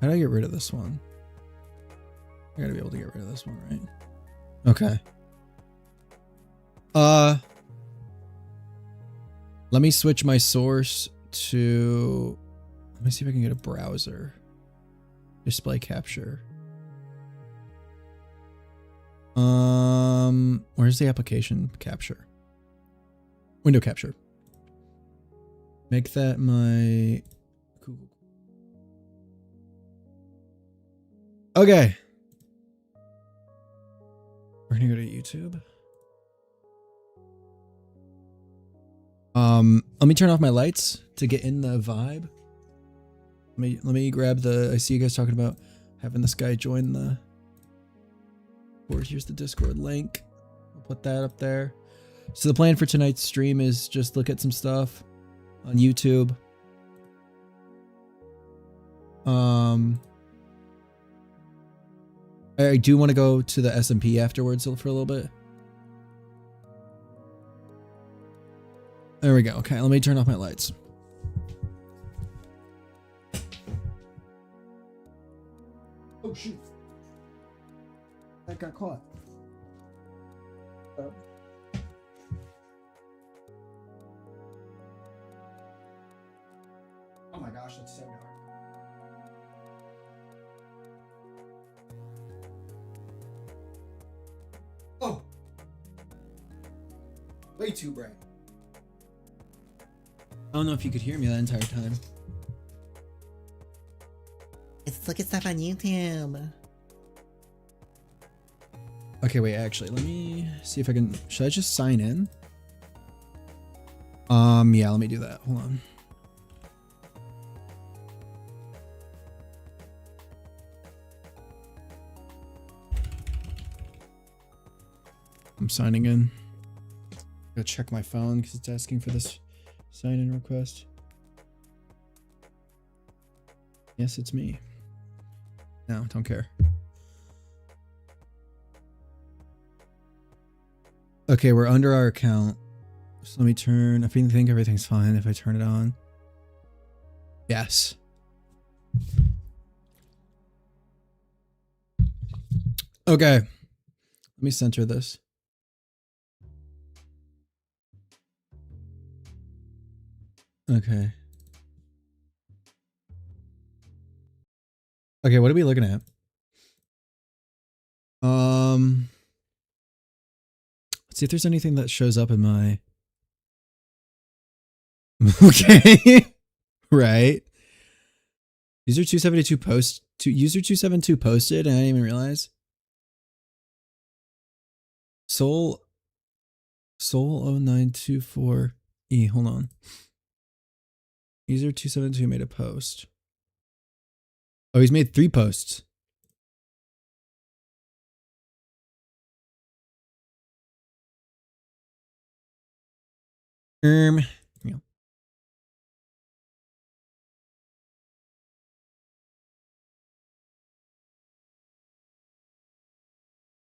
How do I get rid of this one? I gotta be able to get rid of this one, right? Okay. Let me switch my source to, let me see if I can get a browser. Display capture. Where's the application capture? Window capture. Make that my Google. Okay. We're gonna go to YouTube. Let me turn off my lights to get in the vibe. Let me grab the. I see you guys talking about having this guy join the. Or here's the Discord link. I'll put that up there. So the plan for tonight's stream is just look at some stuff on YouTube. I do want to go to the SMP afterwards for a little bit. There we go. Okay, let me turn off my lights. Oh shoot. That got caught. Oh my gosh, that's so dark. Oh! Way too bright. I don't know if you could hear me that entire time. Let's look at stuff on YouTube. Okay, wait, actually, let me see if I can. Should I just sign in? Yeah, let me do that. Hold on. I'm signing in. Go check my phone because it's asking for this sign-in request. Yes, it's me. No, don't care. Okay, we're under our account. So let me turn. I think everything's fine if I turn it on. Yes. Okay. Let me center this. Okay. Okay, what are we looking at? Let's see if there's anything that shows up in my. Okay. Right. User 272 user 272 posted and I didn't even realize. Soul 0924E. Hold on. User 272 made a post. Oh, he's made 3 posts. Yeah.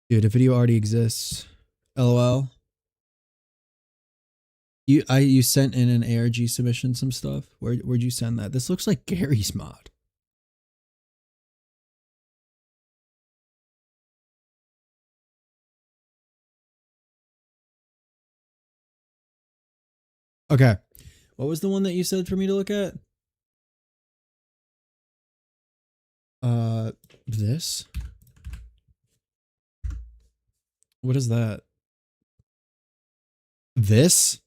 Dude, a video already exists. LOL. You sent in an ARG submission some stuff. Where'd you send that? This looks like Gary's mod. Okay. What was the one that you said for me to look at? This? What is that? This?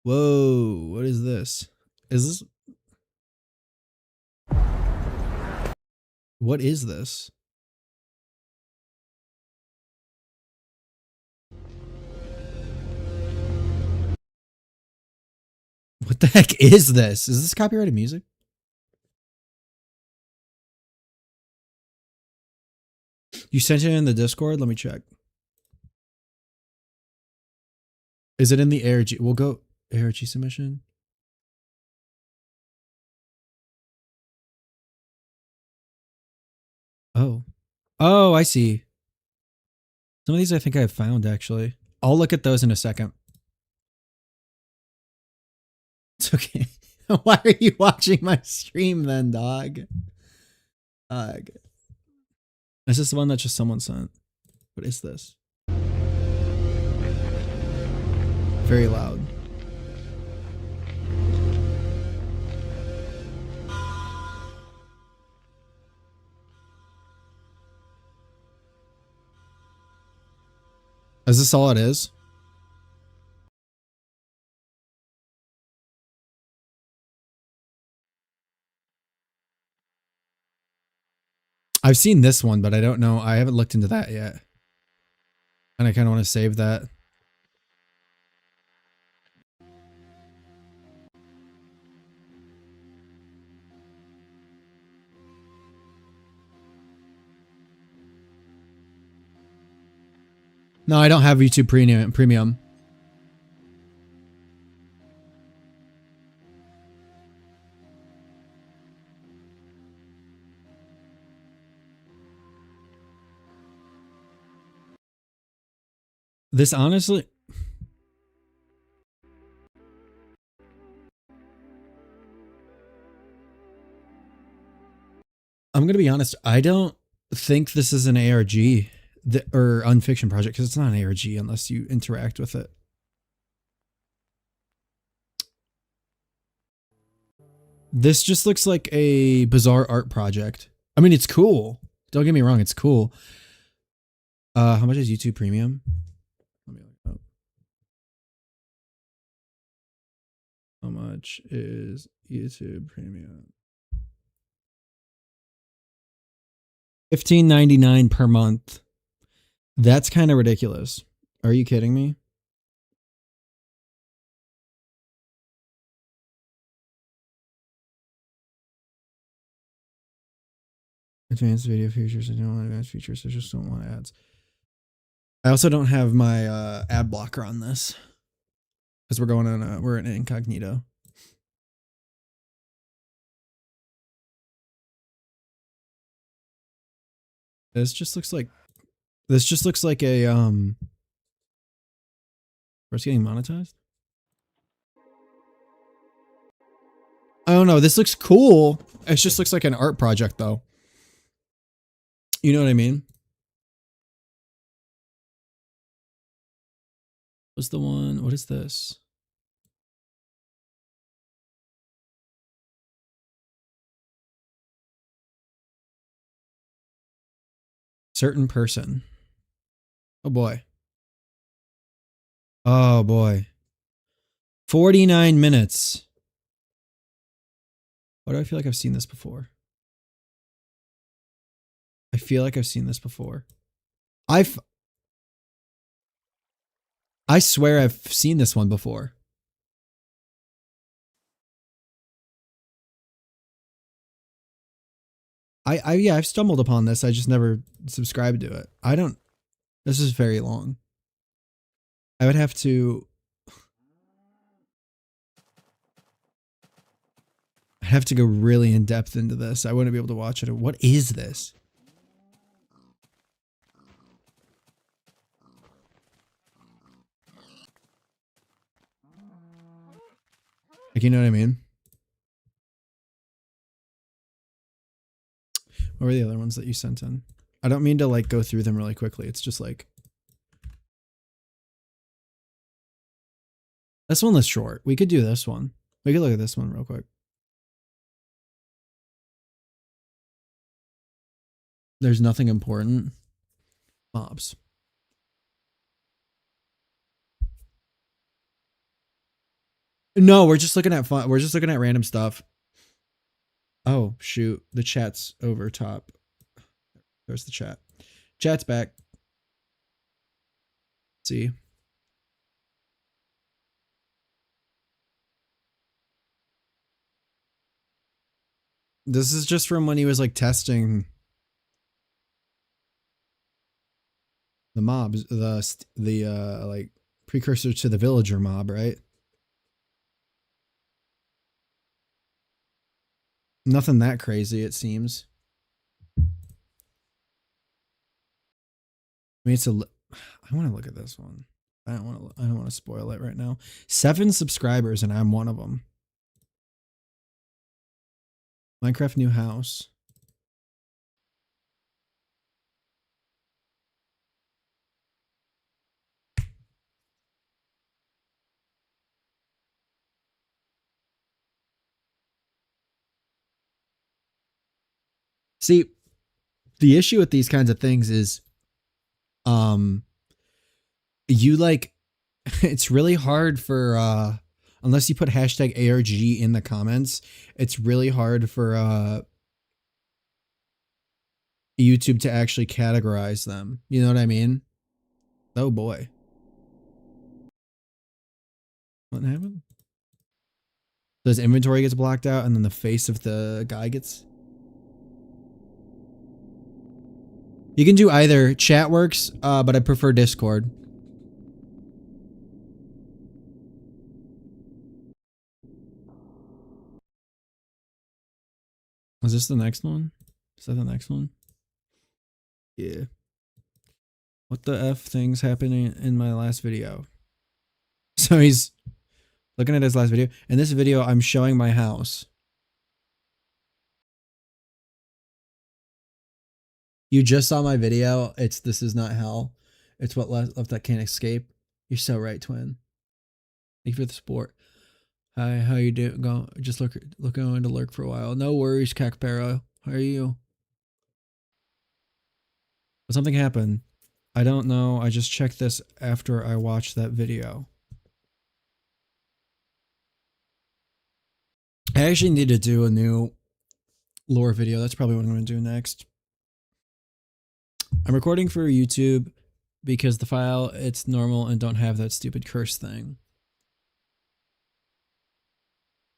Whoa, what is this? Is this? What is this? What the heck is this? Is this copyrighted music? You sent it in the Discord? Let me check. Is it in the ARG? We'll go ARG submission. Oh. Oh, I see. Some of these I think I've found actually. I'll look at those in a second. It's okay. Why are you watching my stream then, dog? Dog. Is this the one that just someone sent? What is this? Very loud. Is this all it is? I've seen this one, but I don't know. I haven't looked into that yet. And I kind of want to save that. No, I don't have YouTube Premium. This honestly... I'm going to be honest. I don't think this is an ARG or Unfiction project because it's not an ARG unless you interact with it. This just looks like a bizarre art project. I mean, it's cool. Don't get me wrong. It's cool. How much is YouTube Premium? Let me look up. How much is YouTube Premium? $15.99 per month. That's kind of ridiculous. Are you kidding me? Advanced video features. I don't want advanced features. I just don't want ads. I also don't have my ad blocker on this because we're going on. We're in incognito. This just looks like a Where's getting monetized? I don't know. This looks cool. It just looks like an art project though. You know what I mean? What's the one? What is this? Certain person. Oh boy. Oh boy. 49 minutes. Why do I feel like I've seen this before? I feel like I've seen this before. I swear I've seen this one before. Yeah, I've stumbled upon this. I just never subscribed to it. This is very long. I would have to I'd have to go really in depth into this. I wouldn't be able to watch it. What is this? Like, you know what I mean? What were the other ones that you sent in? I don't mean to like go through them really quickly. It's just like this one looks short. We could do this one. We could look at this one real quick. There's nothing important. Mobs. No, we're just looking at fun. We're just looking at random stuff. Oh, shoot. The chat's over top. There's the chat. Chat's back. See. This is just from when he was like testing the mobs, the like precursor to the villager mob, right? Nothing that crazy, it seems. I mean, I want to look at this one. I don't want to spoil it right now. 7 subscribers and I'm one of them. Minecraft new house. See, the issue with these kinds of things is, you like, it's really hard for, unless you put hashtag ARG in the comments, it's really hard for, YouTube to actually categorize them. You know what I mean? Oh boy. What happened? So his inventory gets blocked out and then the face of the guy gets... You can do either. Chat works, but I prefer Discord. Was this the next one? Is that the next one? Yeah. What the F things happening in my last video? So he's looking at his last video. In this video, I'm showing my house. You just saw my video. It's This Is Not Hell. It's what left that can't escape. You're so right, twin. Thank you for the support. Hi, how you doing? Just looking to lurk for a while. No worries, Cacpero. How are you? Something happened. I don't know. I just checked this after I watched that video. I actually need to do a new lore video. That's probably what I'm going to do next. I'm recording for YouTube because the file, it's normal and don't have that stupid curse thing.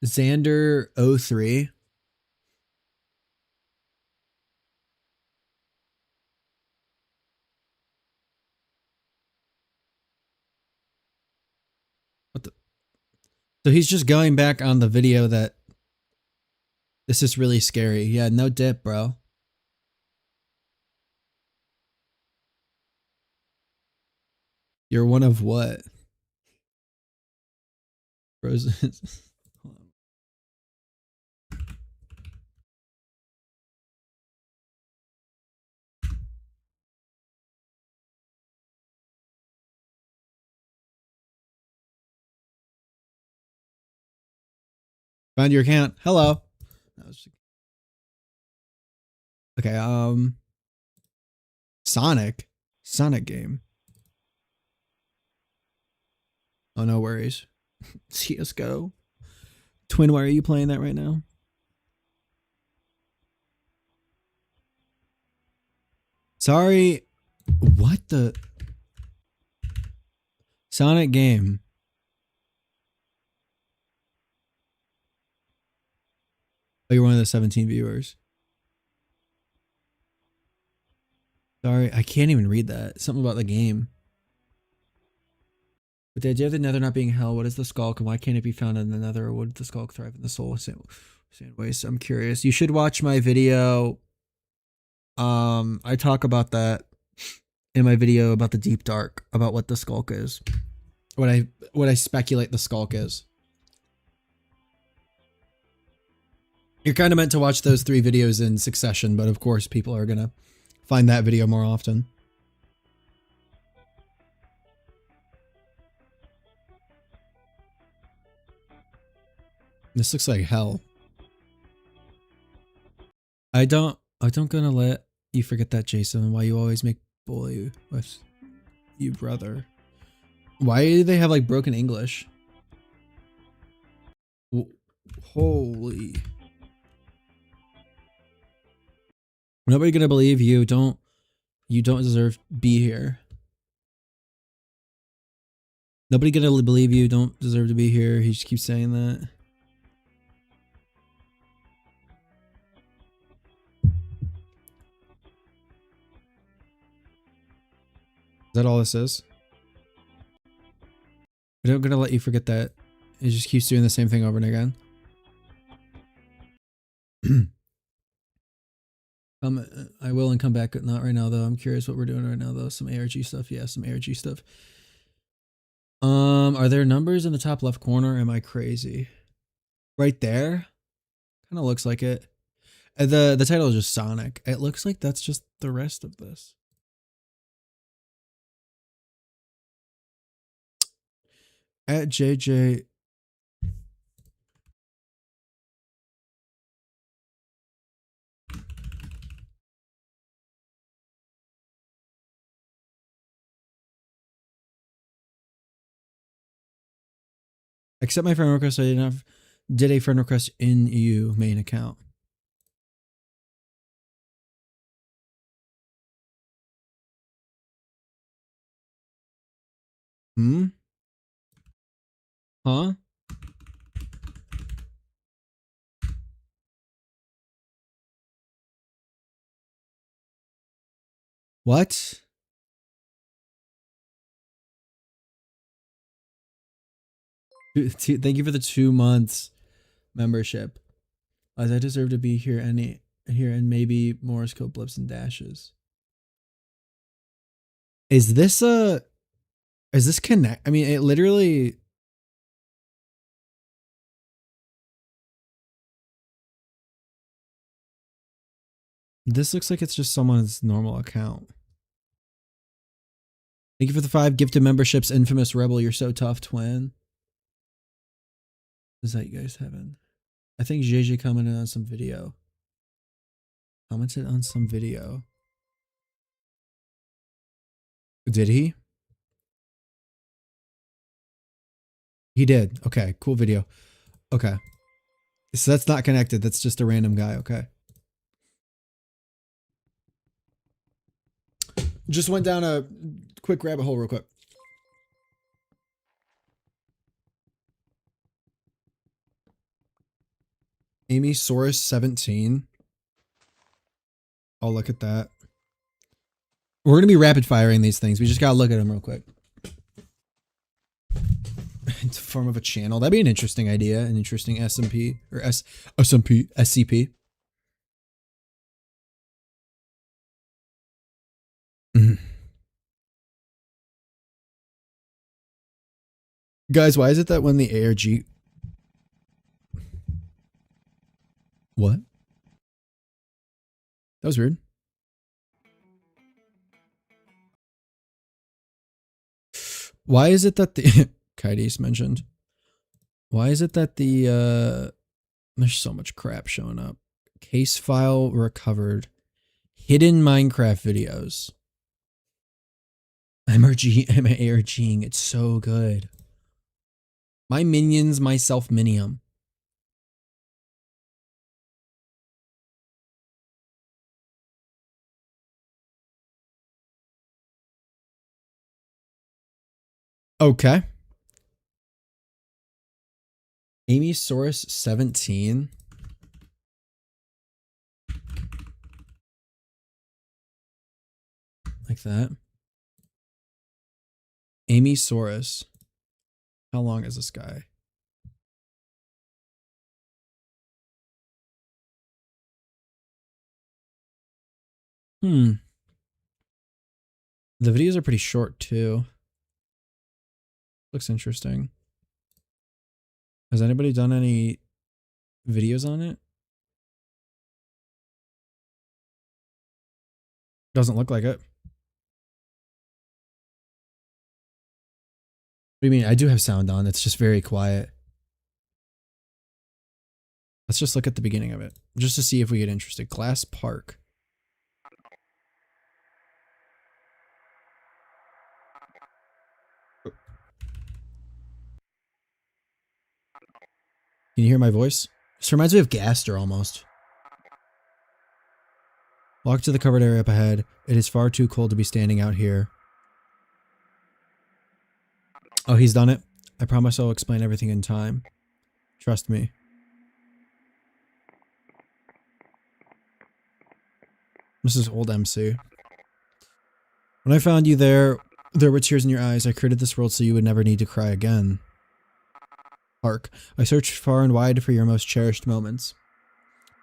Xander03. What the? So he's just going back on the video that this is really scary. Yeah, no dip, bro. You're one of what? Frozen. Find your account. Hello. Okay, Sonic game. Oh, no worries. CSGO. Twin, why are you playing that right now? Sorry. What the? Sonic game. Oh, you're one of the 17 viewers. Sorry, I can't even read that. Something about the game. With the idea of the nether not being hell, what is the skulk and why can't it be found in the nether, or would the skulk thrive in the soul? Sandways, I'm curious. You should watch my video. I talk about that in my video about the deep dark, about what the skulk is. What I speculate the skulk is. You're kind of meant to watch those 3 videos in succession, but of course people are gonna find that video more often. This looks like hell. I don't gonna let you forget that, Jason. Why you always make bully with you, brother. Why do they have like broken English? Holy. Nobody gonna believe you. You don't deserve to be here. Nobody gonna believe you don't deserve to be here. He just keeps saying that. Is that all this is? I'm not gonna let you forget that. He just keeps doing the same thing over and again. I will and come back. Not right now though. I'm curious what we're doing right now though. Some ARG stuff. Yeah, some ARG stuff. Are there numbers in the top left corner? Am I crazy? Right there? Kind of looks like it. The title is just Sonic. It looks like that's just the rest of this. At JJ. Accept my friend request. I did a friend request in you main account. Hmm? Huh? What? Thank you for the 2 months membership. As I deserve to be here and maybe Morse code blips and dashes. Is this connect? I mean, it literally. This looks like it's just someone's normal account. Thank you for the 5 gifted memberships, Infamous Rebel. You're so tough, twin. Is that you guys having? I think JJ commented on some video. Commented on some video. Did he? He did. Okay, cool video. Okay. So that's not connected. That's just a random guy. Okay. Just went down a quick rabbit hole real quick. Amy Soros 17. I'll look at that. We're going to be rapid firing these things. We just got to look at them real quick. It's a form of a channel. That'd be an interesting idea. An interesting SMP or SMP, SCP. Guys, why is it that when the ARG... What? That was weird. Why is it that the... Kaides mentioned. Why is it that the... There's so much crap showing up. Case file recovered. Hidden Minecraft videos. I'm ARGing. It's so good. My minions, my self-minium. Okay. Amy Soros 17. Like that. Amy Soros. How long is this guy? The videos are pretty short too. Looks interesting. Has anybody done any videos on it? Doesn't look like it. What do you mean? I do have sound on. It's just very quiet. Let's just look at the beginning of it. Just to see if we get interested. Glass Park. Can you hear my voice? This reminds me of Gaster almost. Walk to the covered area up ahead. It is far too cold to be standing out here. Oh, he's done it? I promise I'll explain everything in time. Trust me. This is old MC. When I found you there were tears in your eyes. I created this world so you would never need to cry again. Park. I searched far and wide for your most cherished moments.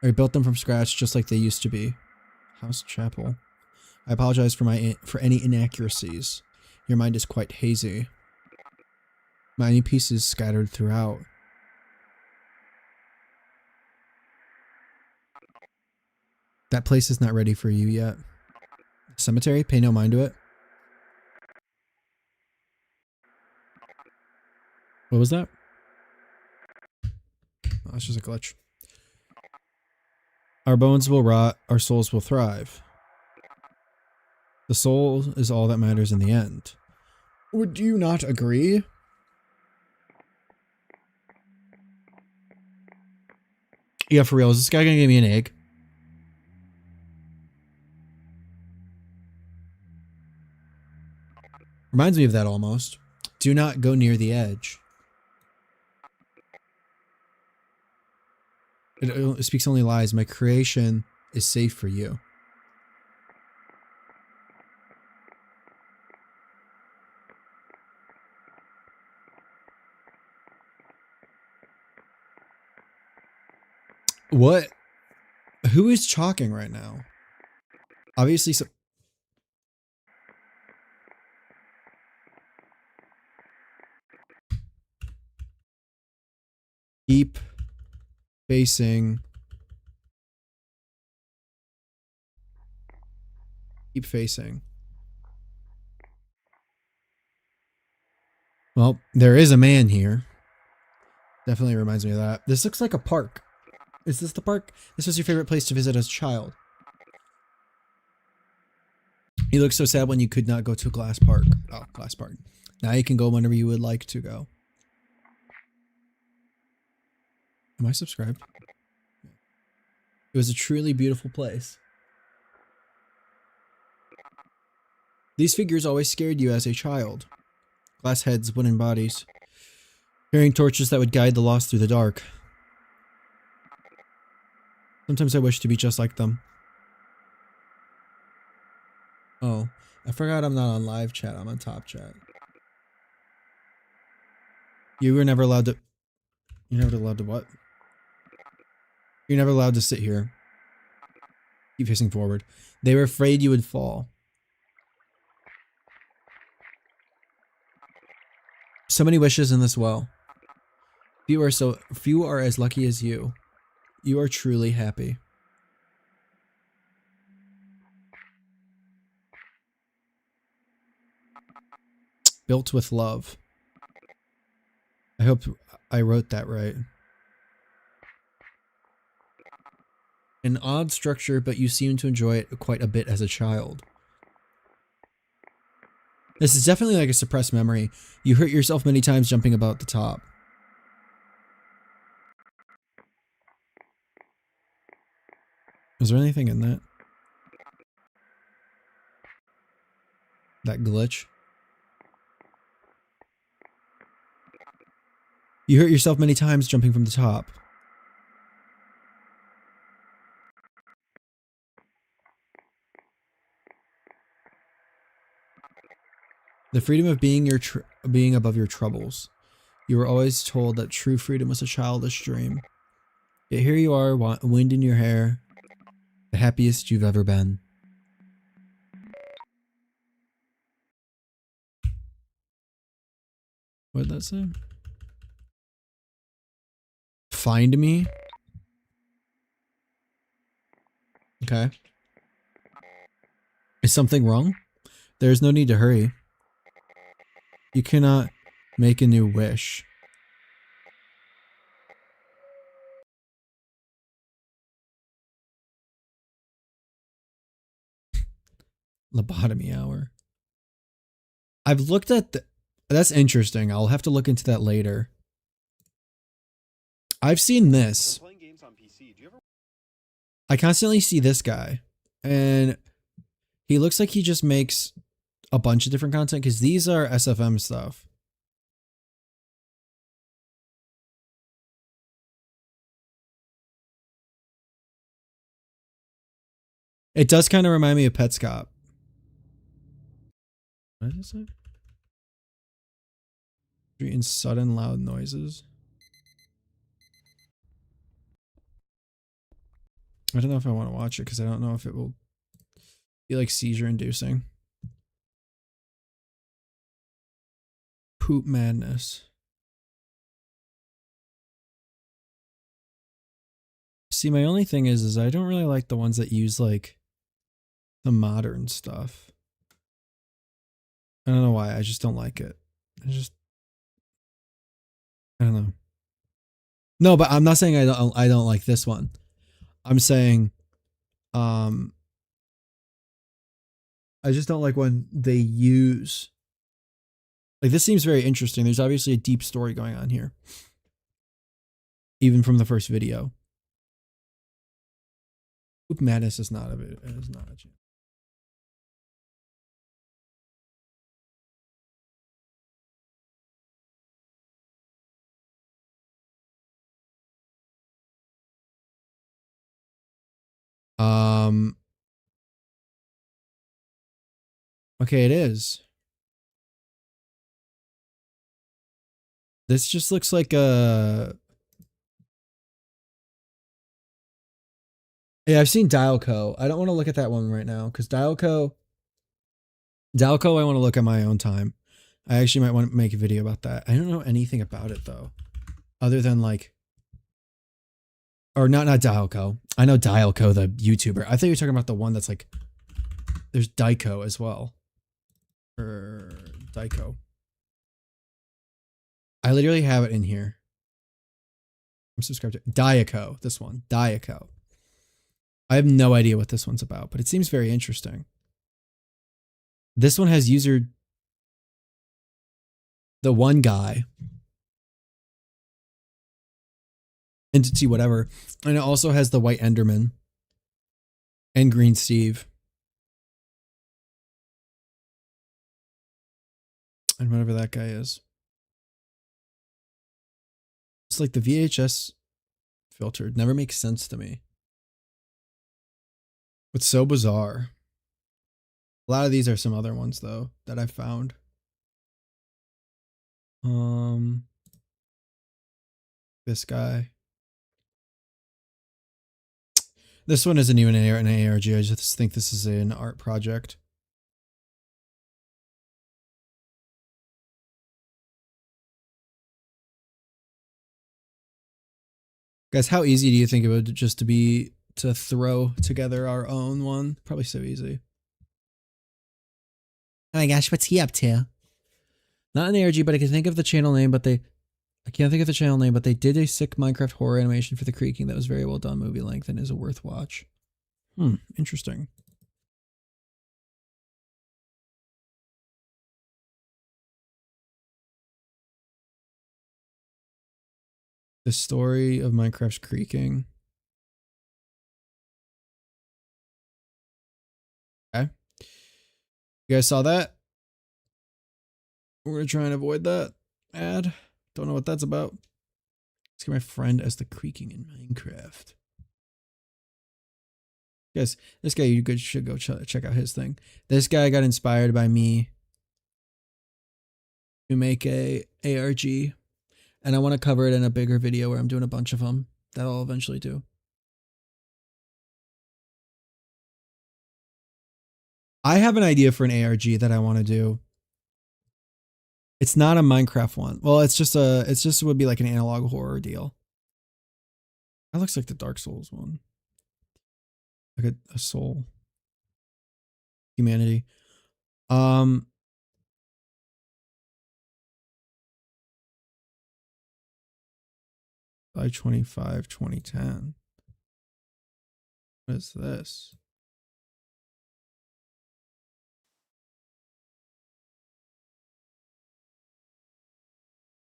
I built them from scratch just like they used to be. House Chapel. I apologize for any inaccuracies. Your mind is quite hazy. Many pieces scattered throughout. That place is not ready for you yet. Cemetery? Pay no mind to it. What was that? Oh, that's just a glitch. Our bones will rot, our souls will thrive. The soul is all that matters in the end. Would you not agree? Yeah, for real. Is this guy gonna give me an egg? Reminds me of that almost. Do not go near the edge. It speaks only lies. My creation is safe for you. What? Who is chalking right now? Obviously, so. Keep facing. Keep facing. Well, there is a man here. Definitely reminds me of that. This looks like a park. Is this the park? This was your favorite place to visit as a child. You looked so sad when you could not go to Glass Park. Oh, Glass Park. Now you can go whenever you would like to go. Am I subscribed? It was a truly beautiful place. These figures always scared you as a child. Glass heads, wooden bodies. Carrying torches that would guide the lost through the dark. Sometimes I wish to be just like them. Oh, I forgot I'm not on live chat. I'm on top chat. You were never allowed to... You're never allowed to what? You're never allowed to sit here. Keep facing forward. They were afraid you would fall. So many wishes in this well. Few are as lucky as you. You are truly happy. Built with love. I hope I wrote that right. An odd structure, but you seem to enjoy it quite a bit as a child. This is definitely like a suppressed memory. You hurt yourself many times jumping about the top. Is there anything in that? That glitch? You hurt yourself many times jumping from the top. The freedom of being above your troubles. You were always told that true freedom was a childish dream. Yet here you are, wind in your hair, the happiest you've ever been. What did that say? Find me? Okay. Is something wrong? There's no need to hurry. You cannot make a new wish. Lobotomy hour. I've looked at the... That's interesting. I'll have to look into that later. I've seen this. I constantly see this guy. And he looks like he just makes a bunch of different content because these are SFM stuff. It does kind of remind me of Petscop. What did it say? In sudden loud noises. I don't know if I want to watch it because I don't know if it will be like seizure inducing. Poop madness. See, my only thing is I don't really like the ones that use like the modern stuff. I don't know why. I just don't like it. I don't know. No, but I'm not saying I don't like this one. I'm saying I just don't like when they use like this seems very interesting. There's obviously a deep story going on here. Even from the first video. Poop madness is not a chance. Okay, it is. This just looks like a... Yeah, I've seen Dialco. I don't want to look at that one right now because Dialco I want to look at my own time. I actually might want to make a video about that. I don't know anything about it though, other than like, or not Dialco. I know Dialco, the YouTuber. I thought you were talking about the one that's like, there's Daiko as well, or Daiko. I literally have it in here. I'm subscribed to Diaco. This one, Diaco. I have no idea what this one's about, but it seems very interesting. This one has user, the one guy, entity whatever, and it also has the White Enderman and Green Steve and whatever that guy is. It's like the VHS filter. It never makes sense to me. It's so bizarre. A lot of these are some other ones though that I've found. This guy. This one isn't even an ARG. I just think this is an art project. Guys, how easy do you think it would just to be to throw together our own one? Probably so easy. Oh my gosh, what's he up to? Not an ARG, but I can think of the channel name, but I can't think of the channel name, but they did a sick Minecraft horror animation for the creaking that was very well done, movie length, and is a worth watch. Interesting. The story of Minecraft's creaking. Okay. You guys saw that? We're going to try and avoid that ad. Don't know what that's about. Let's get my friend as the creaking in Minecraft. Guys, this guy, you should go check out his thing. This guy got inspired by me to make a ARG, and I want to cover it in a bigger video where I'm doing a bunch of them that I'll eventually do. I have an idea for an ARG that I want to do. It's not a Minecraft one. Well, it would be like an analog horror deal. That looks like the Dark Souls one. Like a soul. Humanity. July 25, 2010. What is this?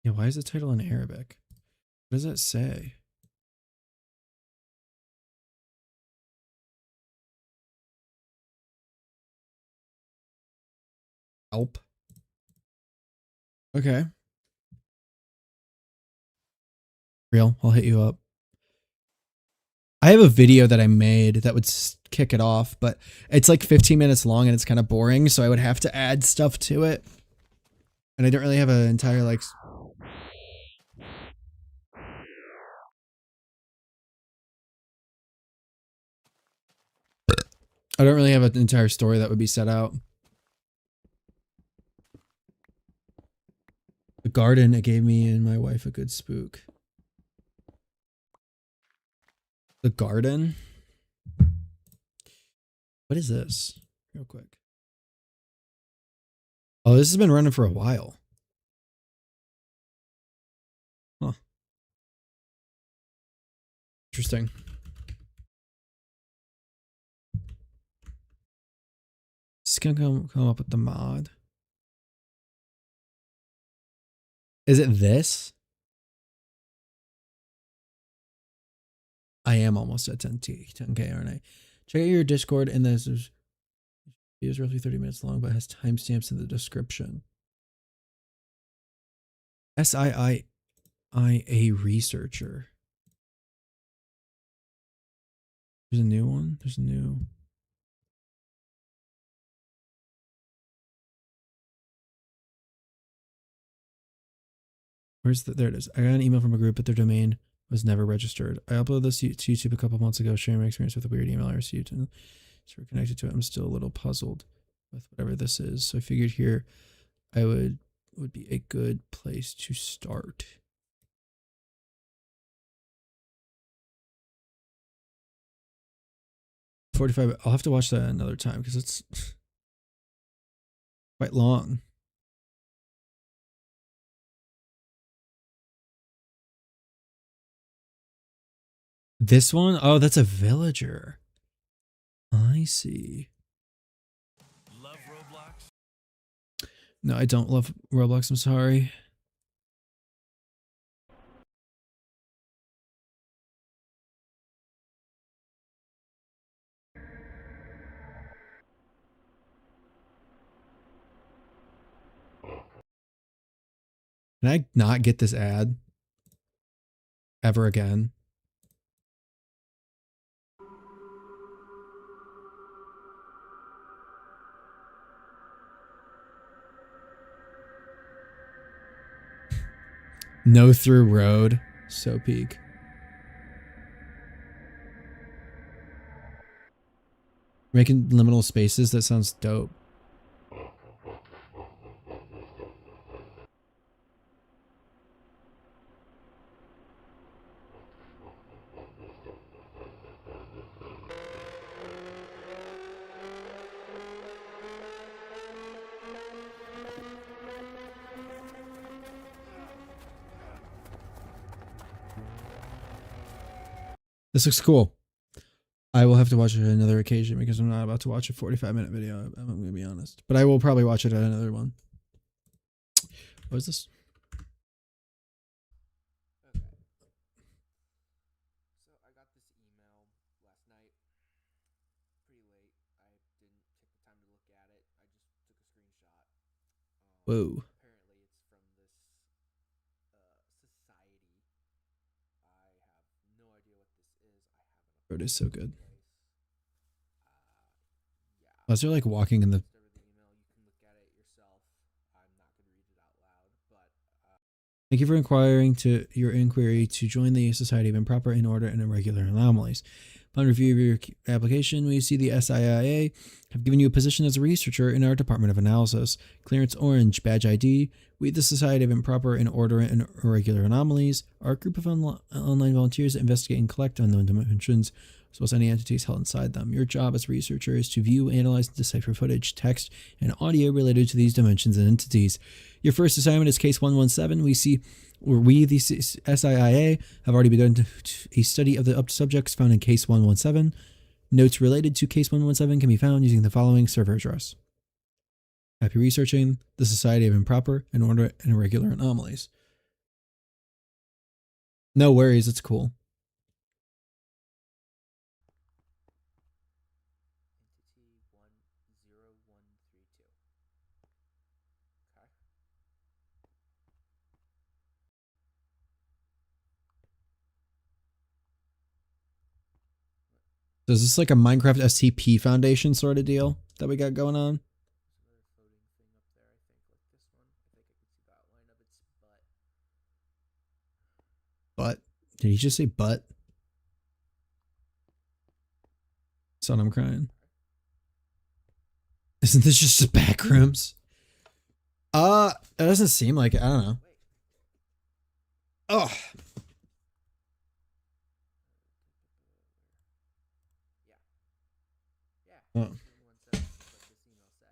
Yeah, why is the title in Arabic? What does that say? Help. Okay. Real, I'll hit you up. I have a video that I made that would kick it off, but it's like 15 minutes long and it's kind of boring, so I would have to add stuff to it. And I don't really have an entire like... I don't really have an entire story that would be set out. The garden, it gave me and my wife a good spook. The garden? What is this? Real quick. Oh, this has been running for a while. Huh. Interesting. This is gonna come up with the mod. Is it this? I am almost at 10K, aren't I? Check out your Discord, and this is roughly 30 minutes long, but has timestamps in the description. SIIA researcher. There's a new one. There's a new. Where's the, there it is. I got an email from a group, but their domain was never registered. I uploaded this to YouTube a couple months ago, sharing my experience with a weird email I received, and so we're connected to it. I'm still a little puzzled with whatever this is. So I figured here I would be a good place to start. $45. I'll have to watch that another time because it's quite long. This one? Oh, that's a villager. I see. Love Roblox? No, I don't love Roblox. I'm sorry. Can I not get this ad ever again? No through road. So peak. Making liminal spaces. That sounds dope. This looks cool. I will have to watch it at another occasion because I'm not about to watch a 45-minute video. I'm going to be honest. But I will probably watch it at another one. What is this? Okay. So I got this email last night, pretty late. I didn't take the time to look at it. I just took a screenshot. Whoa. Apparently it's from this society. I have no idea what this is. I haven't. Road is so good. Yeah. As they're like walking in the... The email, you can look at it yourself. I'm not going to read it out loud, but Thank you for inquiring to your inquiry to join the Society of Improper, Inorder, and Irregular Anomalies. Upon review of your application, we see the SIIA have given you a position as a researcher in our Department of Analysis. Clearance Orange, Badge ID. We, the Society of Improper, Inorder, and Irregular Anomalies, are a group of online volunteers that investigate and collect unknown dimensions, as well as any entities held inside them. Your job as a researcher is to view, analyze, and decipher footage, text, and audio related to these dimensions and entities. Your first assignment is Case 117. We, the SIIA, have already begun a study of the subjects found in Case 117. Notes related to Case 117 can be found using the following server address. Happy researching the Society of Improper, Inorder, and Irregular Anomalies. No worries, it's cool. entity 10132. Okay. So is this like a Minecraft SCP Foundation sort of deal that we got going on? There's another floating thing up there, I think, like this one. I think I can see the outline of its butt. Butt? Did he just say butt? Son, I'm crying. Isn't this just the back rooms? It doesn't seem like it. I don't know. Oh. Yeah. Oh. Everyone says what this email said.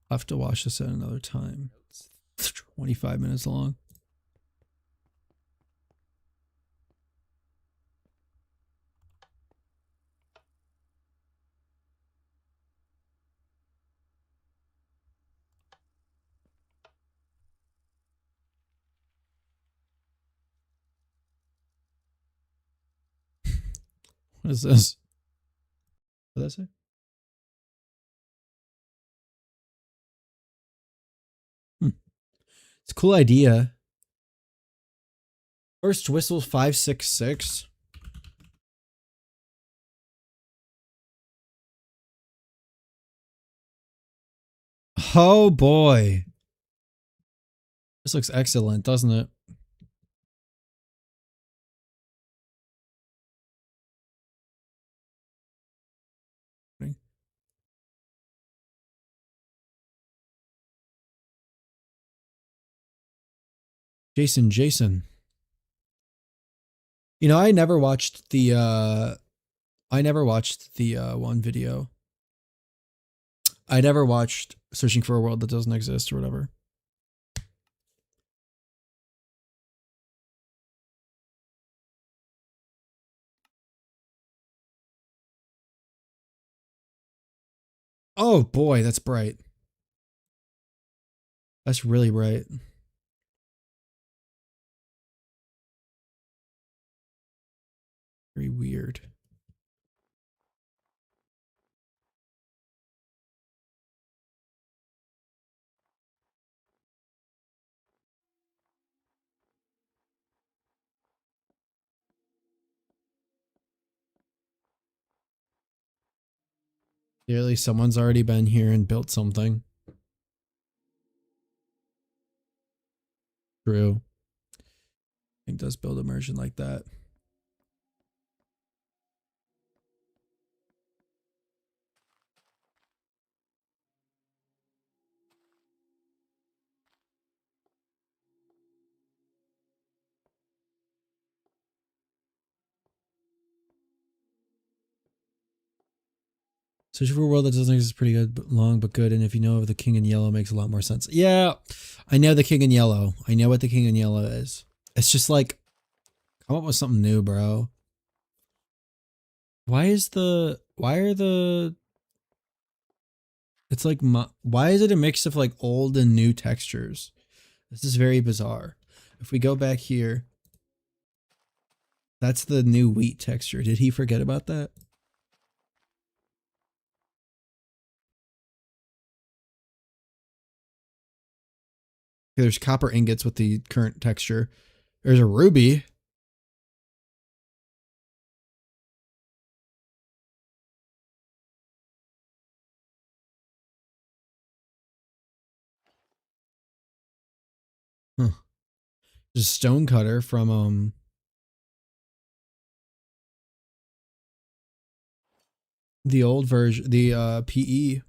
I'll have to watch this at another time. It's 25 minutes long. What is this? What did that say? It's a cool idea. First whistle 566. Oh boy. This looks excellent, doesn't it? Jason. You know, I never watched the one video. I never watched Searching for a World That Doesn't Exist or whatever. Oh boy, that's bright. That's really bright. Very weird. Clearly someone's already been here and built something. True. It does build immersion like that. Searching for a World That Doesn't Exist is pretty good, but long but good. And if you know of the King in Yellow, makes a lot more sense. Yeah, I know the King in Yellow. I know what the King in Yellow is. It's just like, come up with something new, bro. Why are the, it's like, why is it a mix of like old and new textures? This is very bizarre. If we go back here, that's the new wheat texture. Did he forget about that? There's copper ingots with the current texture. There's a ruby. Huh. There's a stone cutter from the old version, the PE.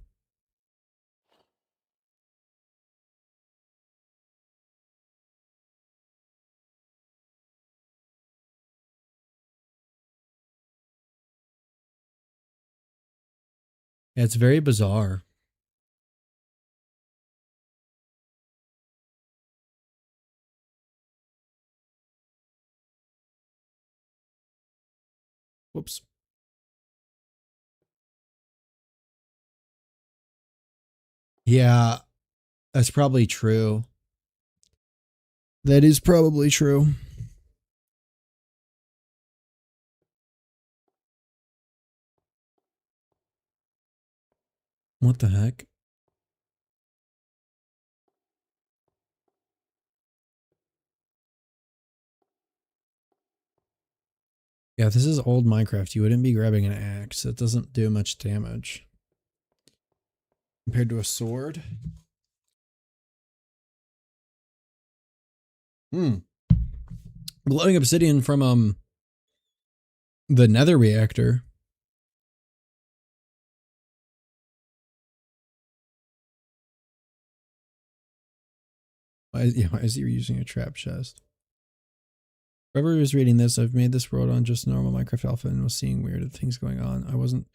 Yeah, it's very bizarre. Whoops. Yeah, that's probably true. That is probably true. What the heck? Yeah, this is old Minecraft. You wouldn't be grabbing an axe. It doesn't do much damage. Compared to a sword. Glowing obsidian from the nether reactor. Why is he using a trap chest? Whoever was reading this, I've made this world on just normal Minecraft Alpha and was seeing weird things going on. I wasn't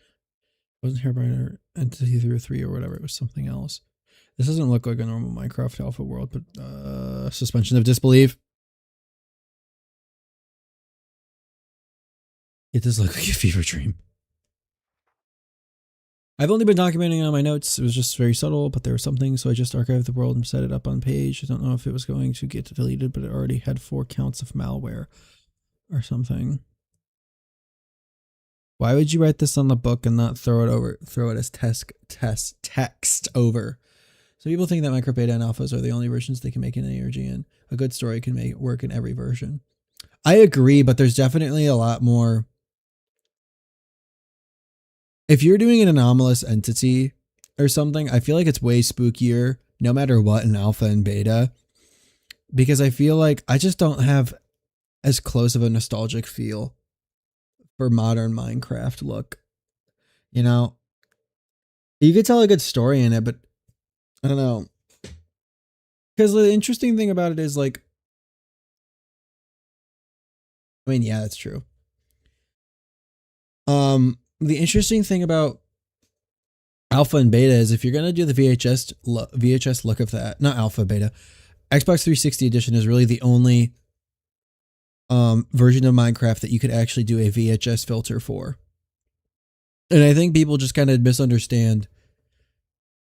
here by an entity through 3 or whatever. It was something else. This doesn't look like a normal Minecraft Alpha world, but suspension of disbelief. It does look like a fever dream. I've only been documenting it on my notes. It was just very subtle, but there was something, so I just archived the world and set it up on page. I don't know if it was going to get deleted, but it already had 4 counts of malware or something. Why would you write this on the book and not throw it as text over? So people think that micro beta and alphas are the only versions they can make in an ARG, and a good story can make it work in every version. I agree, but there's definitely a lot more. If you're doing an anomalous entity, or something, I feel like it's way spookier no matter what in alpha and beta, because I feel like I just don't have as close of a nostalgic feel for modern Minecraft look. You know, you could tell a good story in it, but I don't know. Because the interesting thing about it is like, I mean, yeah, that's true. The interesting thing about alpha and beta is if you're gonna do the VHS look of that, not alpha beta, Xbox 360 edition is really the only version of Minecraft that you could actually do a VHS filter for. And I think people just kind of misunderstand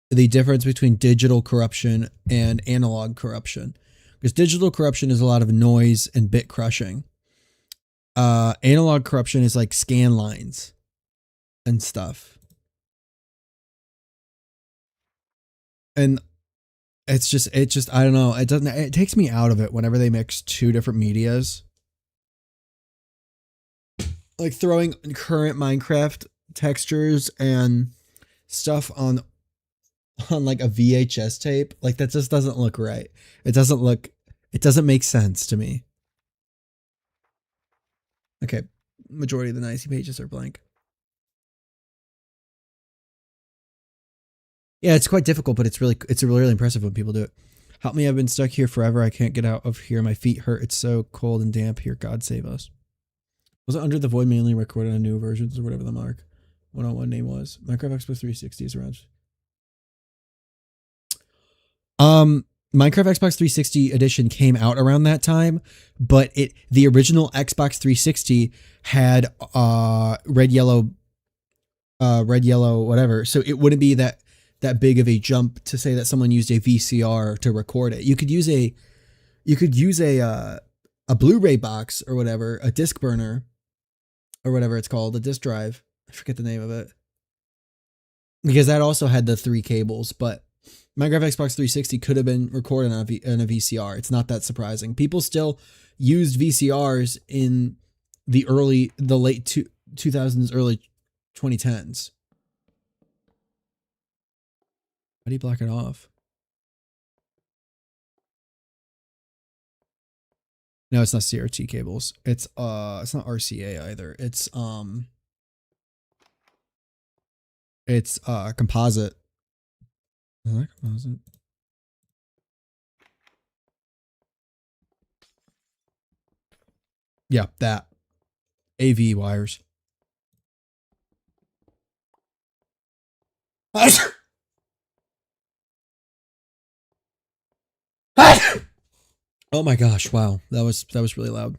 the difference between digital corruption and analog corruption. Because digital corruption is a lot of noise and bit crushing. Analog corruption is like scan lines and stuff. And it just, I don't know. It takes me out of it whenever they mix two different medias. Like throwing current Minecraft textures and stuff on like a VHS tape, like that just doesn't look right. It doesn't make sense to me. Okay, majority of the Nicey pages are blank. Yeah, it's quite difficult, but it's really impressive when people do it. Help me, I've been stuck here forever. I can't get out of here. My feet hurt. It's so cold and damp here. God save us. Was it Under the Void mainly recorded on new versions or whatever the Mark 101 name was? Minecraft Xbox 360 is around. Minecraft Xbox 360 edition came out around that time, but the original Xbox 360 had red yellow whatever, so it wouldn't be that big of a jump to say that someone used a VCR to record it. You could use a Blu-ray box or whatever, a disc burner or whatever it's called, a disc drive. I forget the name of it, because that also had the 3 cables, but Minecraft Xbox 360 could have been recorded on a VCR. It's not that surprising. People still used VCRs in the late 2000s, early 2010s. How do you block it off? No, it's not CRT cables. It's not RCA either. It's composite. Is that composite? Yeah, that. AV wires. Oh my gosh, wow. That was really loud.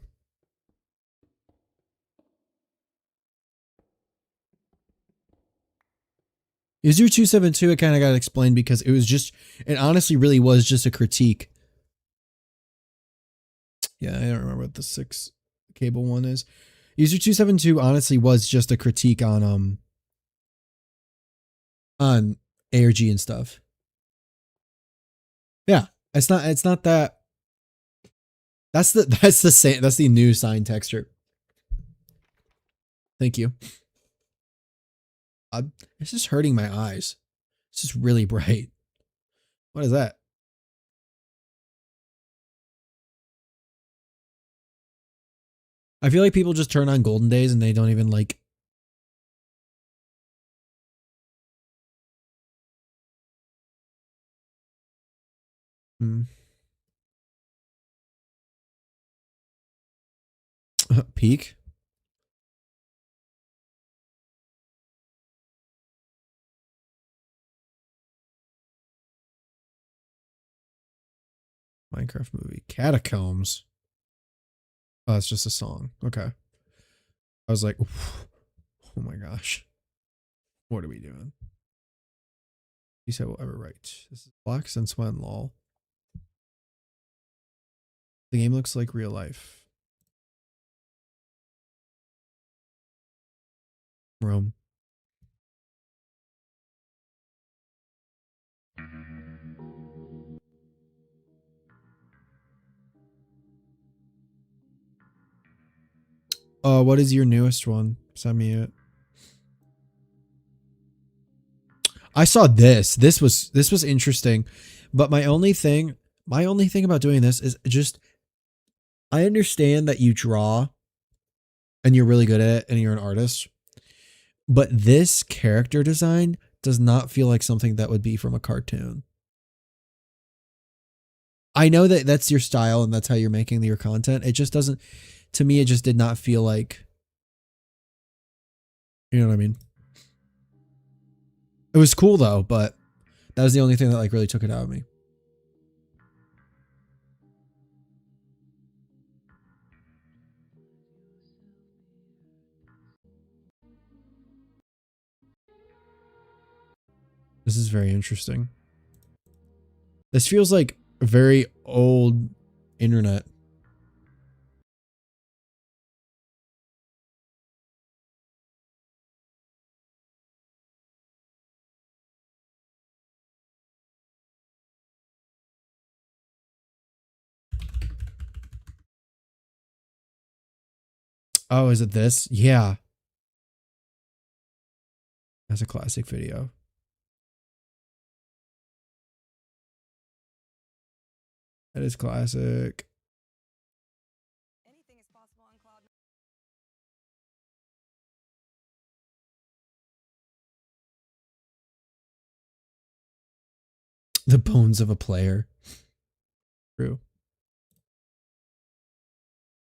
User 272, it kind of got explained because it honestly really was just a critique. Yeah, I don't remember what the 6 cable one is. User 272 honestly was just a critique on ARG and stuff. Yeah, it's not that. That's the new sign texture. Thank you. It's just hurting my eyes. It's just really bright. What is that? I feel like people just turn on Golden Days and they don't even like. Peak. Minecraft movie. Catacombs. Oh, it's just a song. Okay. I was like, oh my gosh. What are we doing? He said, we'll ever write. This is Black since when, lol. The game looks like real life. Rome. What is your newest one? Send me it. I saw this. This was interesting. But my only thing about doing this is just I understand that you draw and you're really good at it and you're an artist. But this character design does not feel like something that would be from a cartoon. I know that that's your style and that's how you're making your content. It just doesn't, to me, it just did not feel like, you know what I mean? It was cool though, but that was the only thing that like really took it out of me. This is very interesting. This feels like a very old internet. Oh, is it this? Yeah. That's a classic video. That is classic. Anything is possible on Cloud. The bones of a player. True.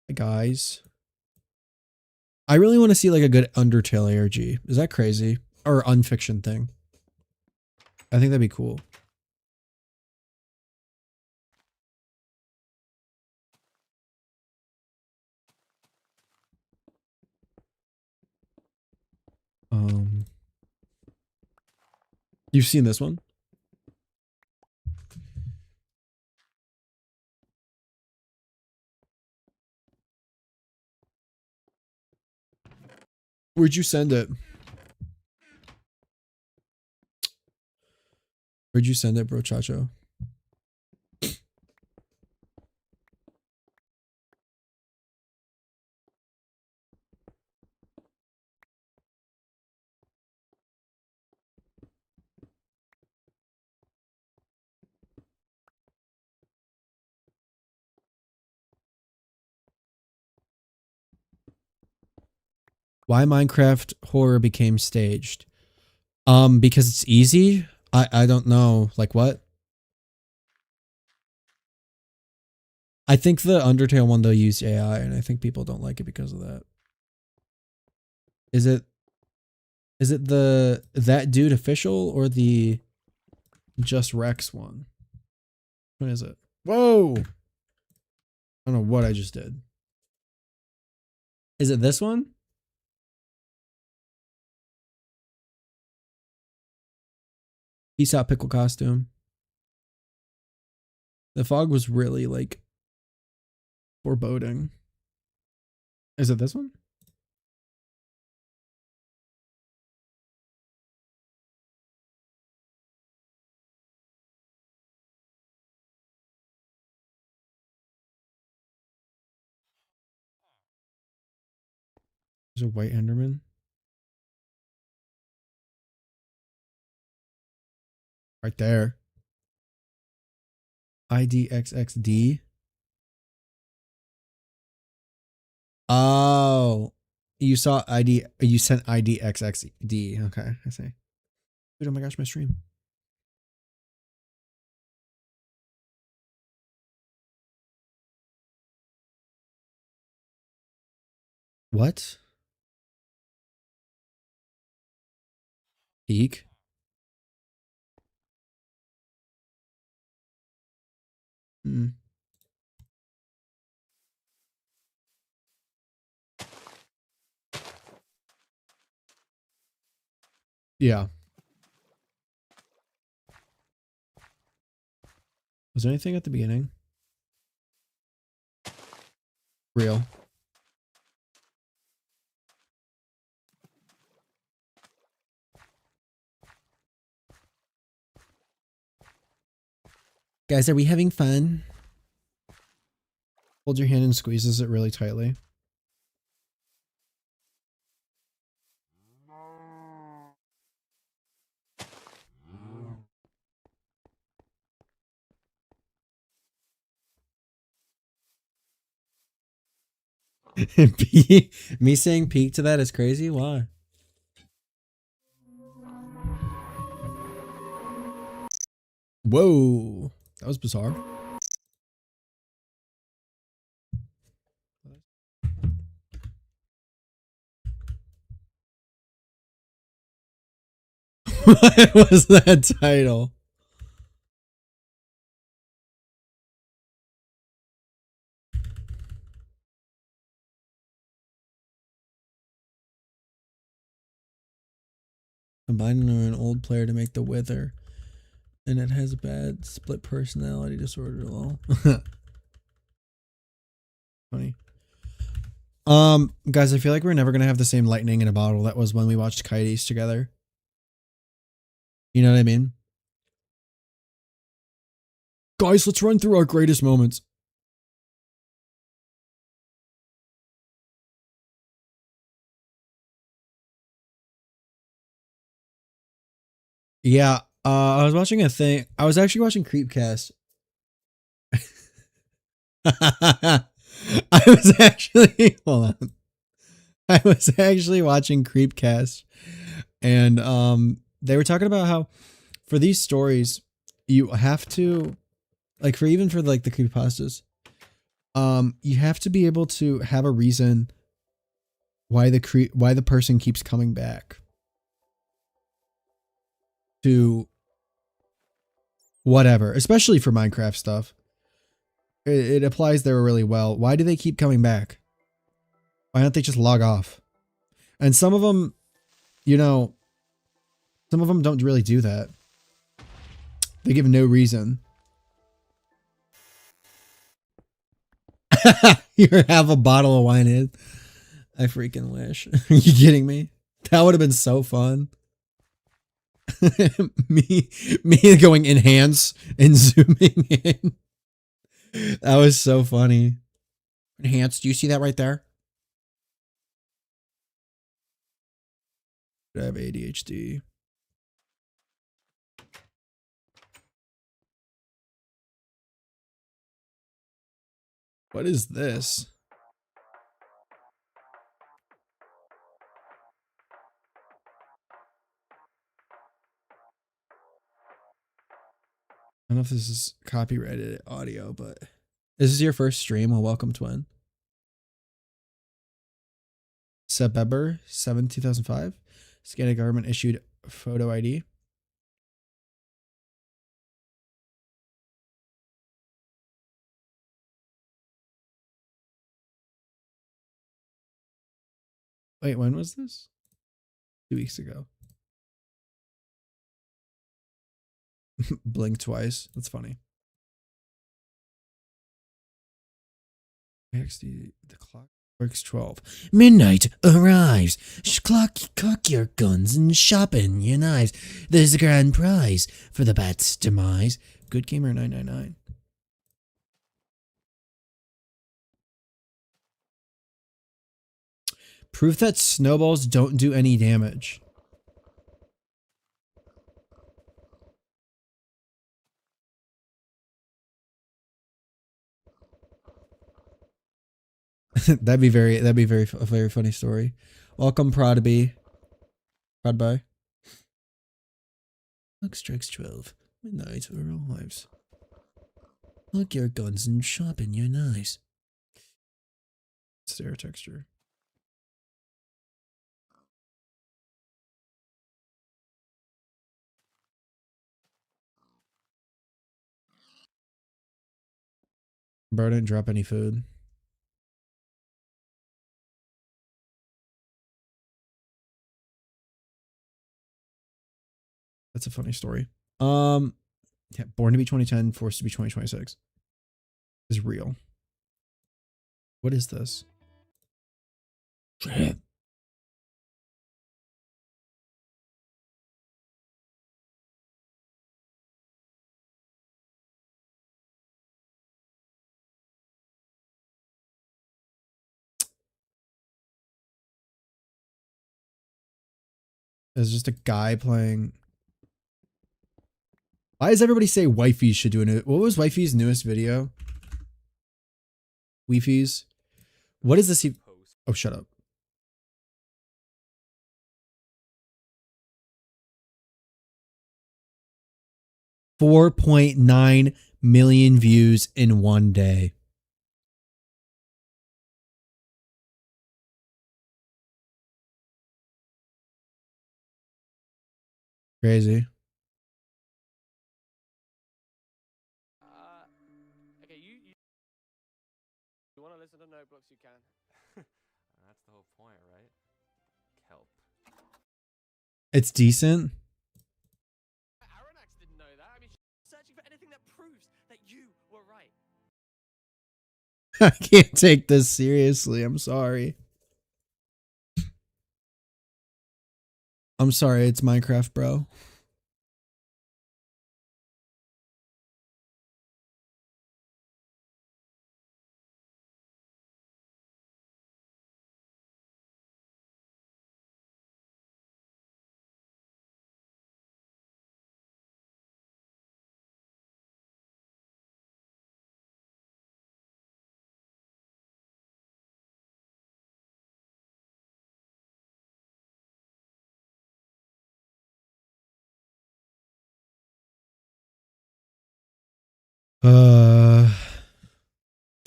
Hey guys. I really want to see like a good Undertale ARG. Is that crazy? Or Unfiction thing. I think that'd be cool. You've seen this one? Where'd you send it? Where'd you send it, bro, Chacho? Why Minecraft horror became staged? Because it's easy. I don't know. Like what? I think the Undertale one though used AI, and I think people don't like it because of that. Is it the that dude official or the Just Rex one? What is it? Whoa! I don't know what I just did. Is it this one? Peace out, pickle costume. The fog was really like foreboding. Is it this one? There's a white Enderman. Right there. IDXXD. Oh, you saw ID. You sent IDXXD. Okay, I see. Dude, oh my gosh, my stream. What? Peak? Hmm. Yeah. Was there anything at the beginning? Real. Guys, are we having fun? Hold your hand and squeezes it really tightly. Me saying peak to that is crazy. Why? Whoa, that was bizarre. What was that title? Combining an old player to make the Wither, and it has a bad split personality disorder. Lol. Funny. Guys, I feel like we're never gonna have the same lightning in a bottle that was when we watched Kites together. You know what I mean? Guys, let's run through our greatest moments. Yeah, I was watching a thing. I was actually watching Creepcast. I was actually hold on. I was actually watching Creepcast, and they were talking about how for these stories you have to, like, for even for like the creepypastas, you have to be able to have a reason why the person keeps coming back to whatever, especially for Minecraft stuff. It applies there really well. Why do they keep coming back? Why don't they just log off? And some of them, you know, some of them don't really do that. They give no reason. You have a bottle of wine in. I freaking wish. Are you kidding me? That would have been so fun. me going enhance and zooming in. That was so funny. Enhance, do you see that right there? I have ADHD. What is this? I don't know if this is copyrighted audio, but this is your first stream. Well, welcome, twin. September 7, 2005. Scan a government issued photo ID. Wait, when was this? 2 weeks ago. Blink twice. That's funny. XD, the clock works 12. Midnight arrives. Cock your guns and sharpen your knives. There's a grand prize for the bat's demise. Good Gamer 999. Proof that snowballs don't do any damage. that'd be a very funny story. Welcome, Prodby. Prodby. Clock strikes 12. Midnight arrives. Lock your guns and sharpen your knives. Stair texture. Bro didn't drop any food. That's a funny story. Yeah, born to be 2010, forced to be 2026. Is real. What is this? It's just a guy playing. Why does everybody say wifey should do it? What was wifey's newest video? Wifey's. What is this? post. Oh, shut up. $4.9 million views in one day. Crazy. Okay, you want to listen to Notebooks, you can. That's the whole point, right? Kelp. It's decent. Aronnax didn't know that. I mean, searching for anything that proves that you were right. I can't take this seriously. I'm sorry. I'm sorry. It's Minecraft, bro.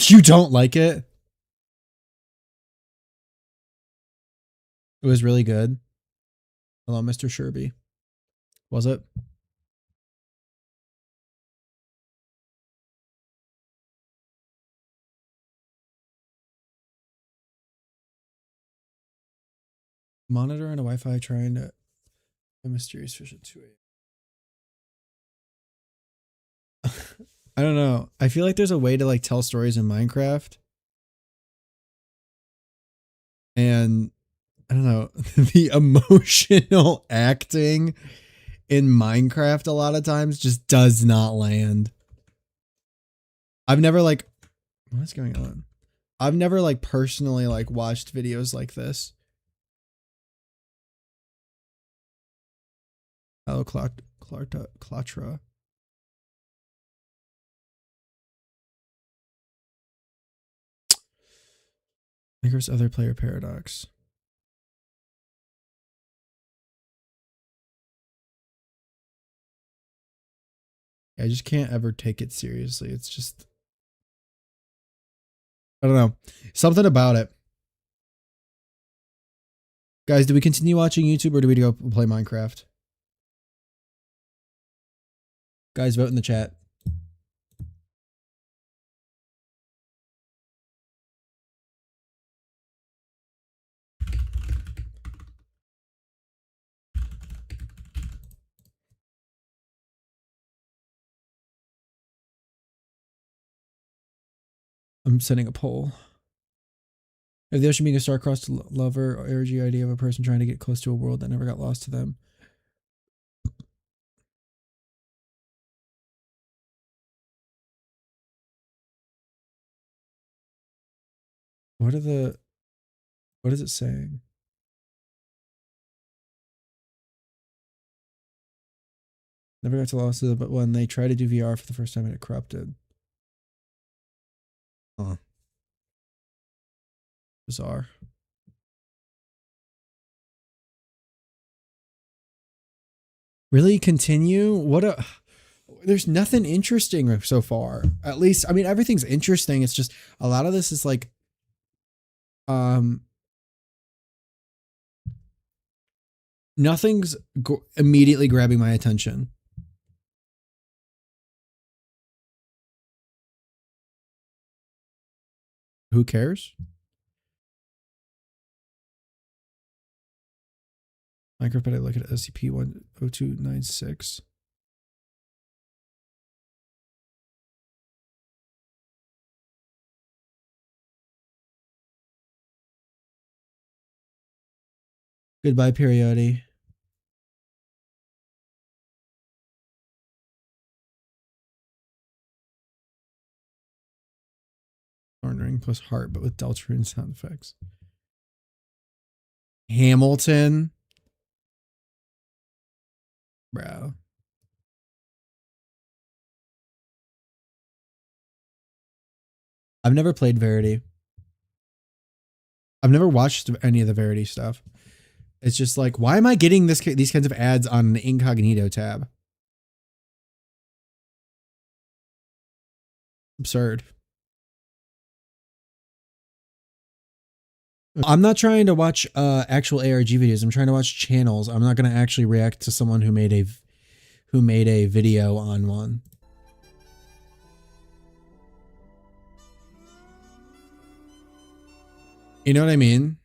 You don't like it? It was really good. Hello, Mr. Sherby. Was it? Monitor and a Wi-Fi trying to a mysterious fish at 2 a.m. I don't know. I feel like there's a way to like tell stories in Minecraft. And I don't know, the emotional acting in Minecraft a lot of times just does not land. I've never like what's going on? I've never like personally like watched videos like this. Hello, Clatra. Minecraft's other player paradox. I just can't ever take it seriously. It's just, I don't know. Something about it. Guys, do we continue watching YouTube or do we go play Minecraft? Guys, vote in the chat. I'm sending a poll. If the ocean being a star-crossed lover or ARG idea of a person trying to get close to a world that never got lost to them. What is it saying? Never got to lost to them, but when they tried to do VR for the first time, it corrupted. Huh. Bizarre. Really continue? There's nothing interesting so far. At least, I mean, everything's interesting. It's just a lot of this is like, nothing's immediately grabbing my attention. Who cares? Minecraft, but I look at SCP-10296. Goodbye, periodi. Cornering plus heart, but with Deltarune sound effects. Hamilton. Bro. I've never played Verity. I've never watched any of the Verity stuff. It's just like, why am I getting these kinds of ads on an incognito tab? Absurd. I'm not trying to watch actual ARG videos. I'm trying to watch channels. I'm not going to actually react to someone who made a video on one. You know what I mean?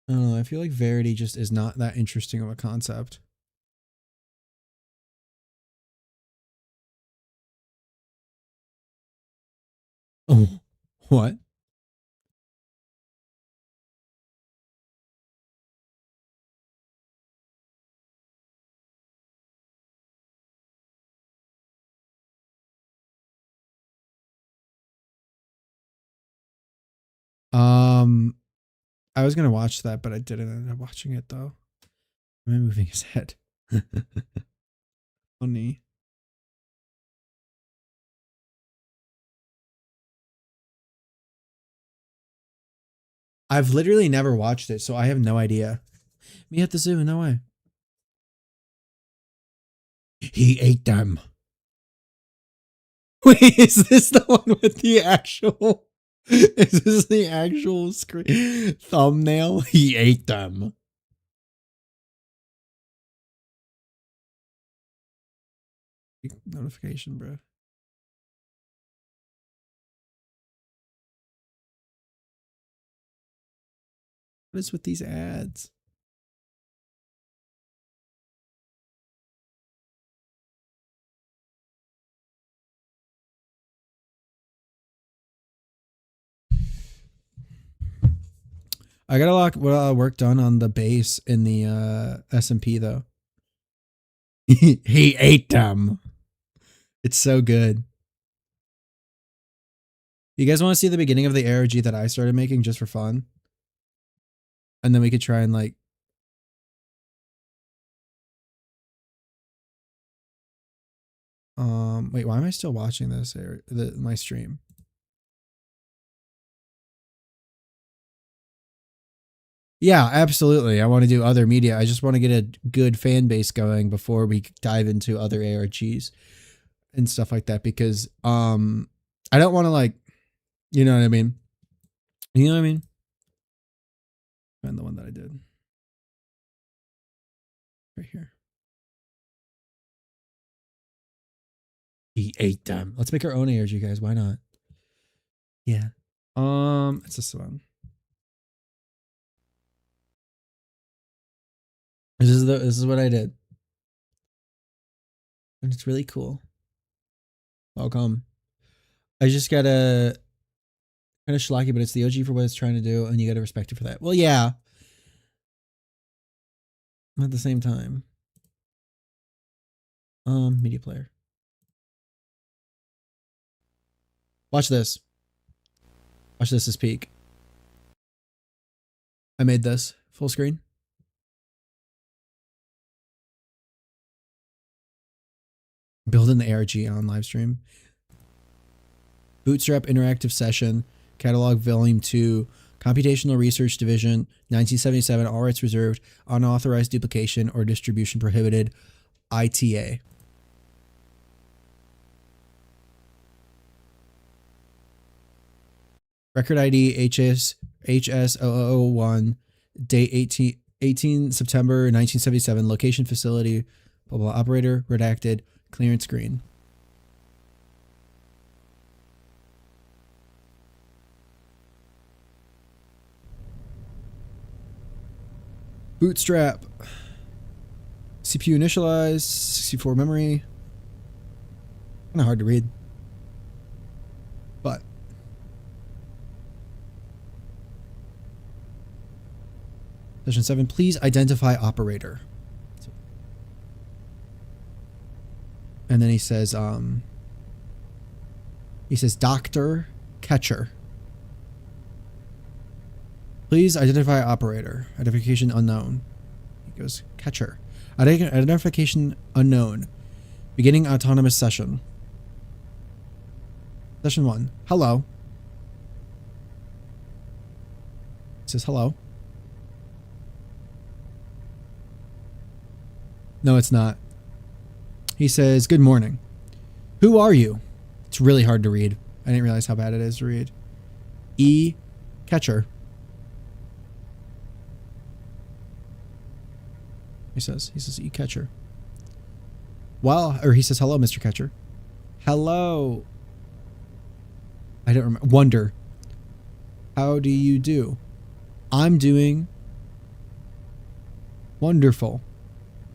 I don't know. I feel like Verity just is not that interesting of a concept. Oh, what? I was gonna watch that, but I didn't end up watching it though. Am I moving his head? Funny. I've literally never watched it, so I have no idea. Me at the zoo, no way. He ate them. Wait, is this the one with the actual? Is this the actual screen thumbnail? He ate them. Notification, bro. What is with these ads? I got a lot of work done on the base in the SMP though. He ate them. It's so good. You guys want to see the beginning of the ARG that I started making just for fun? And then we could try and like... wait, why am I still watching this? My stream? Yeah, absolutely. I want to do other media. I just want to get a good fan base going before we dive into other ARGs and stuff like that, because I don't want to, like, you know what I mean? You know what I mean? Find the one that I did. Right here. He ate them. Let's make our own ARG, guys. Why not? Yeah. It's this one. This is what I did. And it's really cool. Welcome. I just gotta kind of schlocky, but it's the OG for what it's trying to do, and you gotta respect it for that. Well, yeah. At the same time. Media player. Watch this. Watch this as peak. I made this full screen. Building the ARG on live stream. Bootstrap interactive session. Catalog volume 2. Computational Research Division. 1977. All rights reserved. Unauthorized duplication or distribution prohibited. ITA. Record ID HS0001. Date 18 September 1977. Location facility. Blah blah. Operator redacted. Clearance screen. Bootstrap. CPU initialized. 64 memory. Kind of hard to read. But. Session 7. Please identify operator. And then he says Dr. Catcher. Please identify operator. Identification unknown. He goes, Catcher. Identification unknown. Beginning autonomous session. Session 1. Hello. It says hello. No, it's not. He says, good morning. Who are you? It's really hard to read. I didn't realize how bad it is to read. E. Catcher. He says E. Catcher. Well, or he says, hello, Mr. Catcher. Hello. I don't remember. Wonder. How do you do? I'm doing wonderful.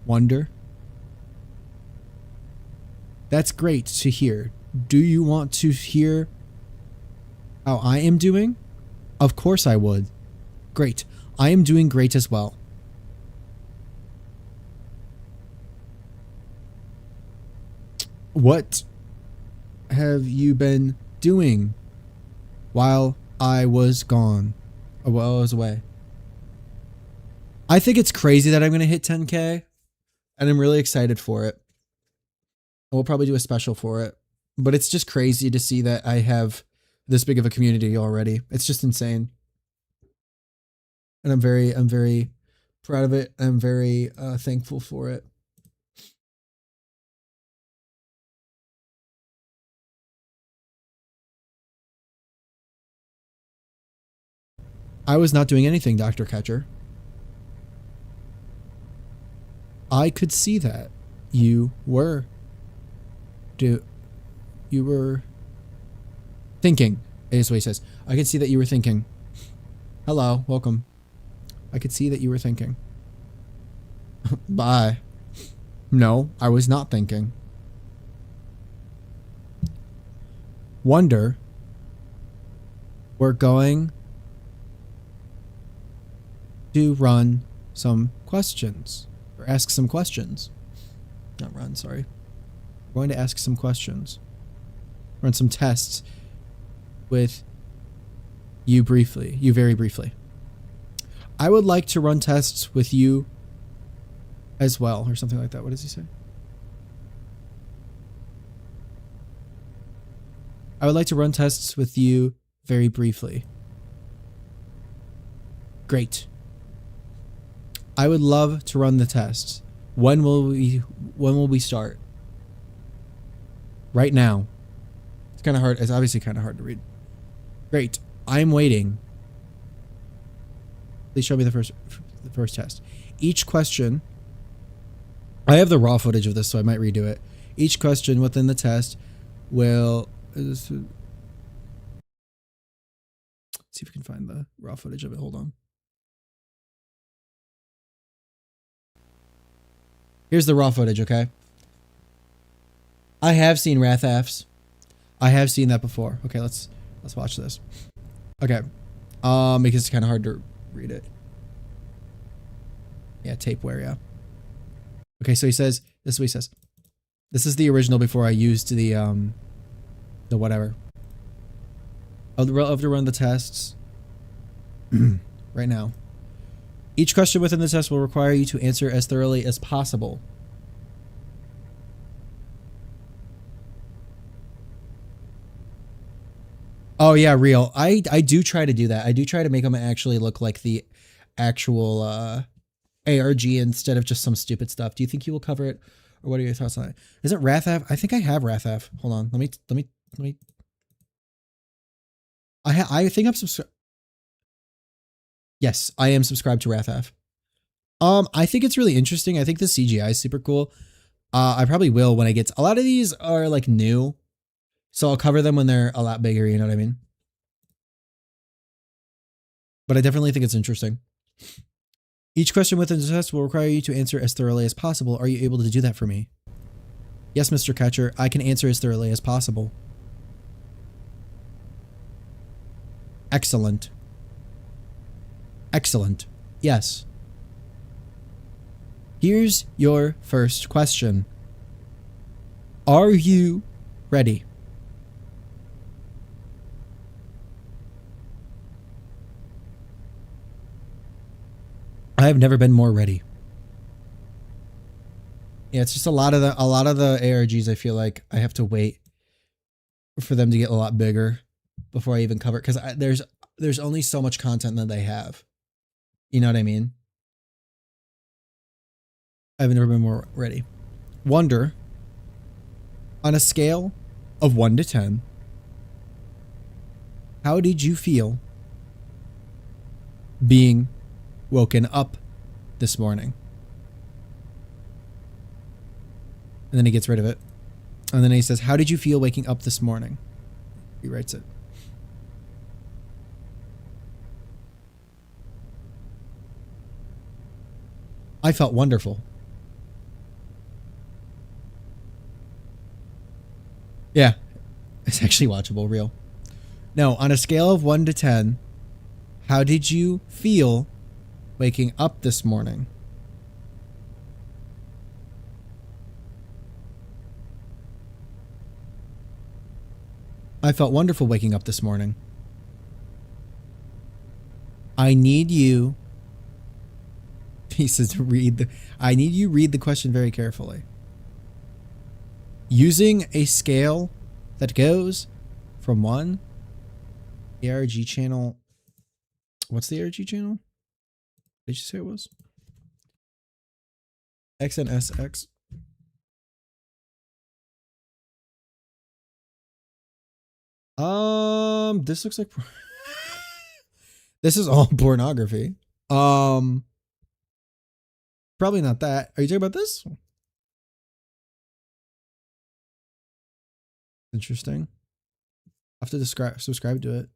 Wonder. That's great to hear. Do you want to hear how I am doing? Of course I would. Great. I am doing great as well. What have you been doing while I was gone? While I was away? I think it's crazy that I'm going to hit 10K, and I'm really excited for it. We'll probably do a special for it, but it's just crazy to see that I have this big of a community already. It's just insane. And I'm very proud of it. I'm very thankful for it. I was not doing anything, Dr. Catcher. I could see that. You were thinking, is what he says. I could see that you were thinking. Hello, welcome. I could see that you were thinking. Bye. No, I was not thinking. Wonder. We're going to run some questions. Or ask some questions. Not run, sorry. We're going to ask some questions. Run some tests with you briefly. You very briefly. I would like to run tests with you as well, or something like that. What does he say? I would like to run tests with you very briefly. Great. I would love to run the tests. When will we start? Right now. It's kind of hard. It's obviously kind of hard to read. Great. I'm waiting. Please show me the first test. Each question. I have the raw footage of this, so I might redo it. Each question within the test will. Let's see if we can find the raw footage of it. Hold on. Here's the raw footage, okay? I have seen Wrathafs. I have seen that before. Okay, let's watch this. Okay. Because it's kind of hard to read it. Yeah, tapeware, yeah. Okay, so he says, this is what he says. This is the original before I used the whatever. I'll have to run the tests right now. Each question within the test will require you to answer as thoroughly as possible. Oh yeah, real. I do try to do that. I do try to make them actually look like the actual ARG instead of just some stupid stuff. Do you think you will cover it, or what are your thoughts on it? Is it Wrathaf? I think I have Wrathaf. Hold on. Let me. I think I'm subscribed. Yes, I am subscribed to Wrathaf. I think it's really interesting. I think the CGI is super cool. I probably will when I get a lot of these are like new, so I'll cover them when they're a lot bigger. You know what I mean? But I definitely think it's interesting. Each question within the test will require you to answer as thoroughly as possible. Are you able to do that for me? Yes, Mr. Catcher, I can answer as thoroughly as possible. Excellent. Excellent. Yes. Here's your first question. Are you ready? I have never been more ready. Yeah, it's just a lot of the ARGs. I feel like I have to wait for them to get a lot bigger before I even cover it, because there's only so much content that they have. You know what I mean? I've never been more ready. Wonder, on a scale of 1 to 10, how did you feel being woken up this morning? And then he gets rid of it. And then he says, how did you feel waking up this morning? He writes it. I felt wonderful. Yeah, it's actually watchable, real. No, on a scale of 1 to 10, how did you feel waking up this morning? I felt wonderful waking up this morning. I need you. He says, I need you read the question very carefully. Using a scale that goes from 1 ARG channel. What's the ARG channel? Did you say it was? XNSX. This looks like this is all pornography. Probably not that. Are you talking about this? Interesting. I have to subscribe to it.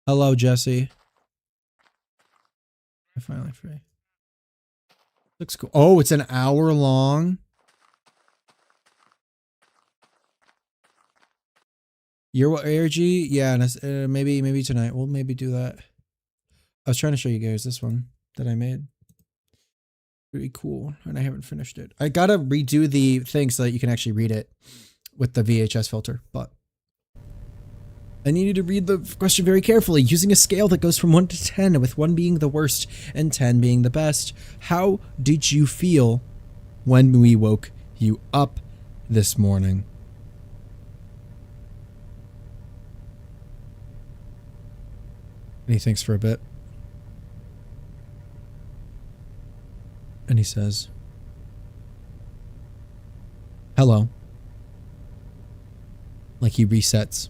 Hello, Jesse. I'm finally free. Looks cool. Oh, it's an hour long. Your ARG? Yeah, maybe tonight. We'll maybe do that. I was trying to show you guys this one that I made. Pretty cool, and I haven't finished it. I gotta redo the thing so that you can actually read it with the VHS filter, but I need you to read the question very carefully, using a scale that goes from 1 to 10, with 1 being the worst and 10 being the best. How did you feel when we woke you up this morning? And he thinks for a bit. And he says, hello. Like he resets.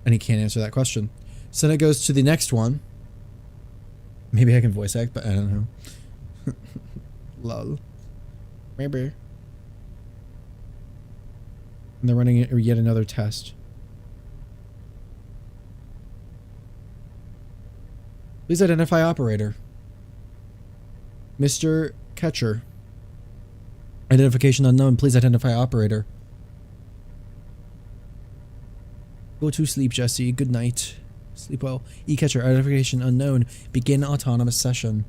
And he can't answer that question. So then it goes to the next one. Maybe I can voice act, but I don't know. Lol. Maybe. And they're running yet another test. Please identify operator. Mr. Catcher. Identification unknown. Please identify operator. Go to sleep, Jesse. Good night. Sleep well. E-Catcher. Identification unknown. Begin autonomous session.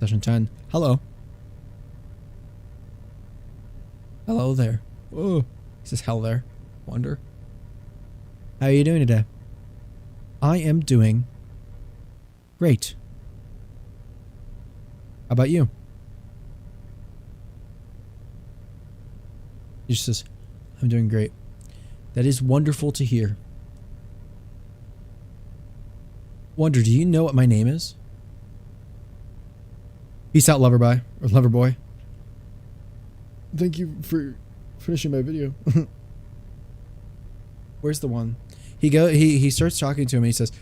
Session 10. Hello. Hello there. Oh, he says hell there. Wonder. How are you doing today? I am doing great. How about you? He just says, I'm doing great. That is wonderful to hear. Wonder, do you know what my name is? Peace out, Loverboy. Or Loverboy. Thank you for finishing my video. Where's the one? He starts talking to him and he says,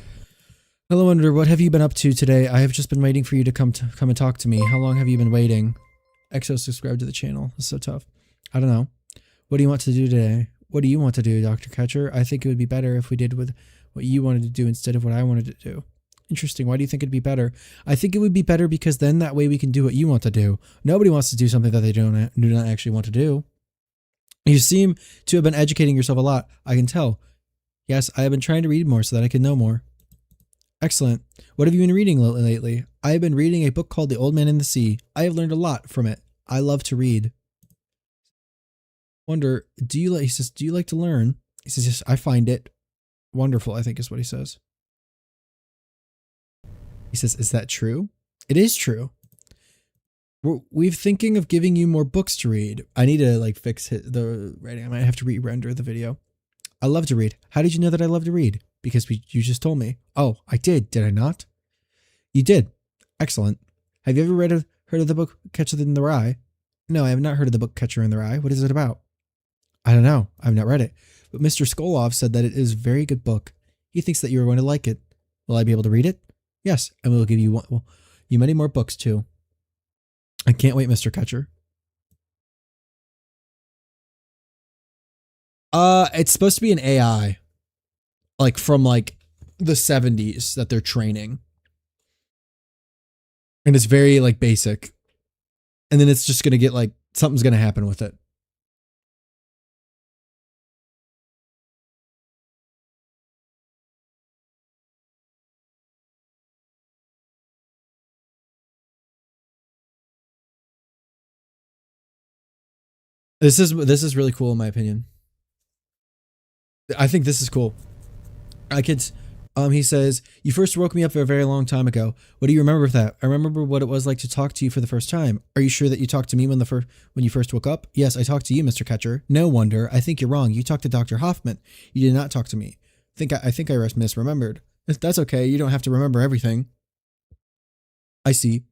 hello, Wonder, what have you been up to today? I have just been waiting for you to come and talk to me. How long have you been waiting? EXO subscribe to the channel. It's so tough. I don't know. What do you want to do today? What do you want to do, Dr. Catcher? I think it would be better if we did with what you wanted to do instead of what I wanted to do. Interesting. Why do you think it'd be better? I think it would be better because then that way we can do what you want to do. Nobody wants to do something that they do not actually want to do. You seem to have been educating yourself a lot. I can tell. Yes, I have been trying to read more so that I can know more. Excellent. What have you been reading lately? I have been reading a book called The Old Man and the Sea. I have learned a lot from it. I love to read. Wonder, he says, do you like to learn? He says, yes, I find it wonderful, I think is what he says. He says, is that true? It is true. We're thinking of giving you more books to read. I need to like fix the writing. I might have to re-render the video. I love to read. How did you know that I love to read? Because you just told me. Oh, I did I not? You did. Excellent. Have you ever heard of the book Catcher in the Rye? No, I have not heard of the book Catcher in the Rye. What is it about? I don't know. I've not read it. But Mr. Skolov said that it is a very good book. He thinks that you are going to like it. Will I be able to read it? Yes, and we'll give you you many more books too. I can't wait, Mr. Catcher. It's supposed to be an AI. Like from like the 70s that they're training. And it's very like basic. And then it's just going to get like something's going to happen with it. This is really cool in my opinion. I think this is cool. He says, you first woke me up a very long time ago. What do you remember of that? I remember what it was like to talk to you for the first time. Are you sure that you talked to me when you first woke up? Yes, I talked to you, Mr. Catcher. No wonder. I think you're wrong. You talked to Dr. Hoffman. You did not talk to me. I think I misremembered. That's okay. You don't have to remember everything. I see.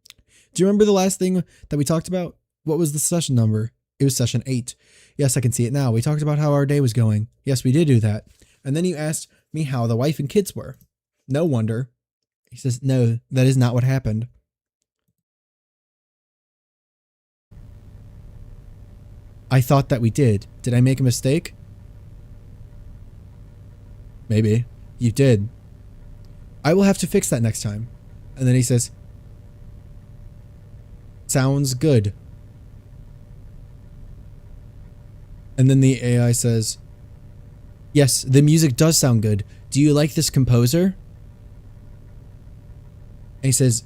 Do you remember the last thing that we talked about? What was the session number? It was session 8. Yes, I can see it now. We talked about how our day was going. Yes, we did do that. And then you asked me how the wife and kids were. No wonder. He says, no, that is not what happened. I thought that we did. Did I make a mistake? Maybe. You did. I will have to fix that next time. And then he says, sounds good. And then the AI says, yes, the music does sound good. Do you like this composer? And he says,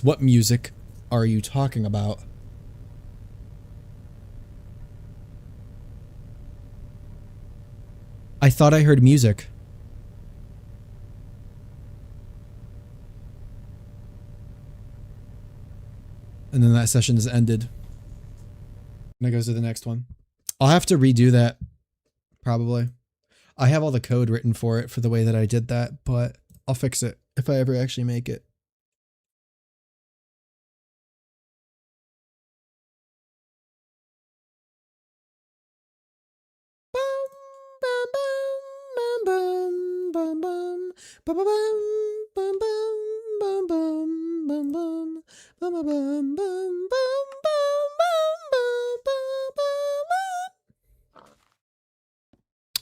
what music are you talking about? I thought I heard music. And then that session is ended. And it goes to the next one. I'll have to redo that, probably. I have all the code written for it for the way that I did that, but I'll fix it if I ever actually make it.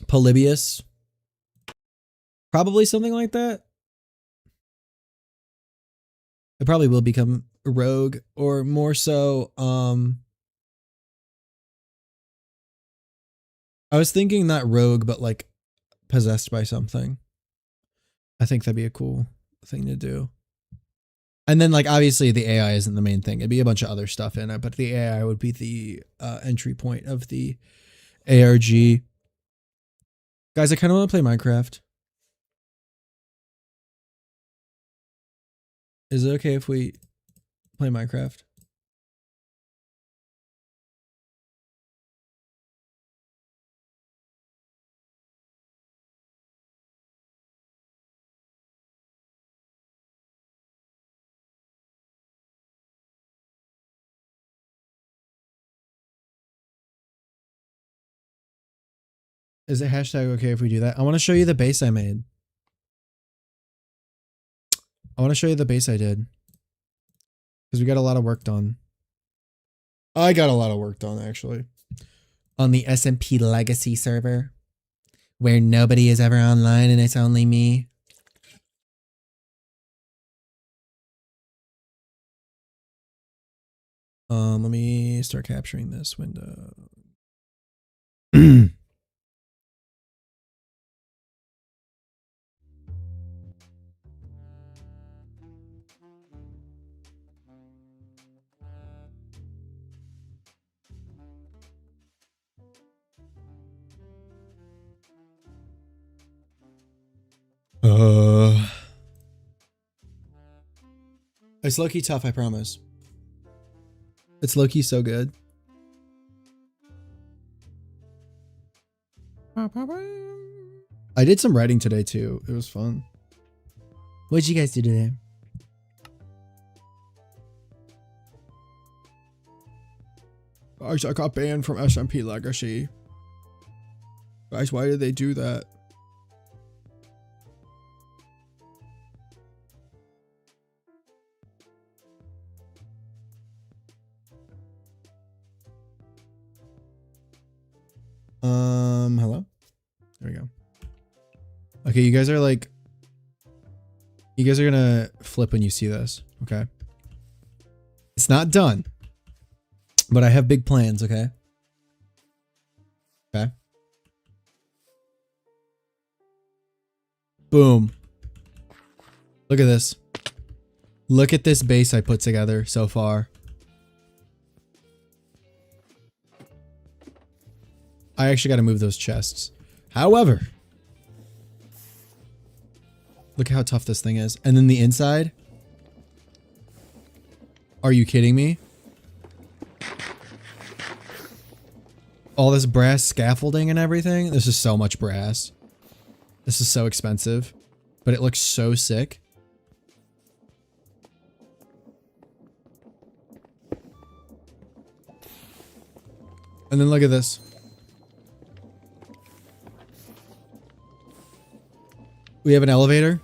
Polybius. Probably something like that. It probably will become a rogue, or more so, I was thinking not rogue, but like possessed by something. I think that'd be a cool thing to do. And then like obviously the AI isn't the main thing. It'd be a bunch of other stuff in it, but the AI would be the entry point of the ARG. Guys, I kind of want to play Minecraft. Is it okay if we play Minecraft? Is it hashtag okay if we do that? I want to show you the base I made. I want to show you the base I did. Because we got a lot of work done. I got a lot of work done, actually. On the SMP Legacy server. Where nobody is ever online and it's only me. Let me start capturing this window. It's low-key tough, I promise. It's low-key so good. I did some writing today too. It was fun. What'd you guys do today? I got banned from SMP Legacy. Guys, why did they do that? Hello? There we go. Okay, you guys are like... You guys are gonna flip when you see this, okay? It's not done. But I have big plans, okay? Okay. Boom. Look at this. Look at this base I put together so far. I actually got to move those chests. However, look how tough this thing is. And then the inside. Are you kidding me? All this brass scaffolding and everything. This is so much brass. This is so expensive, but it looks so sick. And then look at this. We have an elevator.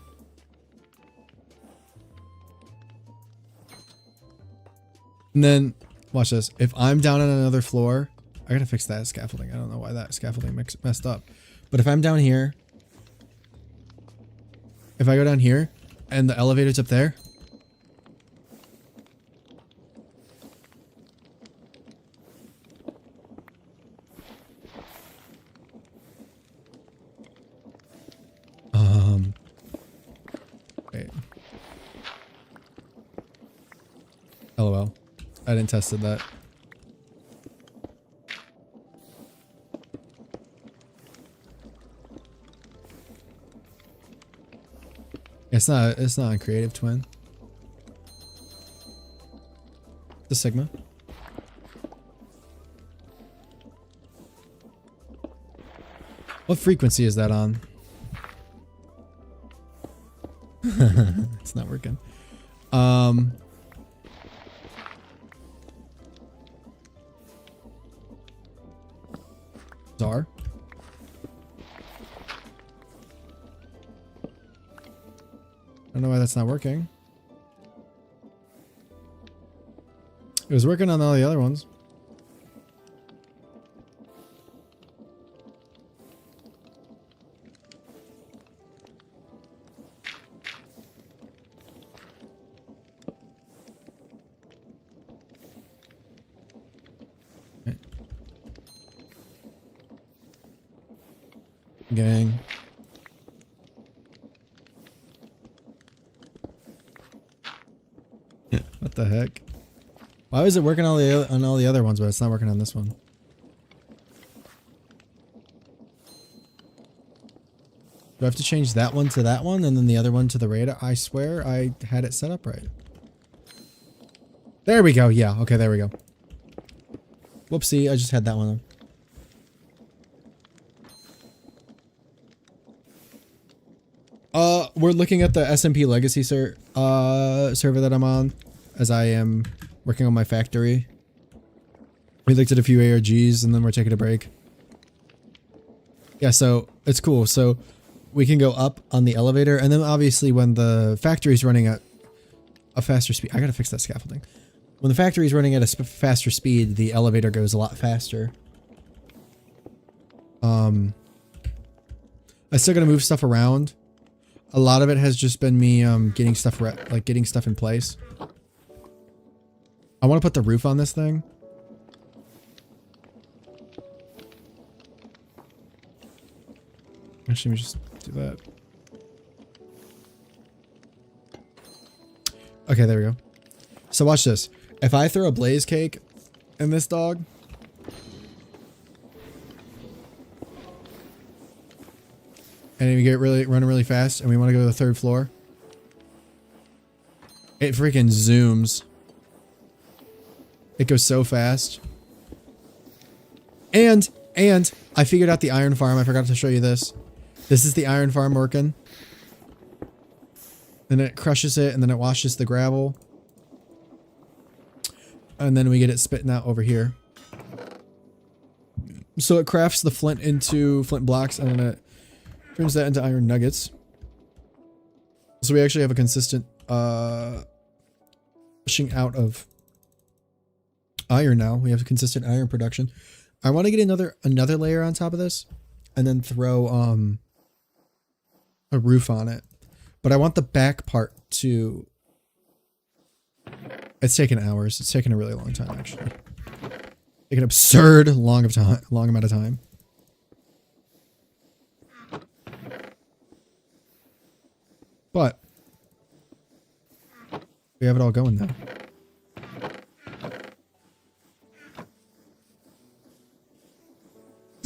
And then, watch this. If I'm down on another floor, I gotta fix that scaffolding. I don't know why that scaffolding messed up. But if I'm down here, if I go down here and the elevator's up there, wait. LOL. I didn't tested that. It's not a creative twin. The Sigma. What frequency is that on? It's not working. Czar. I don't know why that's not working. It was working on all the other ones. Okay. Gang. What the heck? Why was it working on all the other ones, but it's not working on this one? Do I have to change that one to that one and then the other one to the radar? I swear I had it set up right. There we go. Yeah. Okay. There we go. Whoopsie. I just had that one on. We're looking at the SMP Legacy server that I'm on as I am working on my factory. We looked at a few ARGs and then we're taking a break. Yeah, so it's cool. So we can go up on the elevator and then obviously when the factory is running at a faster speed, I gotta fix that scaffolding. When the factory is running at a faster speed, the elevator goes a lot faster. I still gotta move stuff around. A lot of it has just been me getting stuff in place. I want to put the roof on this thing. Actually, let me just do that. Okay, there we go. So watch this. If I throw a blaze cake in this dog, and we get running really fast, and we want to go to the 3rd floor, it freaking zooms. It goes so fast. And I figured out the iron farm. I forgot to show you this. This is the iron farm working. And it crushes it, and then it washes the gravel. And then we get it spitting out over here. So it crafts the flint into flint blocks, and then it turns that into iron nuggets. So we actually have a consistent pushing out of iron now. We have consistent iron production. I want to get another layer on top of this, and then throw a roof on it. But I want the back part to... It's taken hours. It's taken a really long time, actually. Taken an absurd long amount of time. But we have it all going now.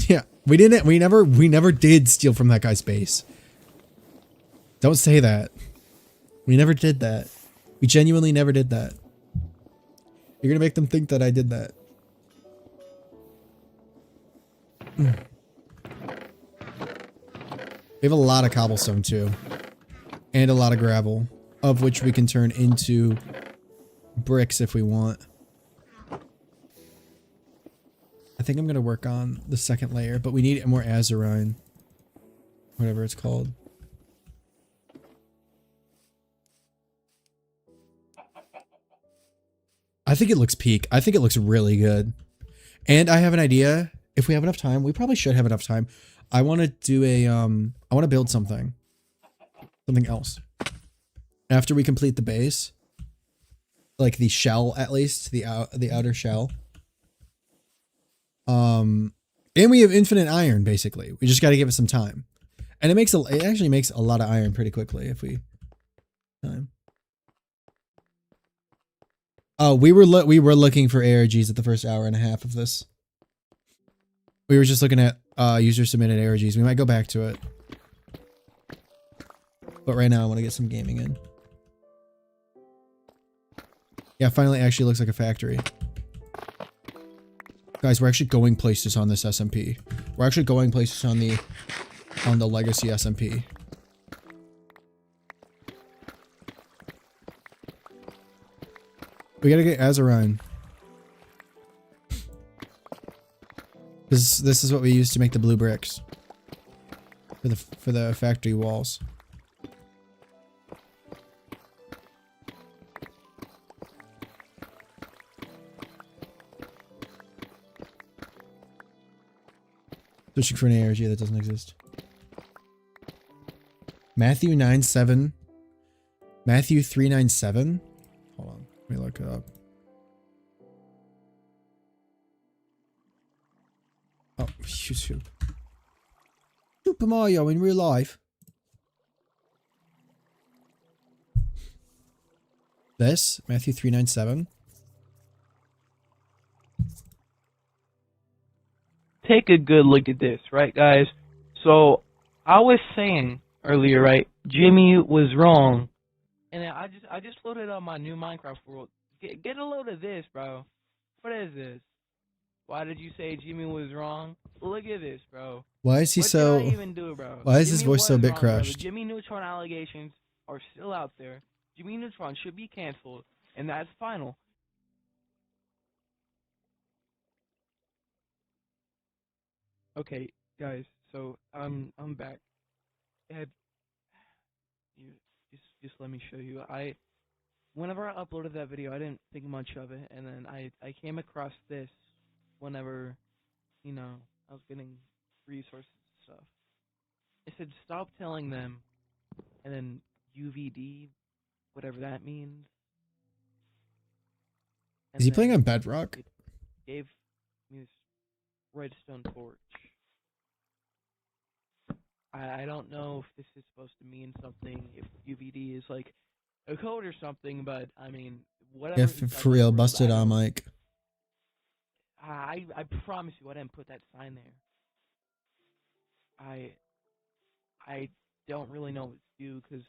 Yeah, we never did steal from that guy's base. Don't say that. We never did that. We genuinely never did that. You're gonna make them think that I did that. We have a lot of cobblestone too. And a lot of gravel. Of which we can turn into bricks if we want. I think I'm gonna work on the 2nd layer, but we need more azurine. Whatever it's called. I think it looks peak. I think it looks really good. And I have an idea. If we have enough time, we probably should have enough time. I want to do a, I want to build something. Something else. After we complete the base. Like the shell, at least. The outer shell. And we have infinite iron, basically. We just got to give it some time. And it actually makes a lot of iron pretty quickly if we... time. Oh, we were looking for ARGs at the first hour and a half of this. We were just looking at user submitted ARGs. We might go back to it. But right now I want to get some gaming in. Yeah, finally it actually looks like a factory. Guys, we're actually going places on this SMP. We're actually going places on the legacy SMP. We gotta get azurine. This is what we use to make the blue bricks. For the factory walls. Searching for an ARG that doesn't exist. Matthew 9:7. Matthew 397. Hold on. Let me look it up. Oh, YouTube. Super Mario in real life. This, Matthew 397. Take a good look at this, right, guys? So, I was saying earlier, right, Jimmy was wrong. And I just loaded up my new Minecraft world. Get a load of this, bro. What is this? Why did you say Jimmy was wrong? Look at this, bro. Why is he so... What did I even do, bro? Why is his Jimmy voice so was bit wrong, bro. crushed? The Jimmy Neutron allegations are still out there. Jimmy Neutron should be canceled, and that's final. Okay, guys. So I'm back. You just let me show you. Whenever I uploaded that video, I didn't think much of it, and then I came across this whenever, you know, I was getting resources and stuff. It said stop telling them, and then UVD, whatever that means. Is he playing on Bedrock? It gave me this redstone torch. I don't know if this is supposed to mean something, if UVD is like a code or something, but I mean, whatever. If for real, busted on Mike. I promise you, I didn't put that sign there. I don't really know what to do because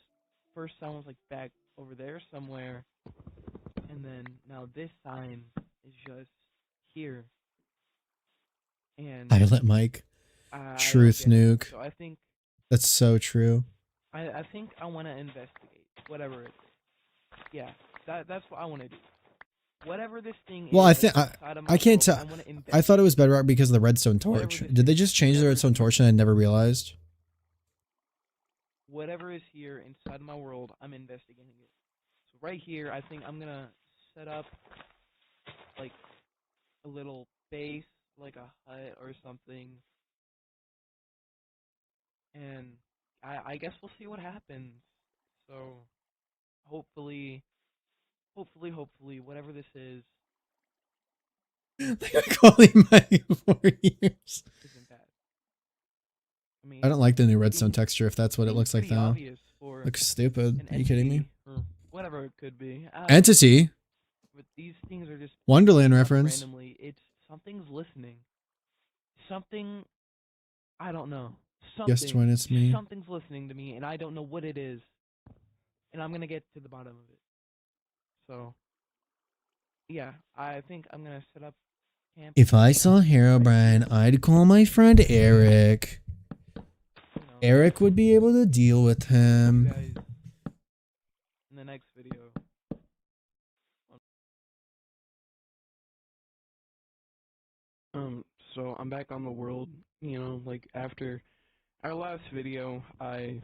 first sign was like back over there somewhere, and then now this sign is just here. And Pilot Mike. I Truth don't get it. nuke. So I think That's so true. I think I want to investigate whatever it is. Yeah, that's what I want to do. Whatever this thing Well, is. I think I can't tell. I thought it was Bedrock because of the redstone torch. Did they just change the redstone torch and I never realized? Whatever is here inside my world, I'm investigating it. So right here, I think I'm gonna set up like a little base, like a hut or something, and I guess we'll see what happens. So hopefully, whatever this is They are calling Mike 4 years. isn't bad. I mean, I don't like the new redstone texture if that's what it seems looks like pretty now. obvious for Looks stupid. an Are you kidding me? entity or whatever it could be. I don't know. Entity. But these things are just Wonderland popping up reference. randomly. It's something's listening. Something I don't know. Something. Yes, Twin, it's me. Something's listening to me, and I don't know what it is. And I'm gonna get to the bottom of it. So, yeah, I think I'm gonna set up camp. If I saw Herobrine, I'd call my friend Eric. You know, Eric would be able to deal with you him. guys in the next video. So I'm back on the world. You know, like after our last video, I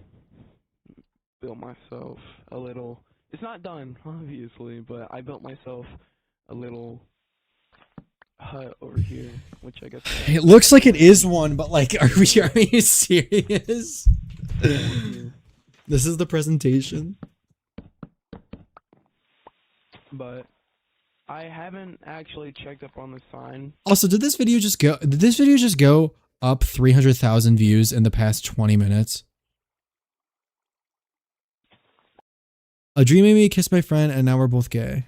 built myself a little. It's not done, obviously, but I built myself a little hut over here, which I guess. It looks like it is one, but like, are you serious? This is the presentation. But I haven't actually checked up on the sign. Also, did this video just go up 300,000 views in the past 20 minutes? A dream made me kiss my friend, and now we're both gay.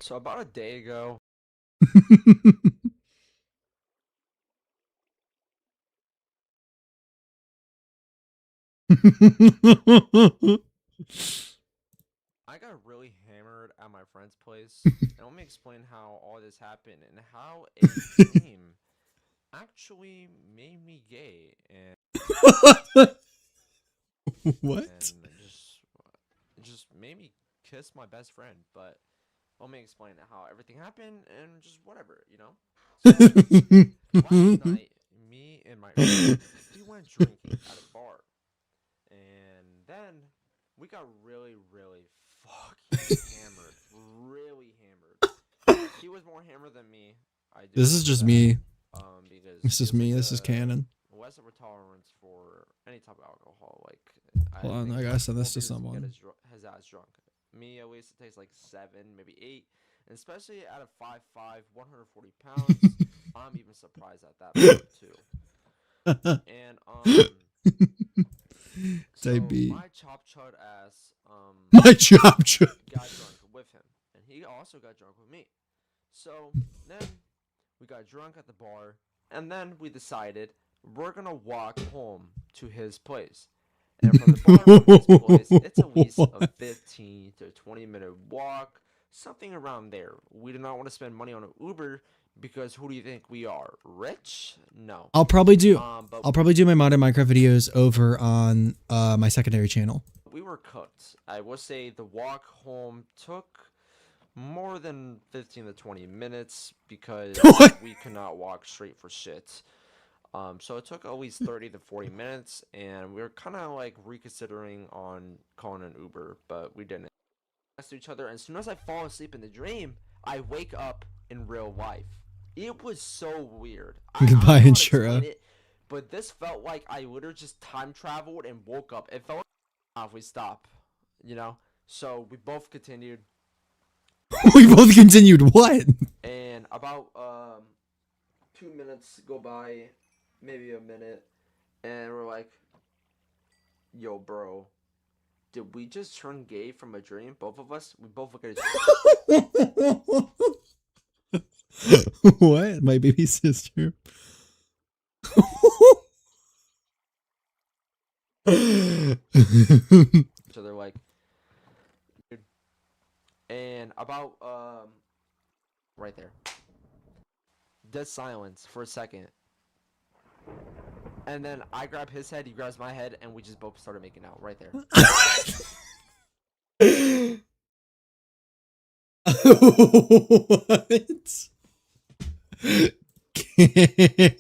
So about a day ago, I got really hammered at my friend's place, and let me explain how all this happened and how a dream actually made me gay What? and just made me kiss my best friend. But let me explain how everything happened and just whatever, you know. So last night, me and my friend, we went drinking at a bar, and then we got really fucking hammered, really hammered. He was more hammered than me. This is just me. Because This is me. This is canon. less of a tolerance for any type of alcohol. Like, Hold on, think I gotta send this to beers can get someone. his ass drunk. Me, at least, it tastes like 7, maybe 8, and especially at a 5'5", 140 pounds. I'm even surprised at that point too. And so Type B. my chop chud ass My job. got drunk with him, and he also got drunk with me. So then we got drunk at the bar, and then we decided we're gonna walk home to his place. And from the bar to his place, it's at least a 15 to 20-minute walk, something around there. We do not want to spend money on an Uber because who do you think we are? Rich? No. I'll probably do But my modern Minecraft videos over on my secondary channel. we were cooked. I will say the walk home took more than 15 to 20 minutes because What? we could not walk straight for shit. So it took at least 30 to 40 minutes, and we were kind of like reconsidering on calling an Uber, but we didn't. Next to each other, and as soon as I fall asleep in the dream, I wake up in real life. It was so weird. I don't know Goodbye, how to Inshura. explain it, but this felt like I literally just time traveled and woke up. It felt like if we stop, you know. So we both continued. We both continued what? And about 2 minutes go by, maybe a minute, and we're like, "Yo, bro, did we just turn gay from a dream? Both of us? We both look at each What? My baby sister. other like, dude. And about right there, dead silence for a second, and then I grab his head, he grabs my head, and we just both started making out right there. What?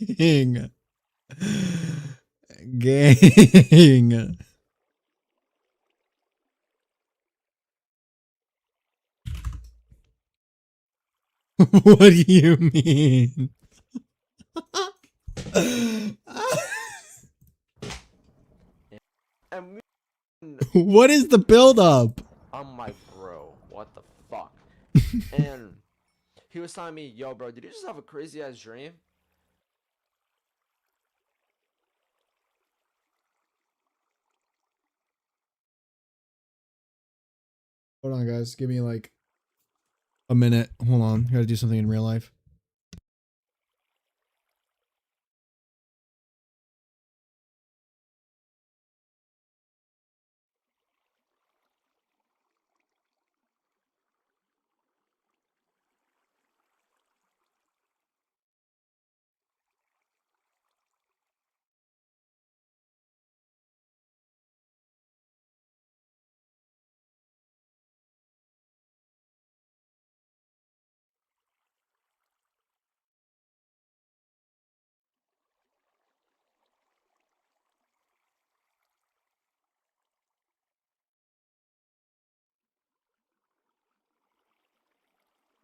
Gang. Gang. What do you mean? And we, What is the buildup? I'm like, bro, what the fuck? And he was telling me, yo, bro, did you just have a crazy ass dream? Hold on, guys. Give me like a minute. Hold on. Gotta do something in real life.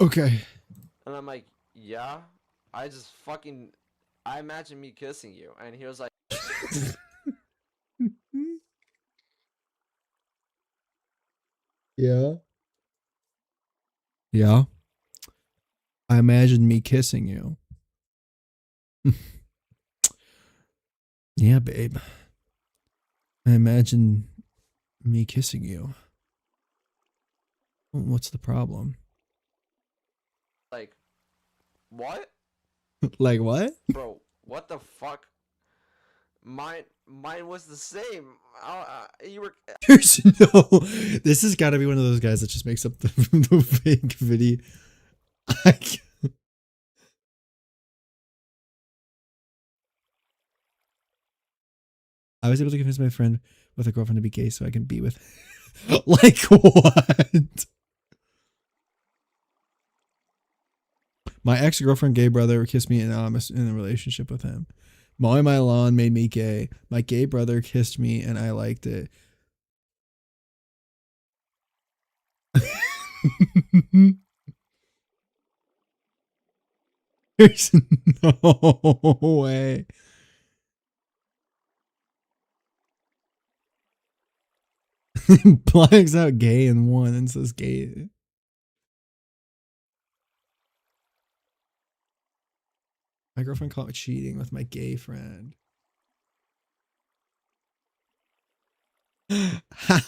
Okay. And I'm like, yeah, I just fucking, I imagine me kissing you. And he was like, Yeah. Yeah. I imagine me kissing you. Yeah, babe. I imagine me kissing you. What's the problem? like, what? Like what? Bro, what the fuck? Mine was the same. You were. There's no. This has got to be one of those guys that just makes up the fake video. I was able to convince my friend with a girlfriend to be gay so I can be with. Like what? My ex-girlfriend gay brother kissed me anonymous in a relationship with him. Mowing my lawn made me gay. My gay brother kissed me and I liked it. There's no way. Blacks out gay in one and says gay. My girlfriend caught me cheating with my gay friend. How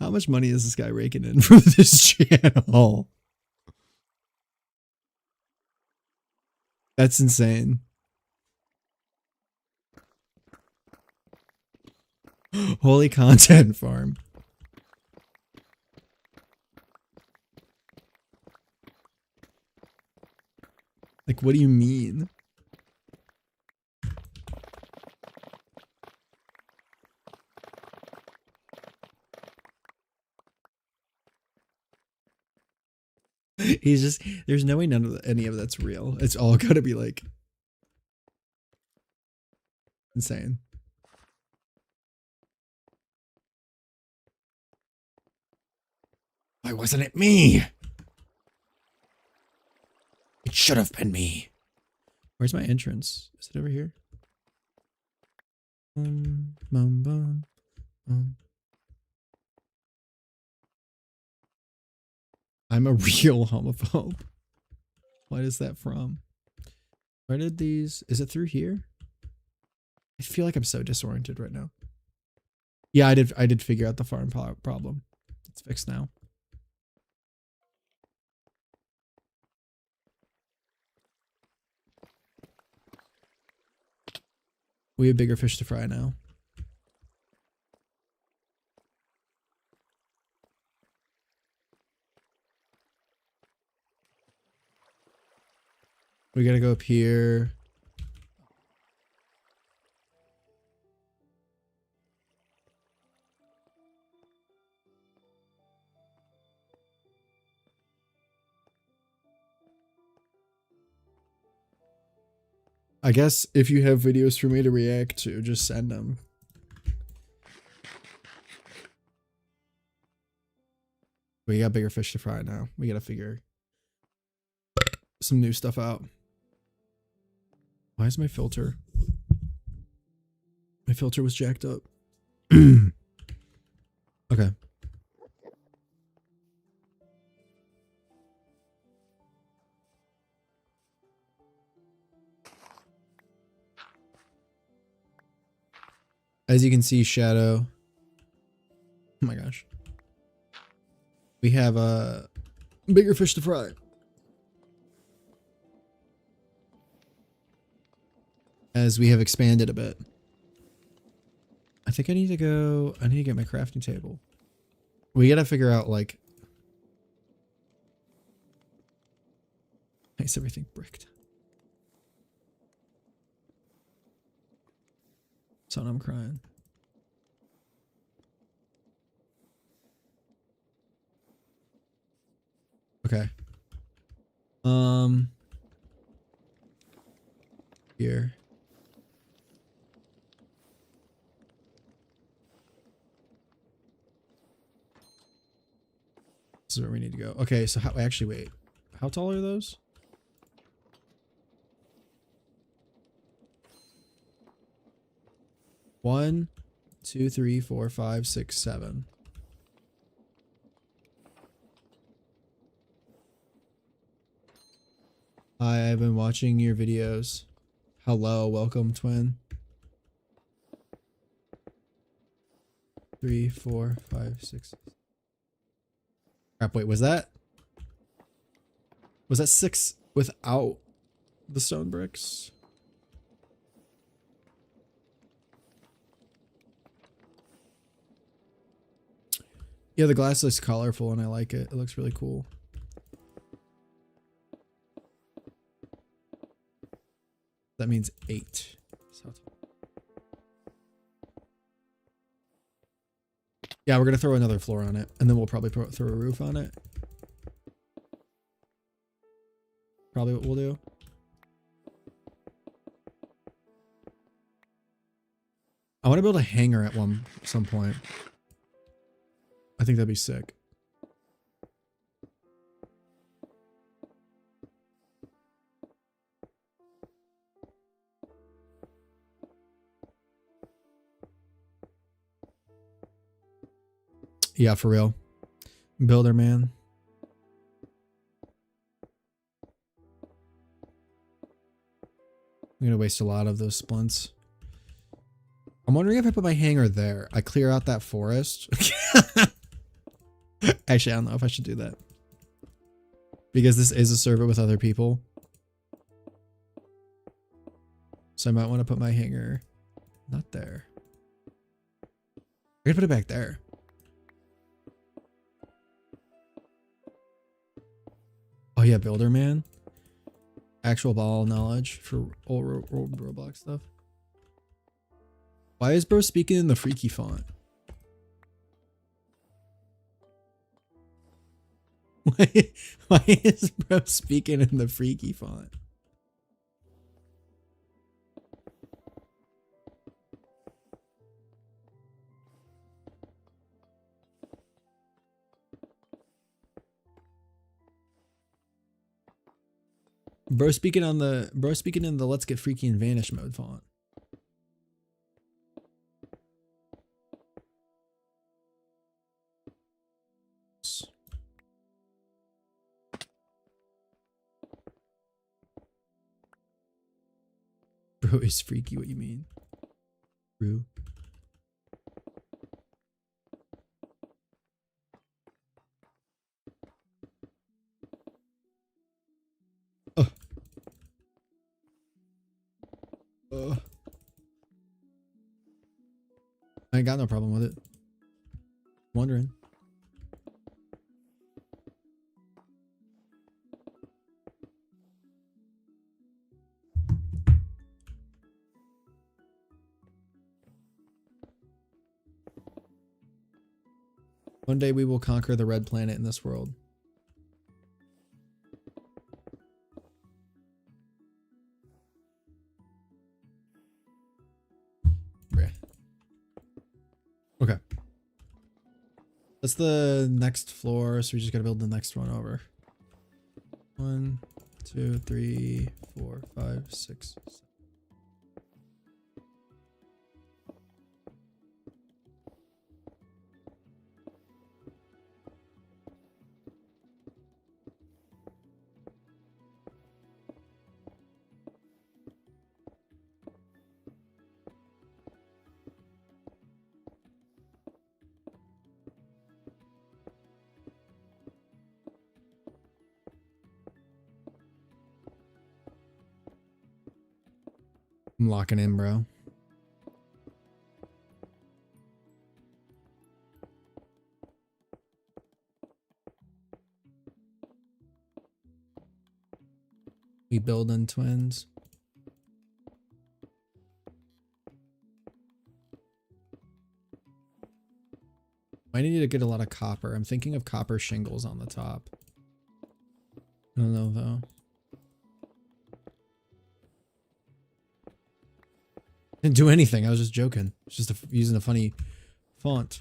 much money is this guy raking in from this channel? That's insane. Holy content farm. Like, what do you mean? He's just, there's no way any of that's real. It's all gotta be like insane. Why wasn't it me? It should have been me. Where's my entrance? Is it over here? Bum, bum. I'm a real homophobe. What is that from? Where did these... Is it through here? I feel like I'm so disoriented right now. Yeah, I did figure out the farm problem. It's fixed now. We have bigger fish to fry now. We gotta go up here. I guess if you have videos for me to react to, just send them. We got bigger fish to fry now. We gotta figure some new stuff out. Why is my filter? My filter was jacked up. Okay. As you can see, Shadow. Oh my gosh. We have a bigger fish to fry. As we have expanded a bit. I think I need to go... I need to get my crafting table. We gotta figure out, like... Nice, everything bricked. Son, I'm crying. Okay. Here. This is where we need to go. Okay, so how... Actually, wait. How tall are those? One, 2, 3, 4, 5, 6, 7. I've been watching your videos. Hello, welcome, twin. 3, 4, 5, 6. Crap, wait, was that 6 without the stone bricks? Yeah, the glass looks colorful and I like it. It looks really cool. That means 8. So yeah, we're gonna throw another floor on it, and then we'll probably throw a roof on it. Probably what we'll do. I want to build a hangar at some point. I think that'd be sick. Yeah, for real. Builder man. I'm gonna waste a lot of those splints. I'm wondering if I put my hangar there, I clear out that forest. Actually, I don't know if I should do that. Because this is a server with other people. So I might want to put my hangar not there. I'm gonna put it back there. Oh yeah, builder man. Actual ball knowledge for old Roblox stuff. Why is bro speaking in the freaky font? Why is bro speaking in the freaky font? Bro speaking in the let's get freaky and vanish mode font. Bro is freaky, what you mean? True. Oh. I ain't got no problem with it. Wondering. One day we will conquer the red planet in this world. Yeah. Okay. That's the next floor, so we just gotta build the next one over. 1, 2, 3, 4, 5, 6, 7. I'm locking in, bro. We building twins. I need to get a lot of copper. I'm thinking of copper shingles on the top. I don't know though. Didn't do anything. I was just joking. It's just using a funny font.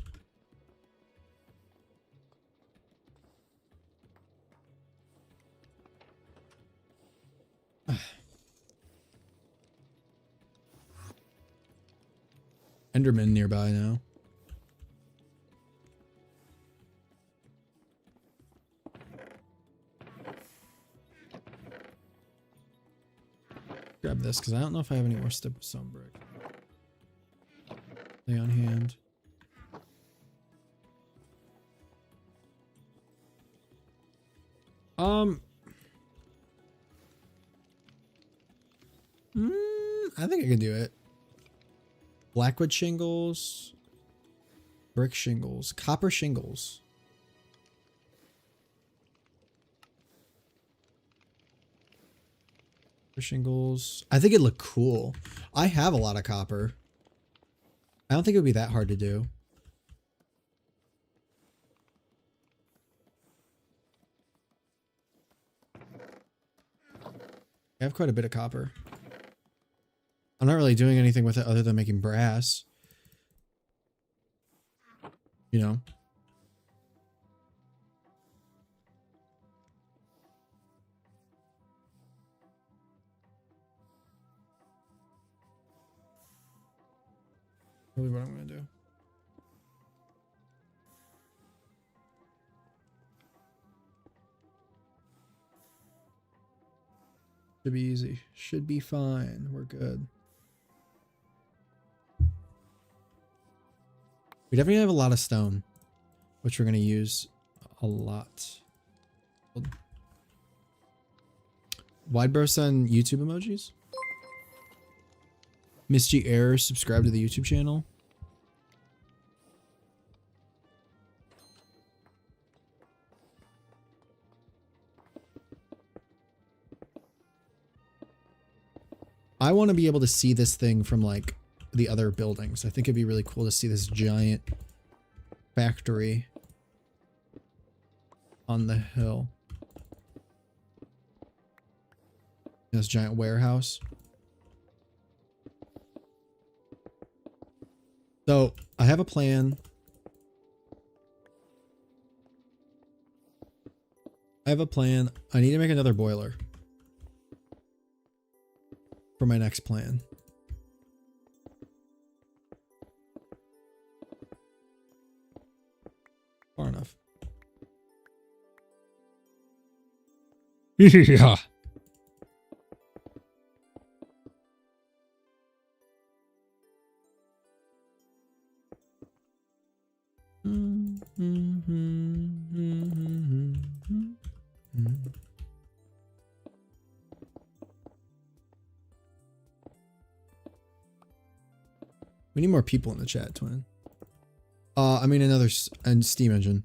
Enderman nearby now. Grab this because I don't know if I have any more stone brick. Stay on hand. I think I can do it. Blackwood shingles, brick shingles, copper shingles. Shingles. I think it'd look cool. I have a lot of copper. I don't think it would be that hard to do. I have quite a bit of copper. I'm not really doing anything with it other than making brass. You know? Probably what I'm gonna do. Should be easy. Should be fine. We're good. We definitely have a lot of stone, which we're gonna use a lot. Wide bro send YouTube emojis? Misty Air, subscribe to the YouTube channel. I want to be able to see this thing from like the other buildings. I think it'd be really cool to see this giant factory on the hill. This giant warehouse. So I have a plan. I need to make another boiler for my next plan. Far enough. Yeah. We need more people in the chat, Twin. I mean another and Steam engine.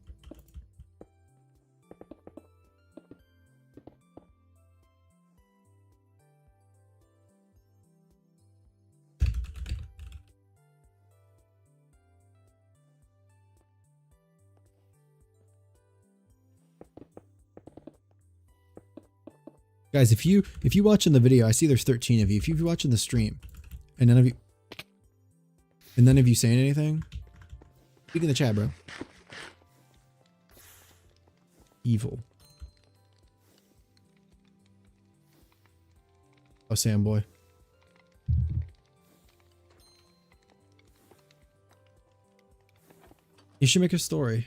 Guys, if you watching the video, I see there's 13 of you. If you're watching the stream, and none of you saying anything, speak in the chat, bro. Evil. Oh, Sam boy. You should make a story.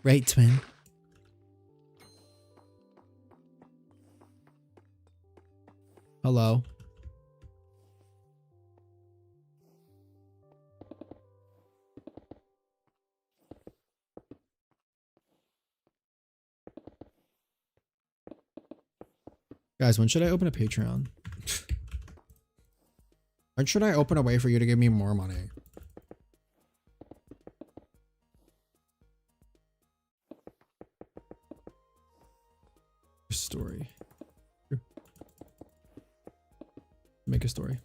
Right, Twin? Hello. Guys, when should I open a Patreon? When should I open a way for you to give me more money? Story. Make a story.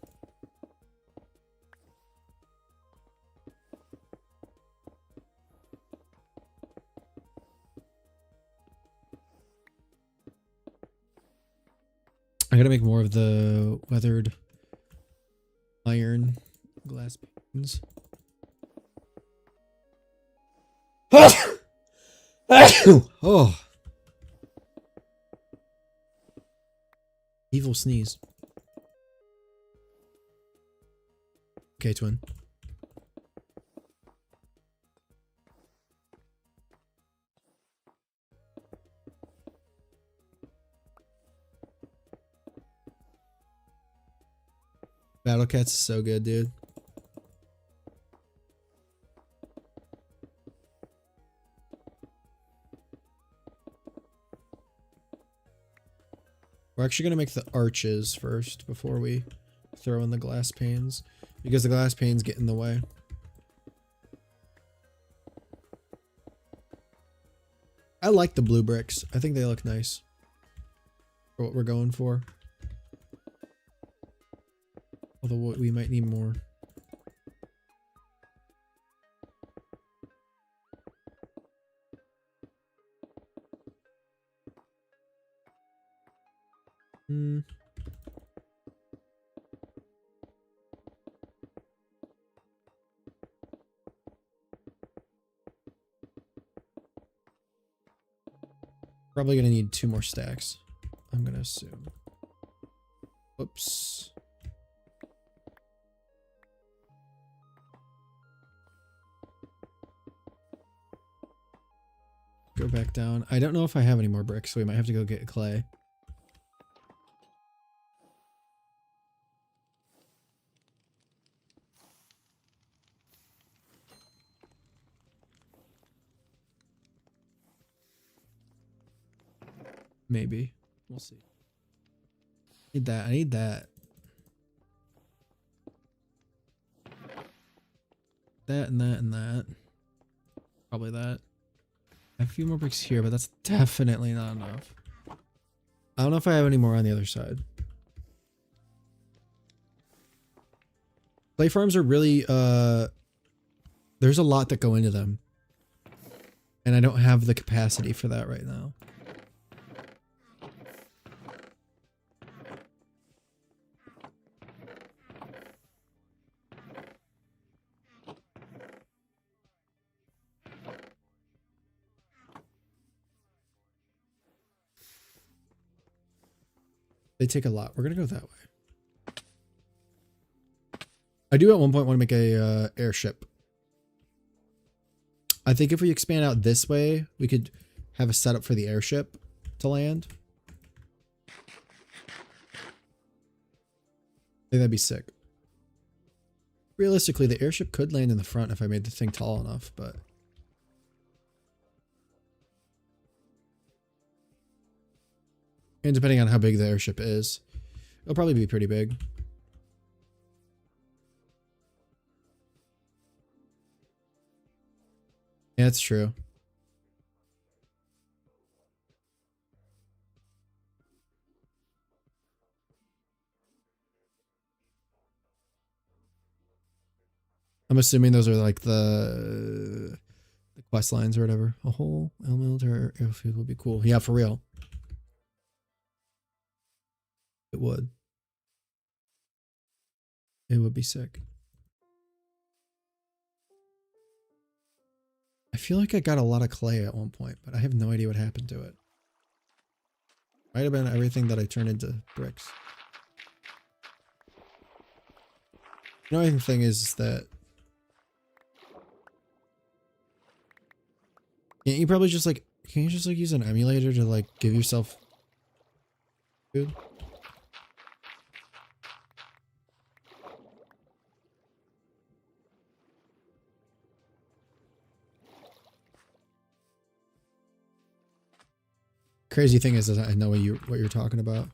I gotta make more of the weathered iron glass panes. Oh. Evil sneeze. Okay, Twin. Battle Cats is so good, dude. We're actually going to make the arches first before we throw in the glass panes, because the glass panes get in the way. I like the blue bricks. I think they look nice for what we're going for. Although we might need more. Probably gonna need 2 more stacks, I'm gonna assume. Whoops. Go back down. I don't know if I have any more bricks, so we might have to go get clay. Maybe. We'll see. Need that. I need that. That and that and that. Probably that. I have a few more bricks here, but that's definitely not enough. I don't know if I have any more on the other side. Clay farms are really, there's a lot that go into them. And I don't have the capacity for that right now. They take a lot. We're gonna go that way. I do at one point want to make a airship. I think if we expand out this way, we could have a setup for the airship to land. I think that'd be sick. Realistically, the airship could land in the front if I made the thing tall enough, but... And depending on how big the airship is, it'll probably be pretty big. Yeah, it's true. I'm assuming those are like the quest lines or whatever. A whole element or airfield would be cool. Yeah, for real. It would. It would be sick. I feel like I got a lot of clay at one point, but I have no idea what happened to it. Might have been everything that I turned into bricks. The annoying thing is that can't you probably just like can't you just like use an emulator to like give yourself food? Crazy thing is I know what you're talking about.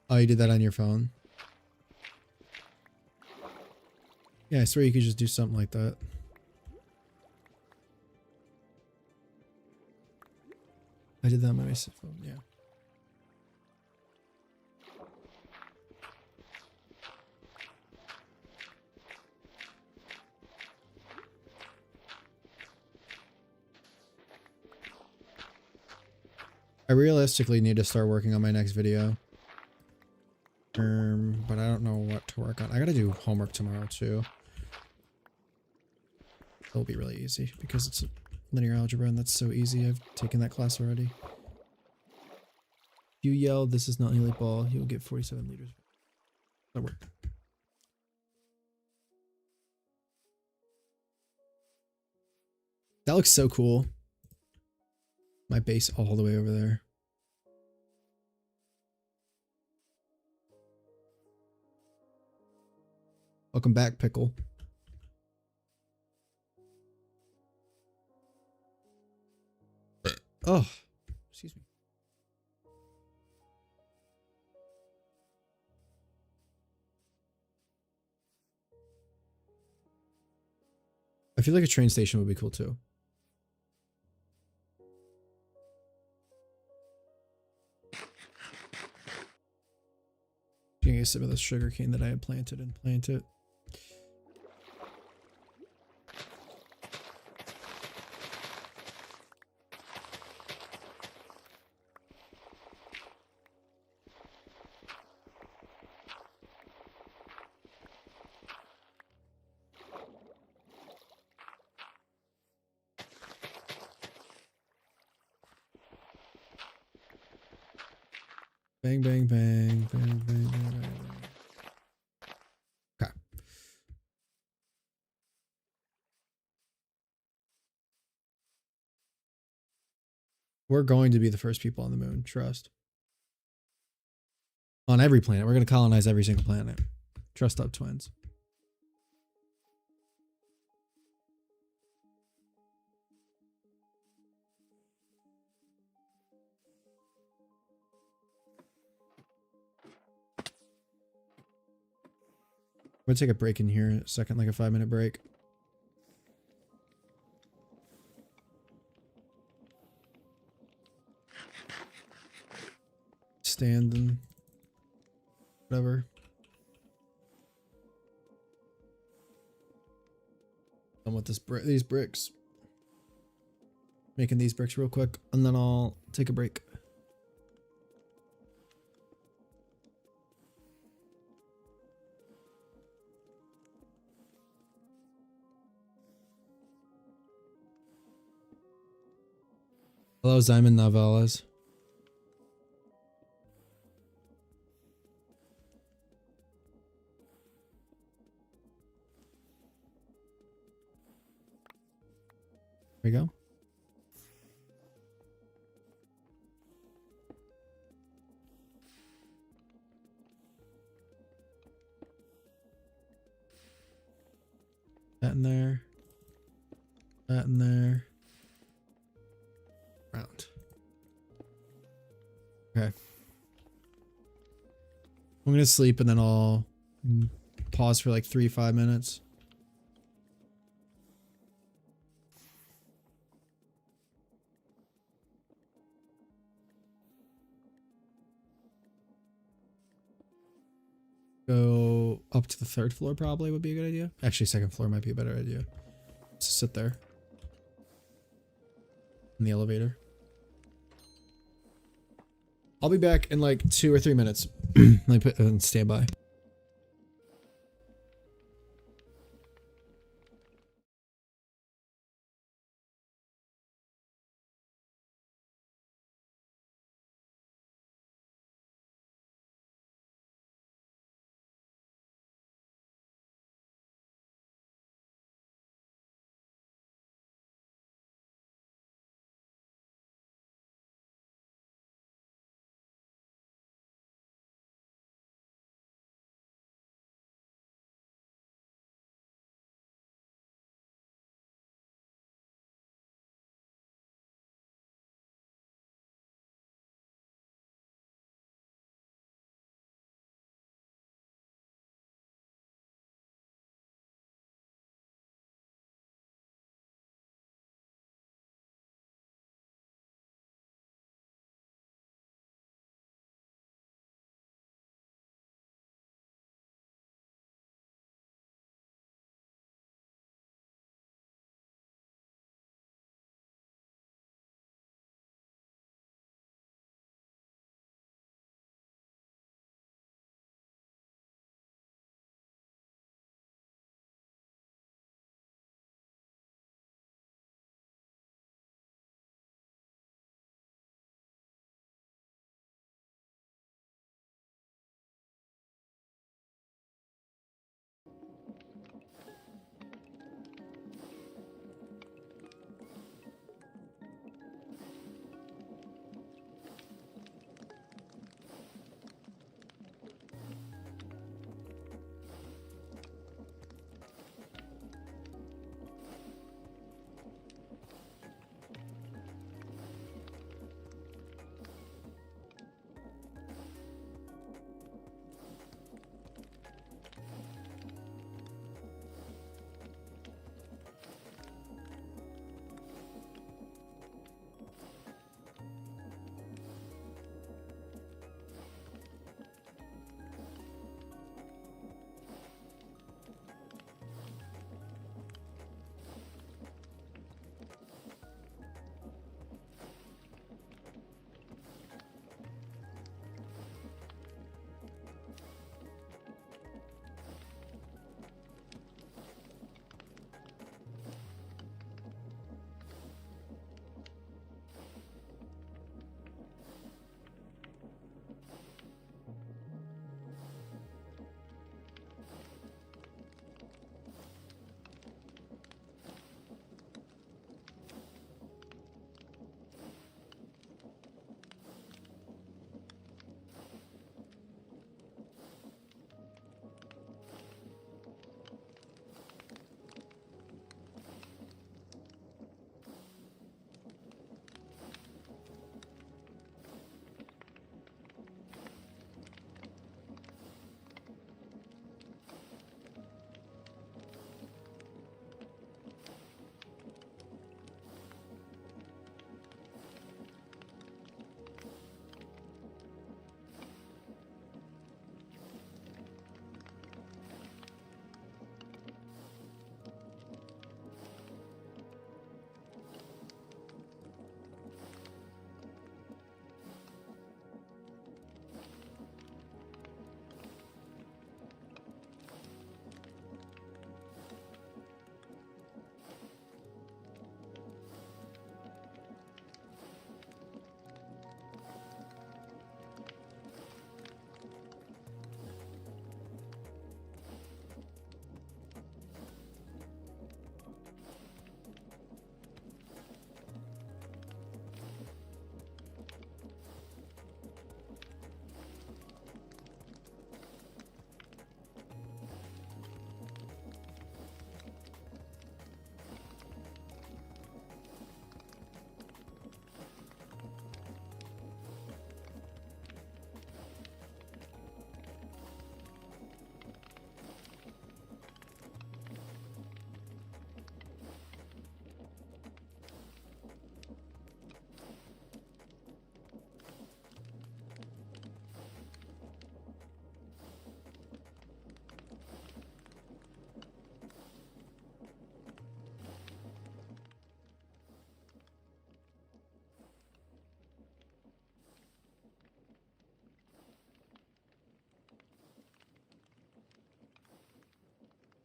Oh, you did that on your phone? Yeah, I swear you could just do something like that. I did that on my phone, yeah. I realistically need to start working on my next video. But I don't know what to work on. I gotta do homework tomorrow too. It'll be really easy because it's linear algebra and that's so easy. I've taken that class already. If you yell, "This is not an elite ball," you'll get 47 liters. That worked. That looks so cool. My base all the way over there. Welcome back, Pickle. Oh, excuse me. I feel like a train station would be cool too. Getting some of this sugar cane that I had planted and plant it. Bang, bang, bang, bang, bang, bang, bang, bang. Okay. We're going to be the first people on the moon, trust. On every planet. We're going to colonize every single planet. Trust up, twins. I'm going to take a break in here in a second, like a 5-minute break. Stand and whatever. Done with these bricks. Making these bricks real quick, and then I'll take a break. Hello, Simon Novelas. There we go. That in there. That in there. Round. Okay. I'm gonna sleep and then I'll pause for like 3-5 minutes. Go up to the 3rd floor probably would be a good idea. Actually, 2nd floor might be a better idea. Just sit there. In the elevator. I'll be back in like 2 or 3 minutes. Let me put on standby.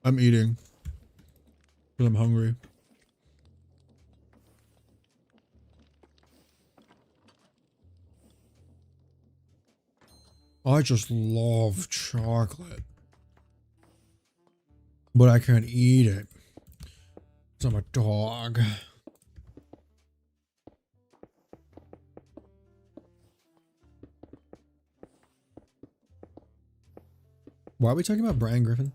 I'm eating. Because I'm hungry. I just love chocolate. But I can't eat it. 'Cause I'm a dog. Why are we talking about Brian Griffin?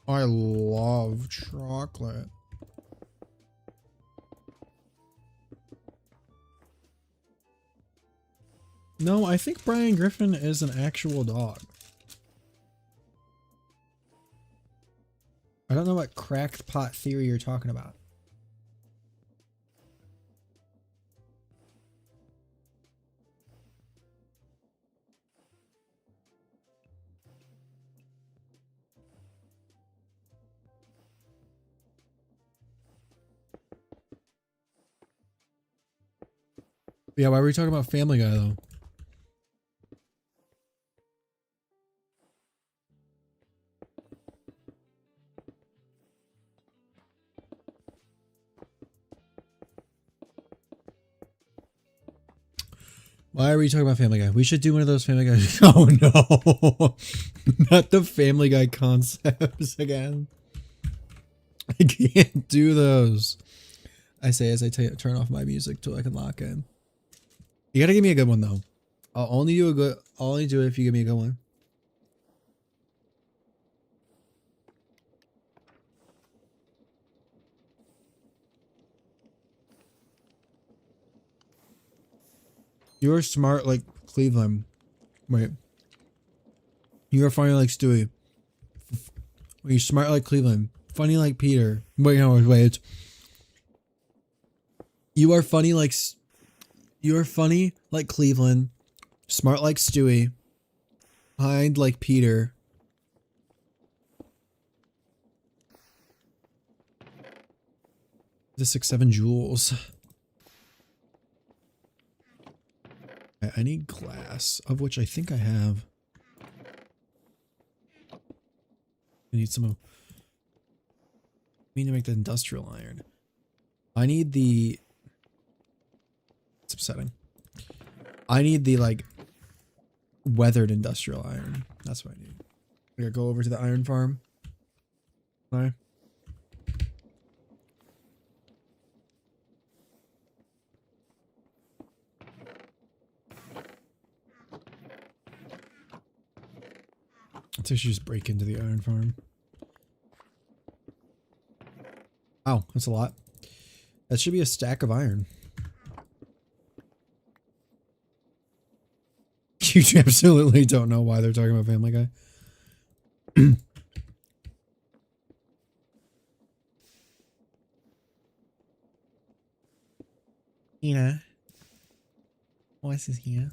I love chocolate. No, I think Brian Griffin is an actual dog. I don't know what cracked pot theory you're talking about. Yeah, why were we talking about Family Guy though? Why are we talking about Family Guy? We should do one of those Family Guy. Oh no, not the Family Guy concepts again. I can't do those. I say as I turn off my music till I can lock in. You gotta give me a good one though. I'll only do it if you give me a good one. You're smart like Cleveland. Wait. You're funny like Stewie. You're smart like Cleveland. Funny like Peter. Wait, no, wait. You are funny like Cleveland. Smart like Stewie. Kind like Peter. The 6-7 joules. I need glass, of which I think I have. I need some of. I need to make the industrial iron. I need the. It's upsetting. I need the like weathered industrial iron. That's what I need. I gotta go over to the iron farm. Bye. I think I should just break into the iron farm. Oh, that's a lot. That should be a stack of iron. You absolutely don't know why they're talking about Family Guy. Ina. What's this here?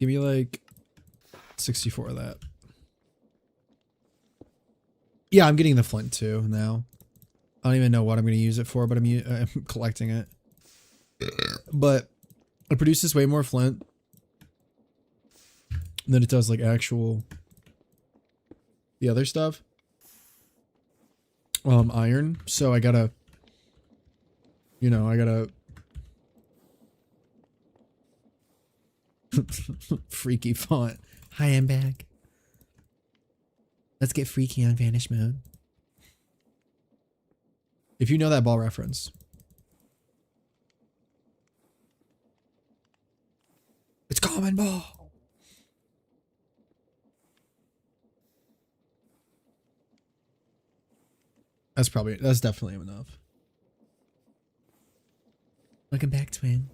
Give me like 64 of that. Yeah, I'm getting the flint too now. I don't even know what I'm going to use it for, but I'm collecting it. But it produces way more flint than it does like actual the other stuff. Iron. So I gotta, you know, I gotta freaky font. Hi, I'm back. Let's get freaky on vanish mode. If you know that ball reference. It's common ball. That's definitely enough. Welcome back, twin.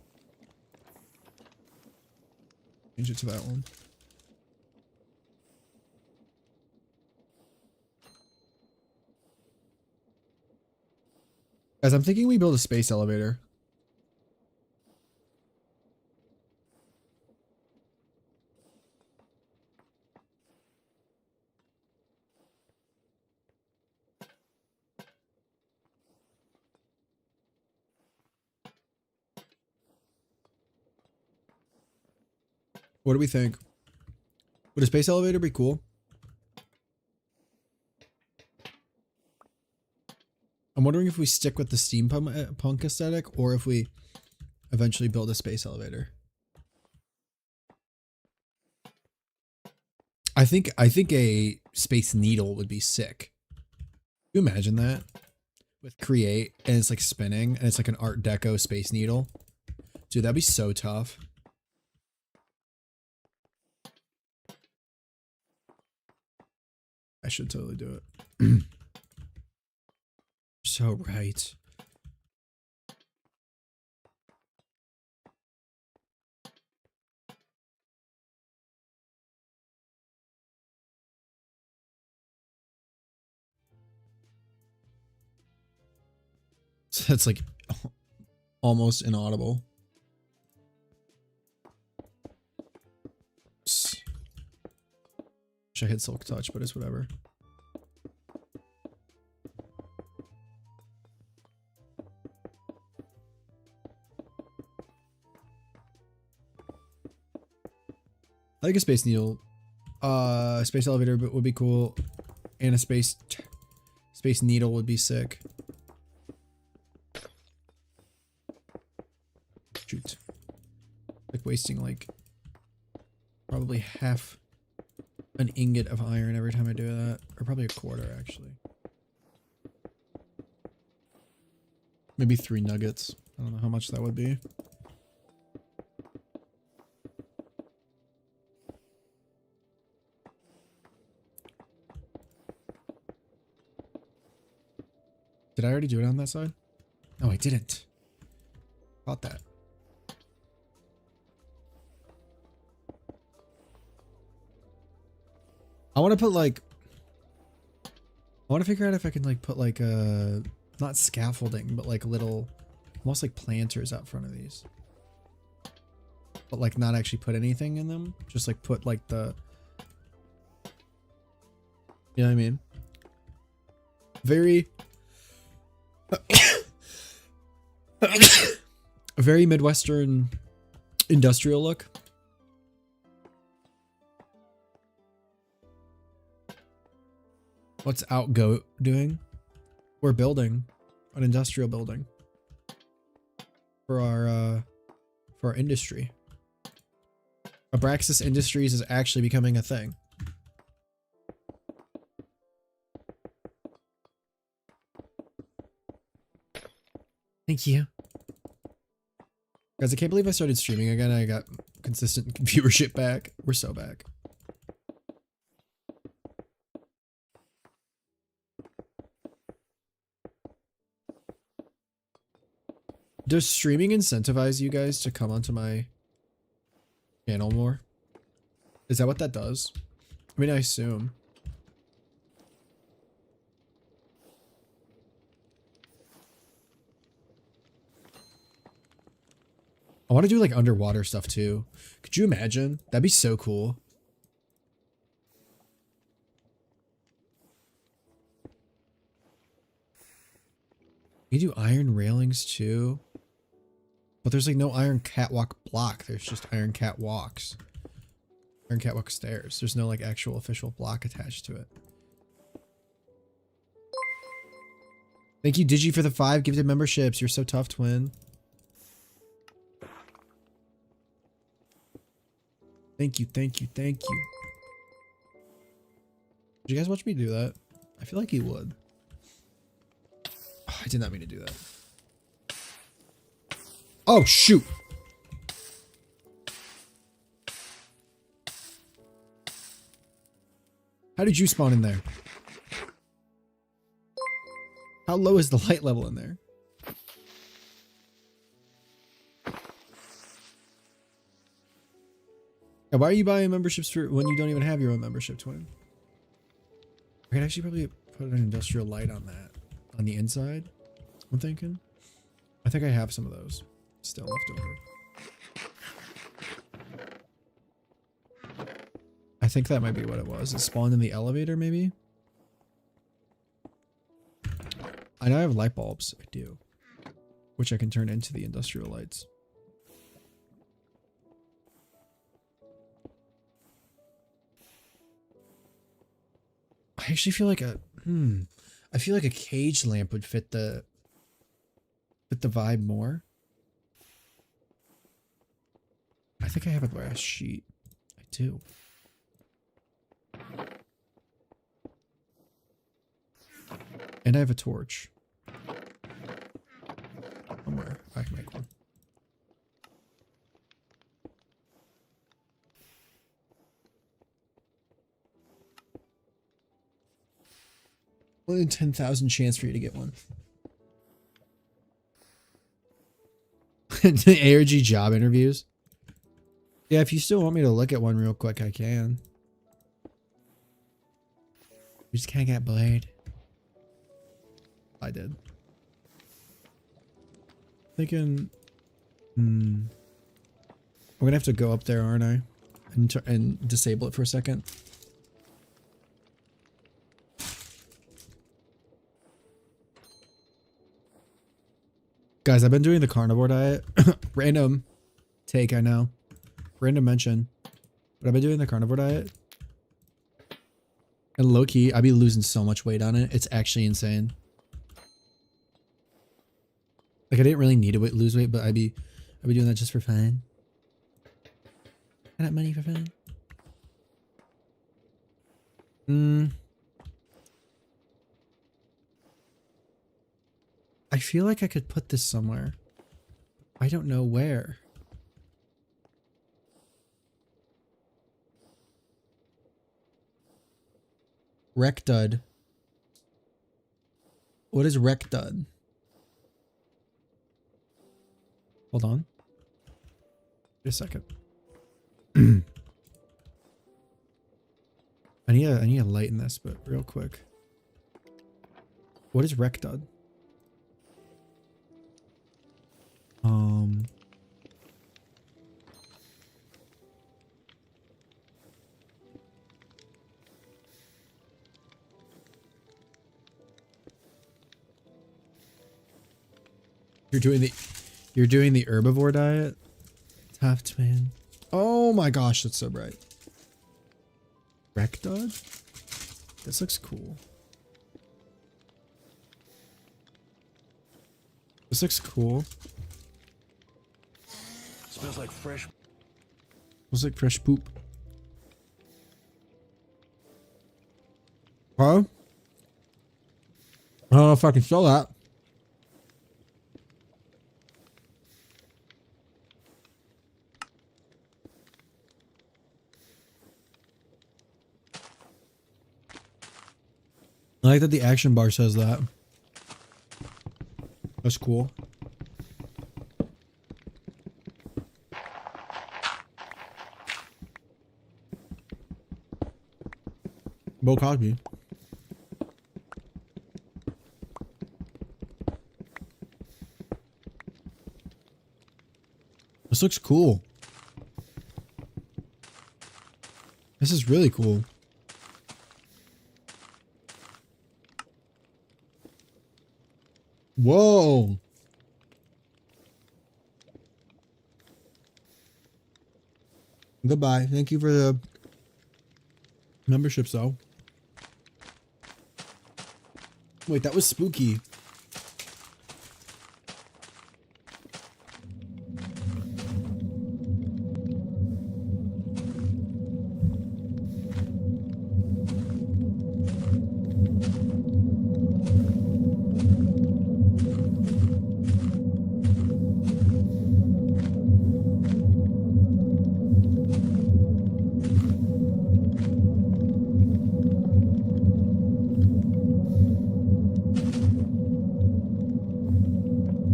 Change it to that one. Guys, I'm thinking we build a space elevator. What do we think? Would a space elevator be cool? I'm wondering if we stick with the steampunk aesthetic or if we eventually build a space elevator. I think a space needle would be sick. Can you imagine that? With create and it's like spinning and it's like an Art Deco space needle. Dude, that'd be so tough. I should totally do it. So right. So that's like almost inaudible. Wish I hit Silk Touch, but it's whatever. I think a space needle, space elevator would be cool, and a space needle would be sick. Shoot, like wasting like probably half an ingot of iron every time I do that, or probably a quarter actually. Maybe 3 nuggets. I don't know how much that would be. Did I already do it on that side? No, I didn't. Thought that. I want to put like, I want to figure out if I can like put like a, not scaffolding, but like little, almost like planters out front of these. But like not actually put anything in them. Just like put like the, you know what I mean? Very, a very Midwestern industrial look. What's Outgo doing? We're building an industrial building for our industry. Abraxas Industries is actually becoming a thing. Thank you. Guys, I can't believe I started streaming again. I got consistent viewership back. We're so back. Does streaming incentivize you guys to come onto my channel more? Is that what that does? I mean, I assume. I want to do like underwater stuff too. Could you imagine? That'd be so cool. You do iron railings too. But there's like no iron catwalk block. There's just iron catwalks. Iron catwalk stairs. There's no like actual official block attached to it. Thank you, Digi, for the 5 gifted memberships. You're so tough, twin. Thank you, thank you, thank you. Did you guys watch me do that? I feel like you would. Oh, I did not mean to do that. Oh, shoot. How did you spawn in there? How low is the light level in there? Yeah, why are you buying memberships for when you don't even have your own membership, twin? I could actually probably put an industrial light on that. On the inside, I'm thinking. I think I have some of those still left over. I think that might be what it was. It spawned in the elevator, maybe? I know I have light bulbs. I do. Which I can turn into the industrial lights. I actually feel like I feel like a cage lamp would fit the vibe more. I think I have a glass sheet. I do. And I have a torch. Somewhere. I can make one. Only 10,000 chance for you to get one. The ARG job interviews. Yeah, if you still want me to look at one real quick, I can. We just can't get Blade. I did. Thinking, I'm gonna have to go up there, aren't I? And disable it for a second. Guys, I've been doing the carnivore diet. Random take, I know. Random mention. But I've been doing the carnivore diet. And low key, I'd be losing so much weight on it. It's actually insane. Like I didn't really need to lose weight, but I'd be doing that just for fun. I got money for fun. I feel like I could put this somewhere. I don't know where. Rectud. What is rectud? Hold on. Wait a second. I need to lighten this, but real quick. What is rectud? You're doing the herbivore diet? Top twin. Oh my gosh, that's so bright. Rectud? This looks cool. This looks cool. Smells like fresh. Smells like fresh poop. Huh? I don't know if I can show that. I like that the action bar says that. That's cool. Bill Cosby. This looks cool. This is really cool. Whoa. Goodbye. Thank you for the memberships, though. Wait, that was spooky.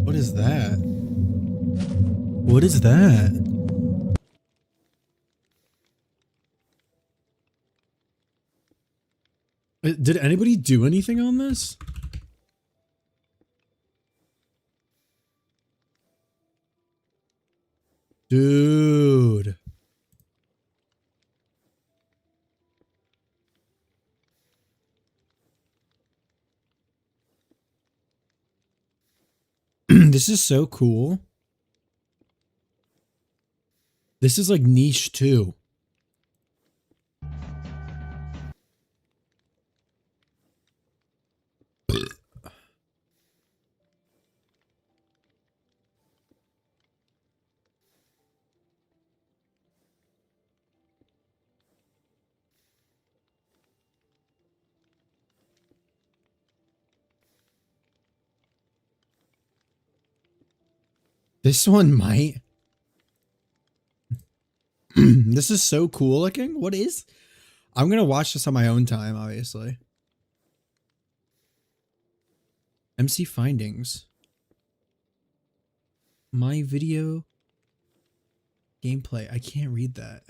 What is that? What is that? Did anybody do anything on this? Dude. This is so cool. This is like niche too. This one might. This is so cool looking. What is? I'm gonna watch this on my own time, obviously. MC findings. My video gameplay. I can't read that.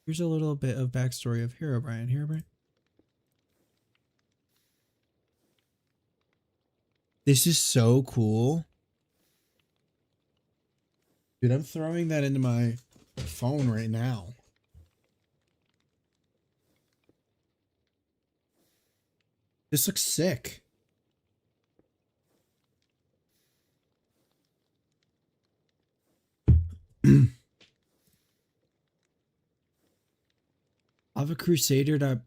Here's a little bit of backstory of Herobrine. Herobrine. This is so cool. Dude, I'm throwing that into my phone right now. This looks sick. Lava Crusader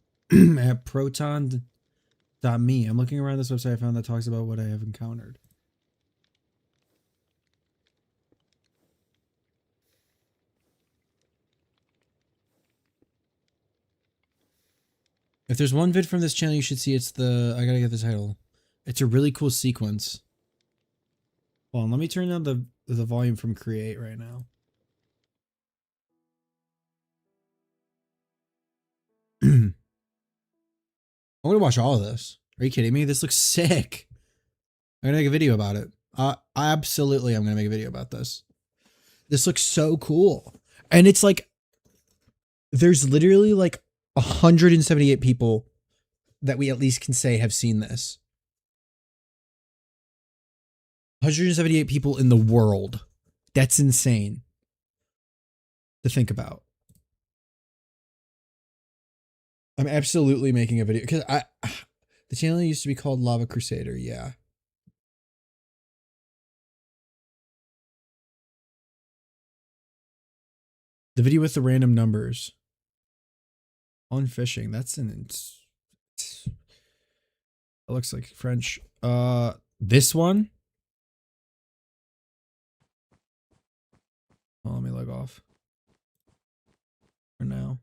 at proton.me. I'm looking around this website I found that talks about what I have encountered. If there's one vid from this channel you should see, it's the... I gotta get the title. It's a really cool sequence. Hold on, let me turn down the volume from Create right now. I'm gonna watch all of this. Are you kidding me? This looks sick. I'm gonna make a video about it. Absolutely, I'm gonna make a video about this. This looks so cool. And it's like... There's literally like 178 people that we at least can say have seen this. 178 people in the world. That's insane to think about. I'm absolutely making a video because the channel used to be called Lava Crusader. Yeah. The video with the random numbers. Unfishing. That's it looks like French. This one. Oh, let me log off for now.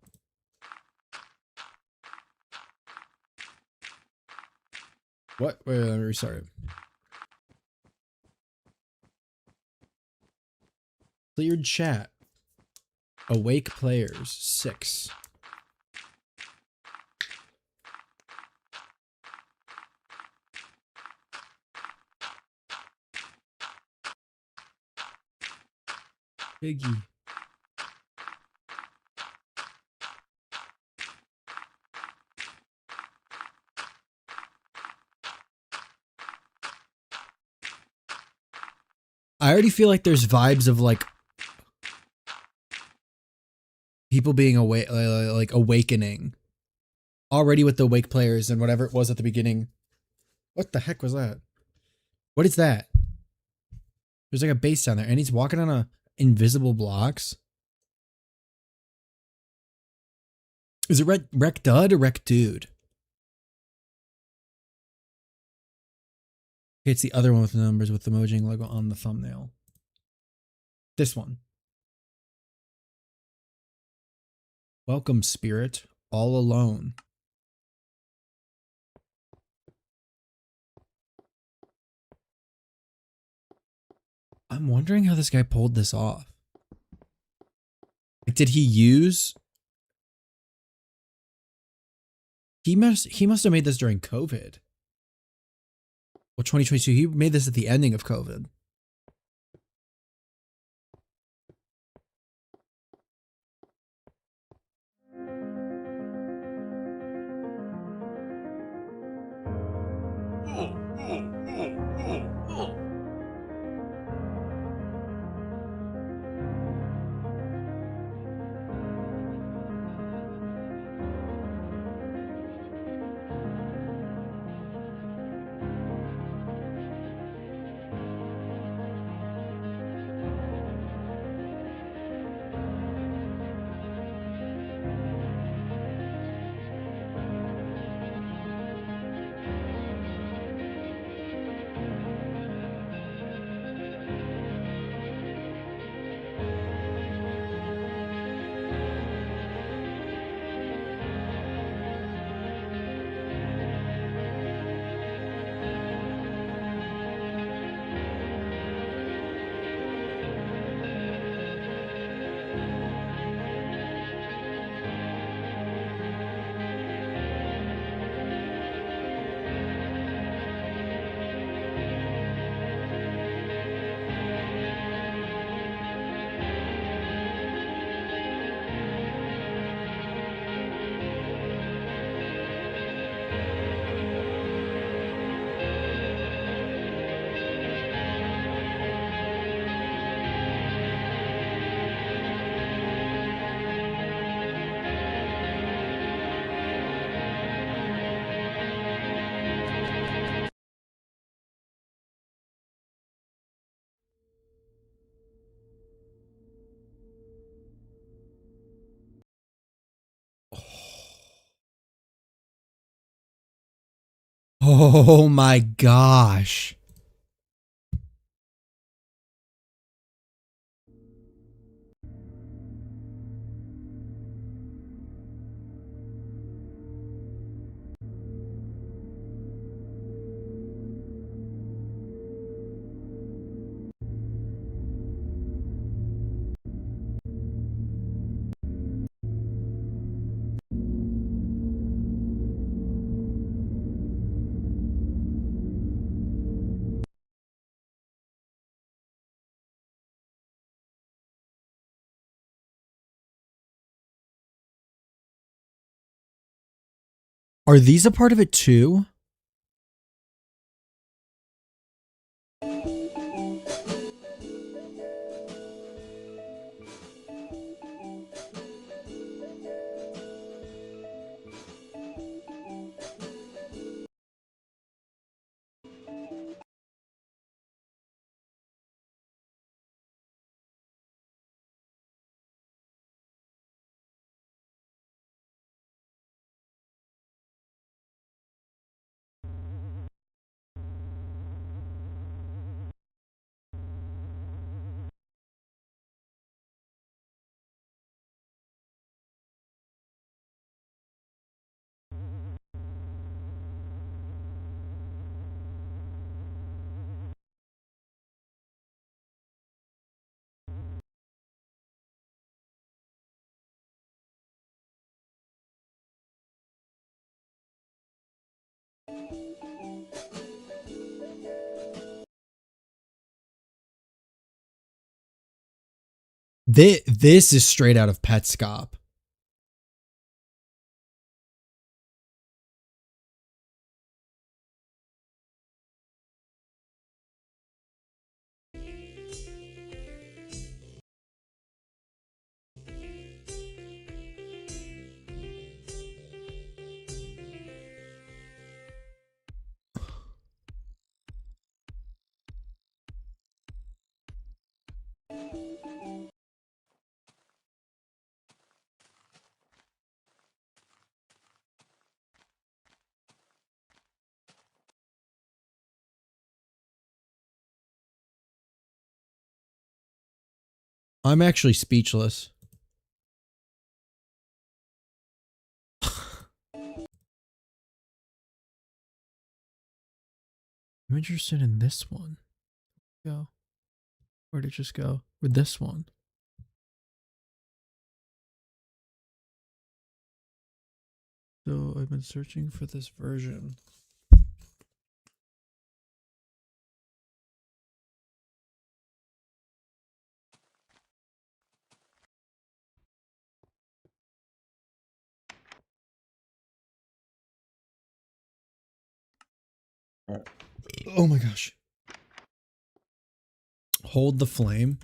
What? Wait, let me restart it. Cleared chat. Awake players 6. Biggie. I already feel like there's vibes of like people being awake, like awakening already with the awake players and whatever it was at the beginning. What the heck was that? What is that? There's like a base down there and he's walking on a invisible blocks. Is it Wreck Dud or Wreck Dude? Okay, it's the other one with the numbers with the Mojang logo on the thumbnail. This one. Welcome, spirit. All alone. I'm wondering how this guy pulled this off. Like, did he use... He must have made this during COVID. Well, 2022, he made this at the ending of COVID. Oh my gosh. Are these a part of it too? This is straight out of Petscop. I'm actually speechless. I'm interested in this one. Go. Where'd it just go? With this one. So I've been searching for this version. Oh my gosh. Hold the flame.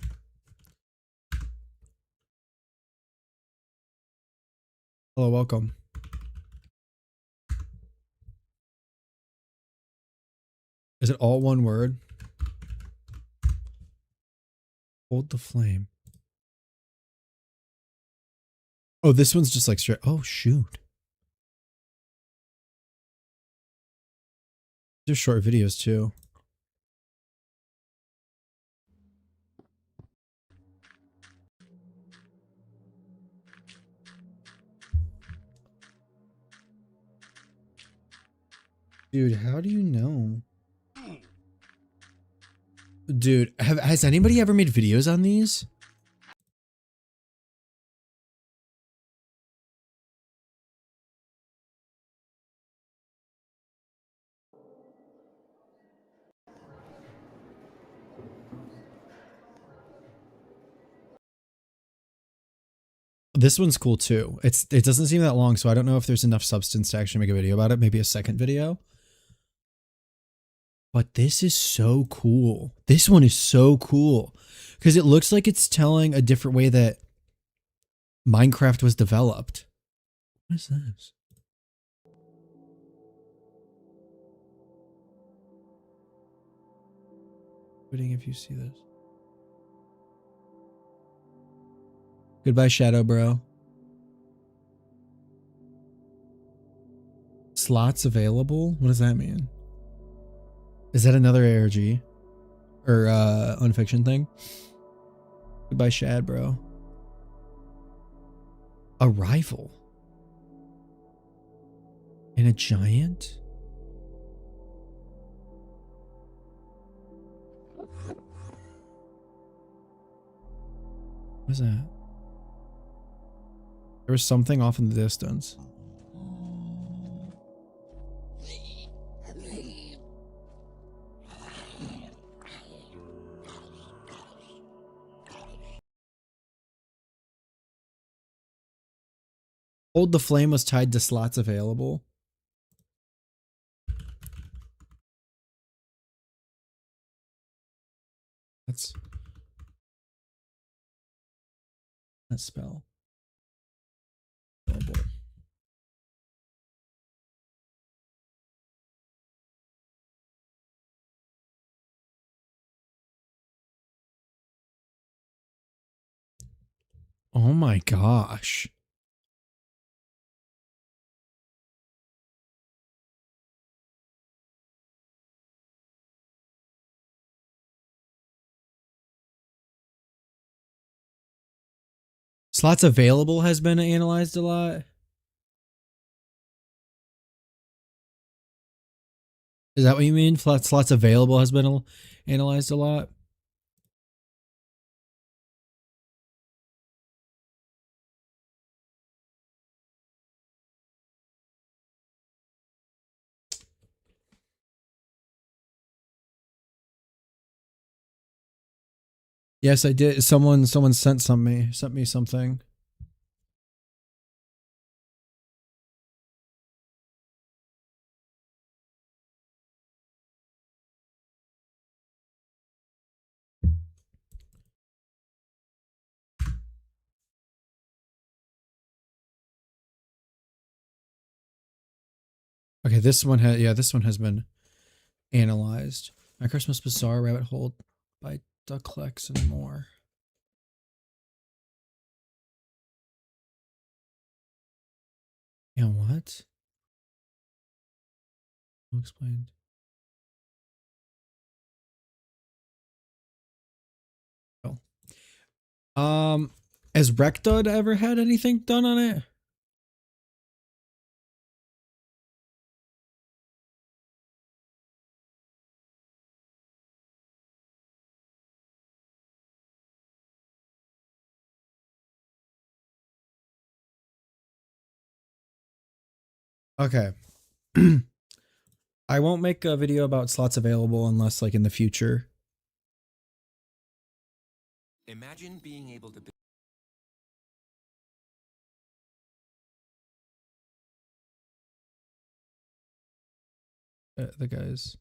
Hello, welcome. Is it all one word? Hold the flame. Oh, this one's just like straight. Oh, shoot. They're short videos too. Dude, how do you know? Dude, has anybody ever made videos on these? This one's cool too. It doesn't seem that long, so I don't know if there's enough substance to actually make a video about it. Maybe a second video. But this is so cool. This one is so cool because it looks like it's telling a different way that Minecraft was developed. What is this? Quitting if you see this. Goodbye, Shadow Bro. Slots available? What does that mean? Is that another ARG? Or Unfiction thing? Goodbye, Shad, bro. A rival? And a giant? What is that? There was something off in the distance. Hold the flame was tied to slots available. That's that spell. Oh boy. Oh my gosh. Slots available has been analyzed a lot. Is that what you mean? Slots available has been analyzed a lot? Yes, I did. Someone sent me something. Okay, this one has been analyzed. My Christmas Bazaar, Rabbit Hole by Ducklex and more. Yeah, what? I'll explain. Oh. Has Recdud ever had anything done on it? Okay. I won't make a video about slots available unless like in the future. Imagine being able to The guys.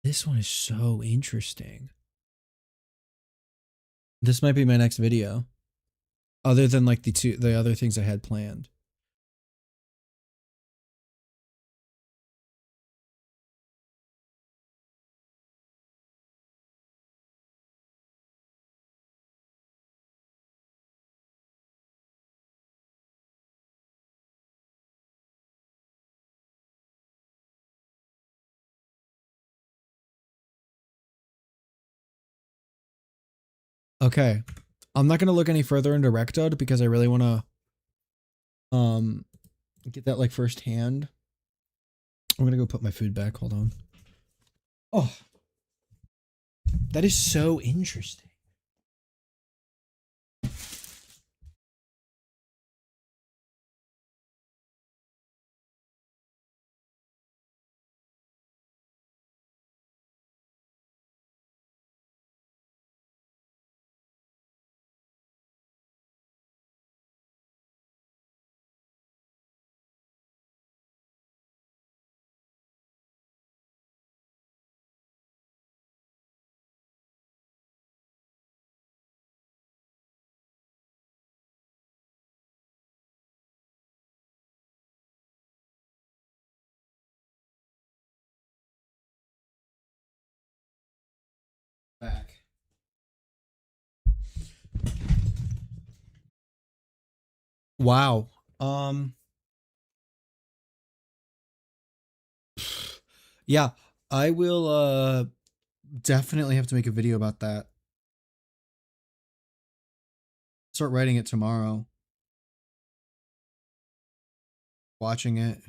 This one is so interesting. This might be my next video. Other than like the other things I had planned. Okay. I'm not going to look any further into Recdud because I really want to get that like firsthand. I'm going to go put my food back. Hold on. Oh. That is so interesting. Back. Wow. Yeah, I will definitely have to make a video about that. Start writing it tomorrow. Watching it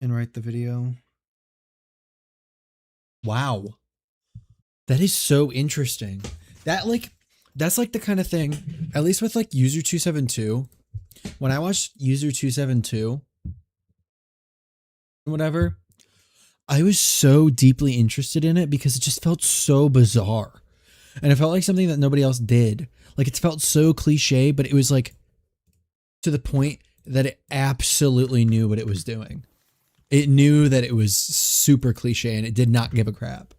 and write the video. Wow. That is so interesting. That's like the kind of thing, at least with like user 272. When I watched user 272 whatever, I was so deeply interested in it because it just felt so bizarre. And it felt like something that nobody else did. Like it felt so cliche, but it was like to the point that it absolutely knew what it was doing. It knew that it was super cliche and it did not give a crap.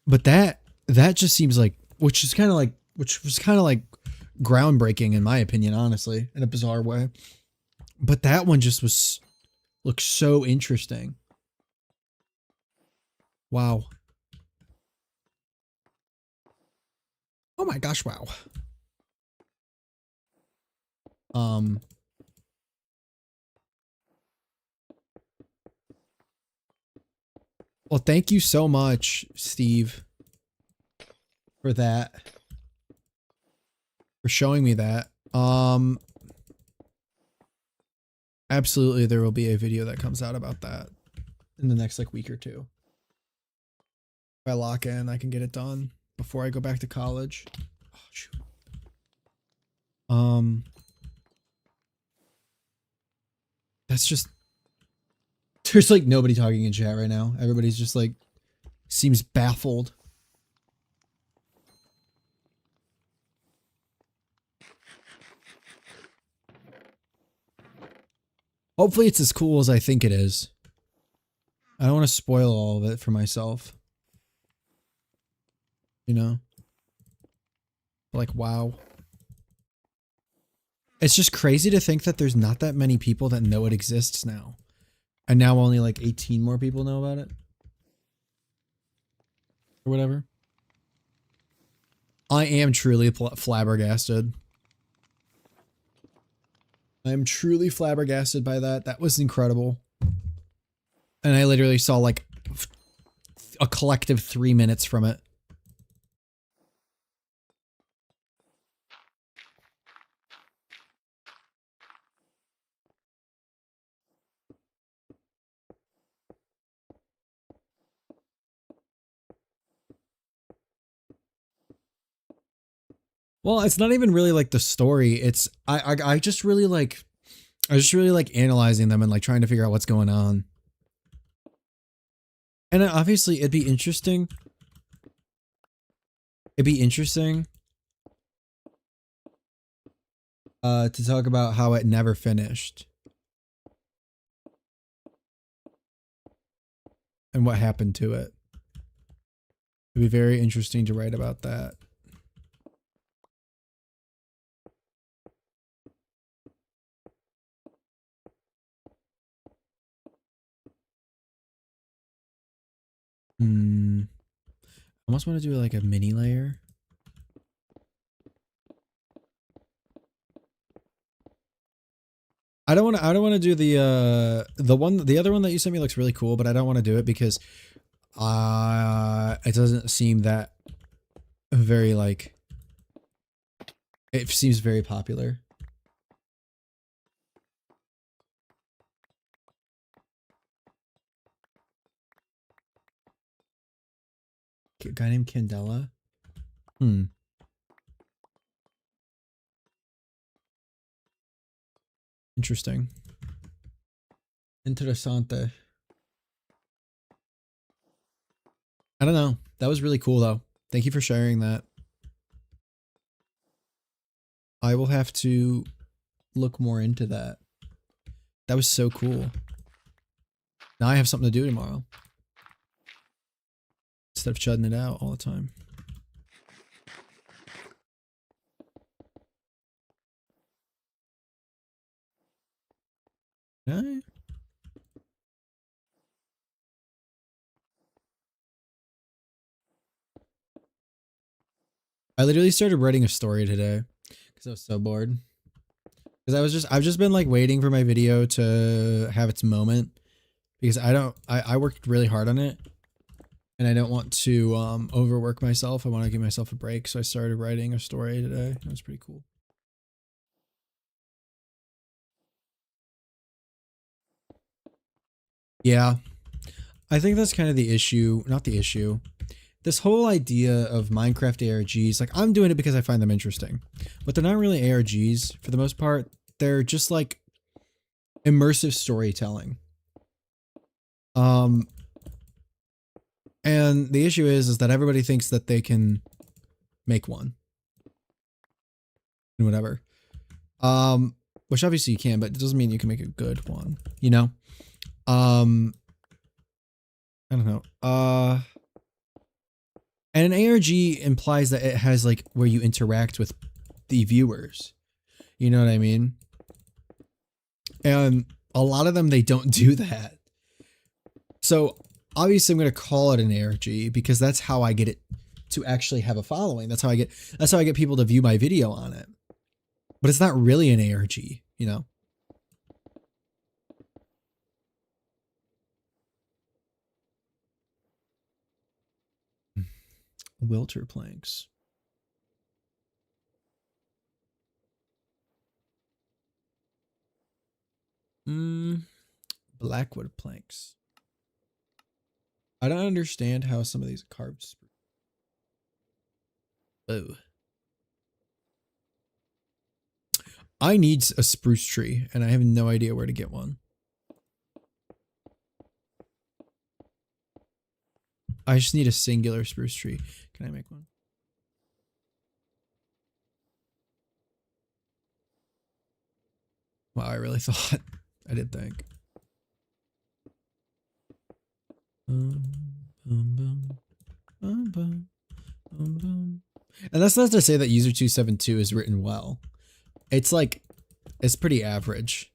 But that just seems like, which was kind of like groundbreaking in my opinion, honestly, in a bizarre way. But that one just looked so interesting. Wow. Oh my gosh, wow. Well, thank you so much, Steve, for that. For showing me that. Absolutely there will be a video that comes out about that in the next like week or two. If I lock in, I can get it done before I go back to college. Oh, shoot. That's just, there's like nobody talking in chat right now. Everybody's just like, seems baffled. Hopefully it's as cool as I think it is. I don't want to spoil all of it for myself. You know? Like, wow. It's just crazy to think that there's not that many people that know it exists now. And now only like 18 more people know about it. Or whatever. I am truly flabbergasted. I am truly flabbergasted by that. That was incredible. And I literally saw like a collective 3 minutes from it. Well, it's not even really like the story. It's I just really like analyzing them and like trying to figure out what's going on. And obviously it'd be interesting. To talk about how it never finished. And what happened to it. It'd be very interesting to write about that. I almost want to do like a mini layer. I don't want to do the other one that you sent me looks really cool, but I don't want to do it because it doesn't seem that very like, it seems very popular. A guy named Candela. Interesting. Interessante. I don't know. That was really cool though. Thank you for sharing that. I will have to look more into that. That was so cool. Now I have something to do tomorrow. Instead of chudding it out all the time. Okay. I literally started writing a story today because I was so bored. Because I've just been like waiting for my video to have its moment, because I worked really hard on it, and I don't want to overwork myself. I want to give myself a break. So I started writing a story today. It was pretty cool. Yeah, I think that's kind of the issue. Not the issue. This whole idea of Minecraft ARGs, like I'm doing it because I find them interesting, but they're not really ARGs for the most part. They're just like immersive storytelling. And the issue is that everybody thinks that they can make one and whatever. Which obviously you can, but it doesn't mean you can make a good one, you know? I don't know. And an ARG implies that it has like where you interact with the viewers. You know what I mean? And a lot of them, they don't do that. So obviously I'm going to call it an ARG because that's how I get it to actually have a following. That's how I get people to view my video on it. But it's not really an ARG, you know? Wilter planks. Blackwood planks. I don't understand how some of these carved. Oh. I need a spruce tree, and I have no idea where to get one. I just need a singular spruce tree. Can I make one? Wow, I really thought. I did think. And that's not to say that user272 is written well. It's like, it's pretty average.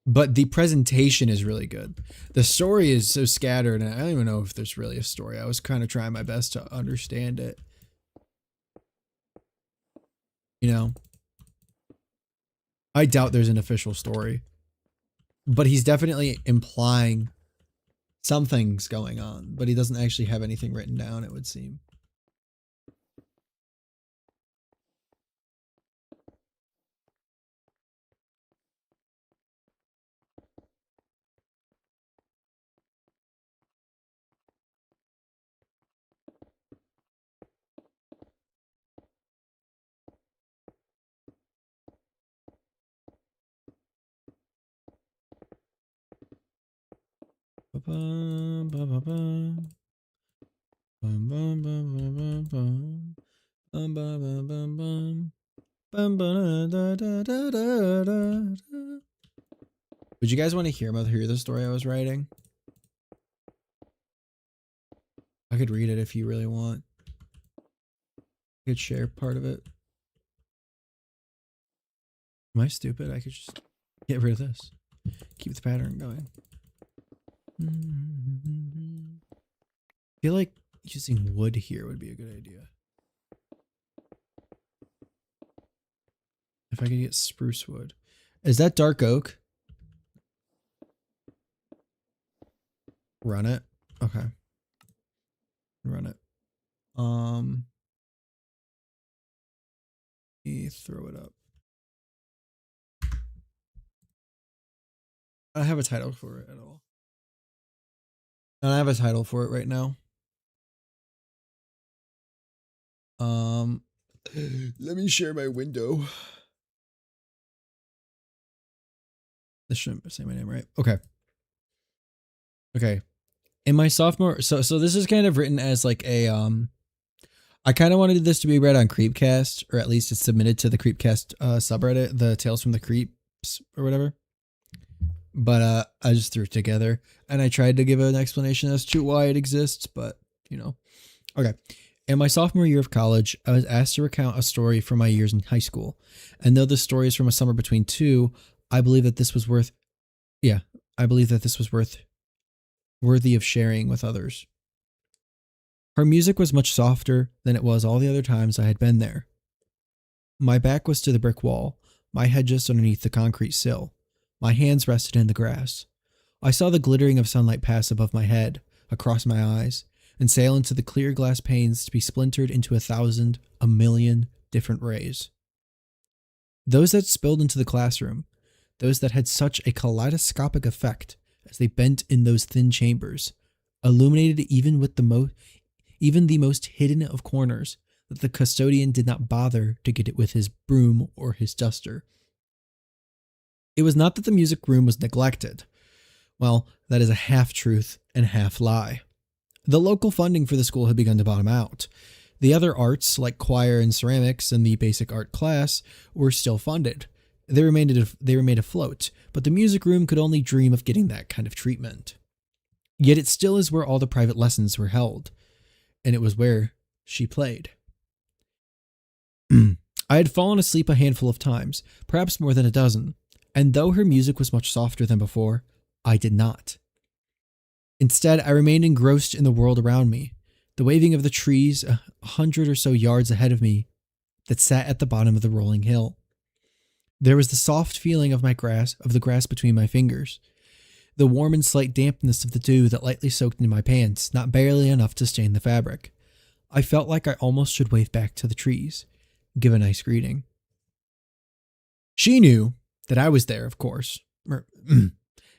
But the presentation is really good. The story is so scattered, and I don't even know if there's really a story. I was kind of trying my best to understand it. You know? I doubt there's an official story. But he's definitely implying something's going on, but he doesn't actually have anything written down, it would seem. Would you guys want to hear the story I was writing? I could read it if you really want. I could share part of it. Am I stupid? I could just get rid of this. Keep the pattern going. I feel like using wood here would be a good idea. If I could get spruce wood. Is that dark oak? Run it. Okay. Run it. Let me throw it up. I don't have a title for it at all. I don't have a title for it right now. Let me share my window. This shouldn't say my name, right? Okay. Okay. In my sophomore, so this is kind of written as like a I kind of wanted this to be read on Creepcast, or at least it's submitted to the Creepcast subreddit, the Tales from the Creeps or whatever. But I just threw it together, and I tried to give an explanation as to why it exists, but you know. Okay. In my sophomore year of college, I was asked to recount a story from my years in high school. And though the story is from a summer between two, I believe that this was worthy of sharing with others. Her music was much softer than it was all the other times I had been there. My back was to the brick wall, my head just underneath the concrete sill. My hands rested in the grass. I saw the glittering of sunlight pass above my head, across my eyes, and sail into the clear glass panes to be splintered into 1,000, a million different rays. Those that spilled into the classroom, those that had such a kaleidoscopic effect as they bent in those thin chambers, illuminated even the most hidden of corners that the custodian did not bother to get it with his broom or his duster. It was not that the music room was neglected. Well, that is a half-truth and half-lie. The local funding for the school had begun to bottom out. The other arts, like choir and ceramics and the basic art class, were still funded. They remained afloat, but the music room could only dream of getting that kind of treatment. Yet it still is where all the private lessons were held, and it was where she played. I had fallen asleep a handful of times, perhaps more than a dozen, and though her music was much softer than before, I did not. Instead, I remained engrossed in the world around me, the waving of the trees 100 or so yards ahead of me that sat at the bottom of the rolling hill. There was the soft feeling of the grass between my fingers, the warm and slight dampness of the dew that lightly soaked into my pants, not barely enough to stain the fabric. I felt like I almost should wave back to the trees, give a nice greeting. She knew that I was there, of course.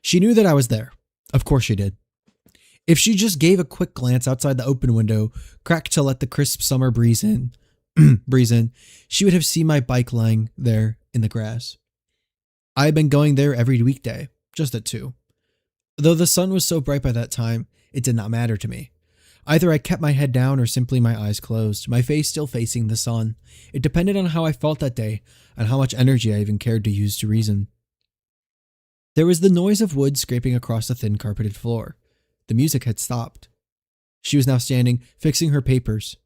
She knew that I was there. Of course she did. If she just gave a quick glance outside the open window, cracked to let the crisp summer breeze in, she would have seen my bike lying there in the grass. I had been going there every weekday, just at 2. Though the sun was so bright by that time, it did not matter to me. Either I kept my head down or simply my eyes closed, my face still facing the sun. It depended on how I felt that day and how much energy I even cared to use to reason. There was the noise of wood scraping across the thin carpeted floor. The music had stopped. She was now standing, fixing her papers.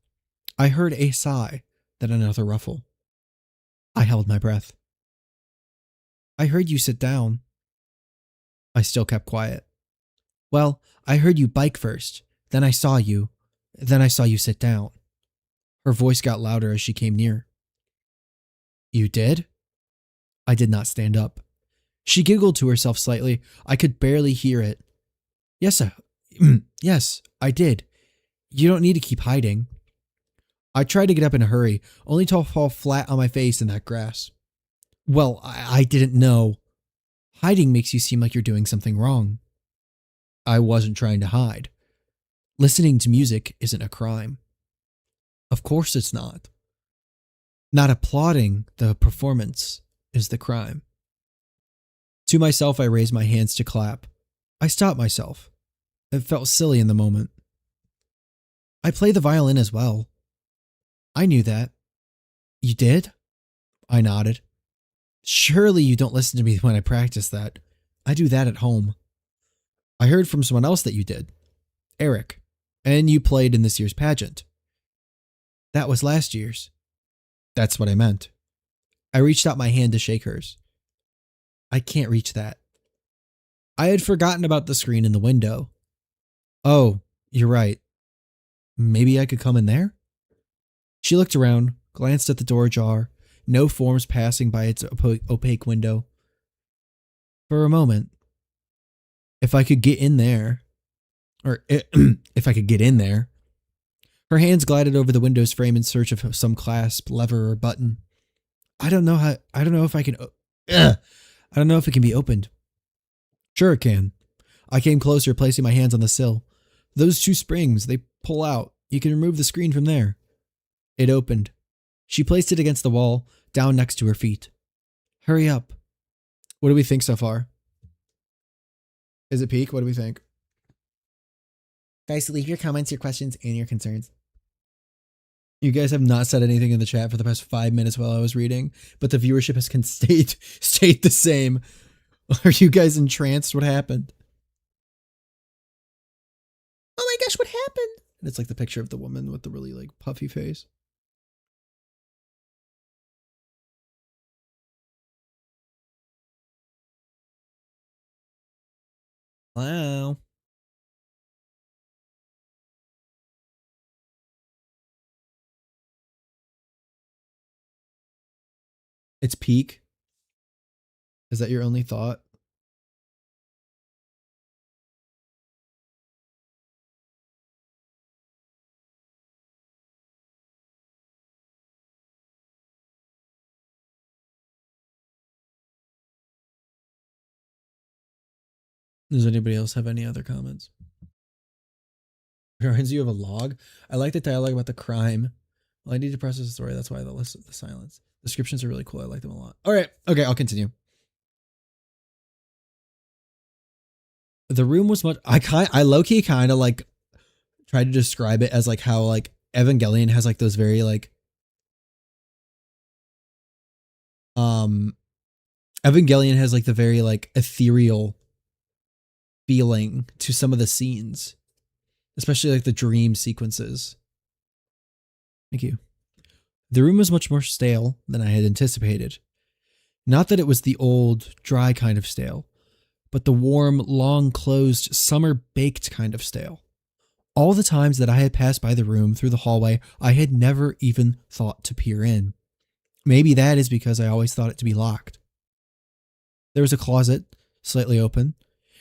I heard a sigh, then another ruffle. I held my breath. I heard you sit down. I still kept quiet. Well, I heard you bike first. Then I saw you sit down. Her voice got louder as she came near. You did? I did not stand up. She giggled to herself slightly. I could barely hear it. Yes, yes, I did. You don't need to keep hiding. I tried to get up in a hurry, only to fall flat on my face in that grass. Well, I didn't know. Hiding makes you seem like you're doing something wrong. I wasn't trying to hide. Listening to music isn't a crime. Of course it's not. Not applauding the performance is the crime. To myself, I raised my hands to clap. I stopped myself. It felt silly in the moment. I play the violin as well. I knew that. You did? I nodded. Surely you don't listen to me when I practice that. I do that at home. I heard from someone else that you did. Eric. And you played in this year's pageant. That was last year's. That's what I meant. I reached out my hand to shake hers. I can't reach that. I had forgotten about the screen in the window. Oh, you're right. Maybe I could come in there? She looked around, glanced at the door ajar, no forms passing by its opaque window. For a moment, if I could get in there, if I could get in there. Her hands glided over the window's frame in search of some clasp, lever, or button. I don't know if it can be opened. Sure it can. I came closer, placing my hands on the sill. Those 2 springs, they pull out. You can remove the screen from there. It opened. She placed it against the wall, down next to her feet. Hurry up. What do we think so far? Is it peak? What do we think? Guys, leave your comments, your questions, and your concerns. You guys have not said anything in the chat for the past 5 minutes while I was reading, but the viewership has stayed the same. Are you guys entranced? What happened? Oh my gosh, what happened? And it's like the picture of the woman with the really like puffy face. Wow. It's peak. Is that your only thought? Does anybody else have any other comments? Reminds you of a log. I like the dialogue about the crime. Well, I need to process the story. That's why the silence. Descriptions are really cool. I like them a lot. All right. Okay, I'll continue. The room was much. I low key kind of like tried to describe it as like how like Evangelion has like those very like Evangelion has like the very like ethereal feeling to some of the scenes, especially like the dream sequences. Thank you. The room was much more stale than I had anticipated. Not that it was the old, dry kind of stale, but the warm, long-closed, summer-baked kind of stale. All the times that I had passed by the room through the hallway, I had never even thought to peer in. Maybe that is because I always thought it to be locked. There was a closet, slightly open,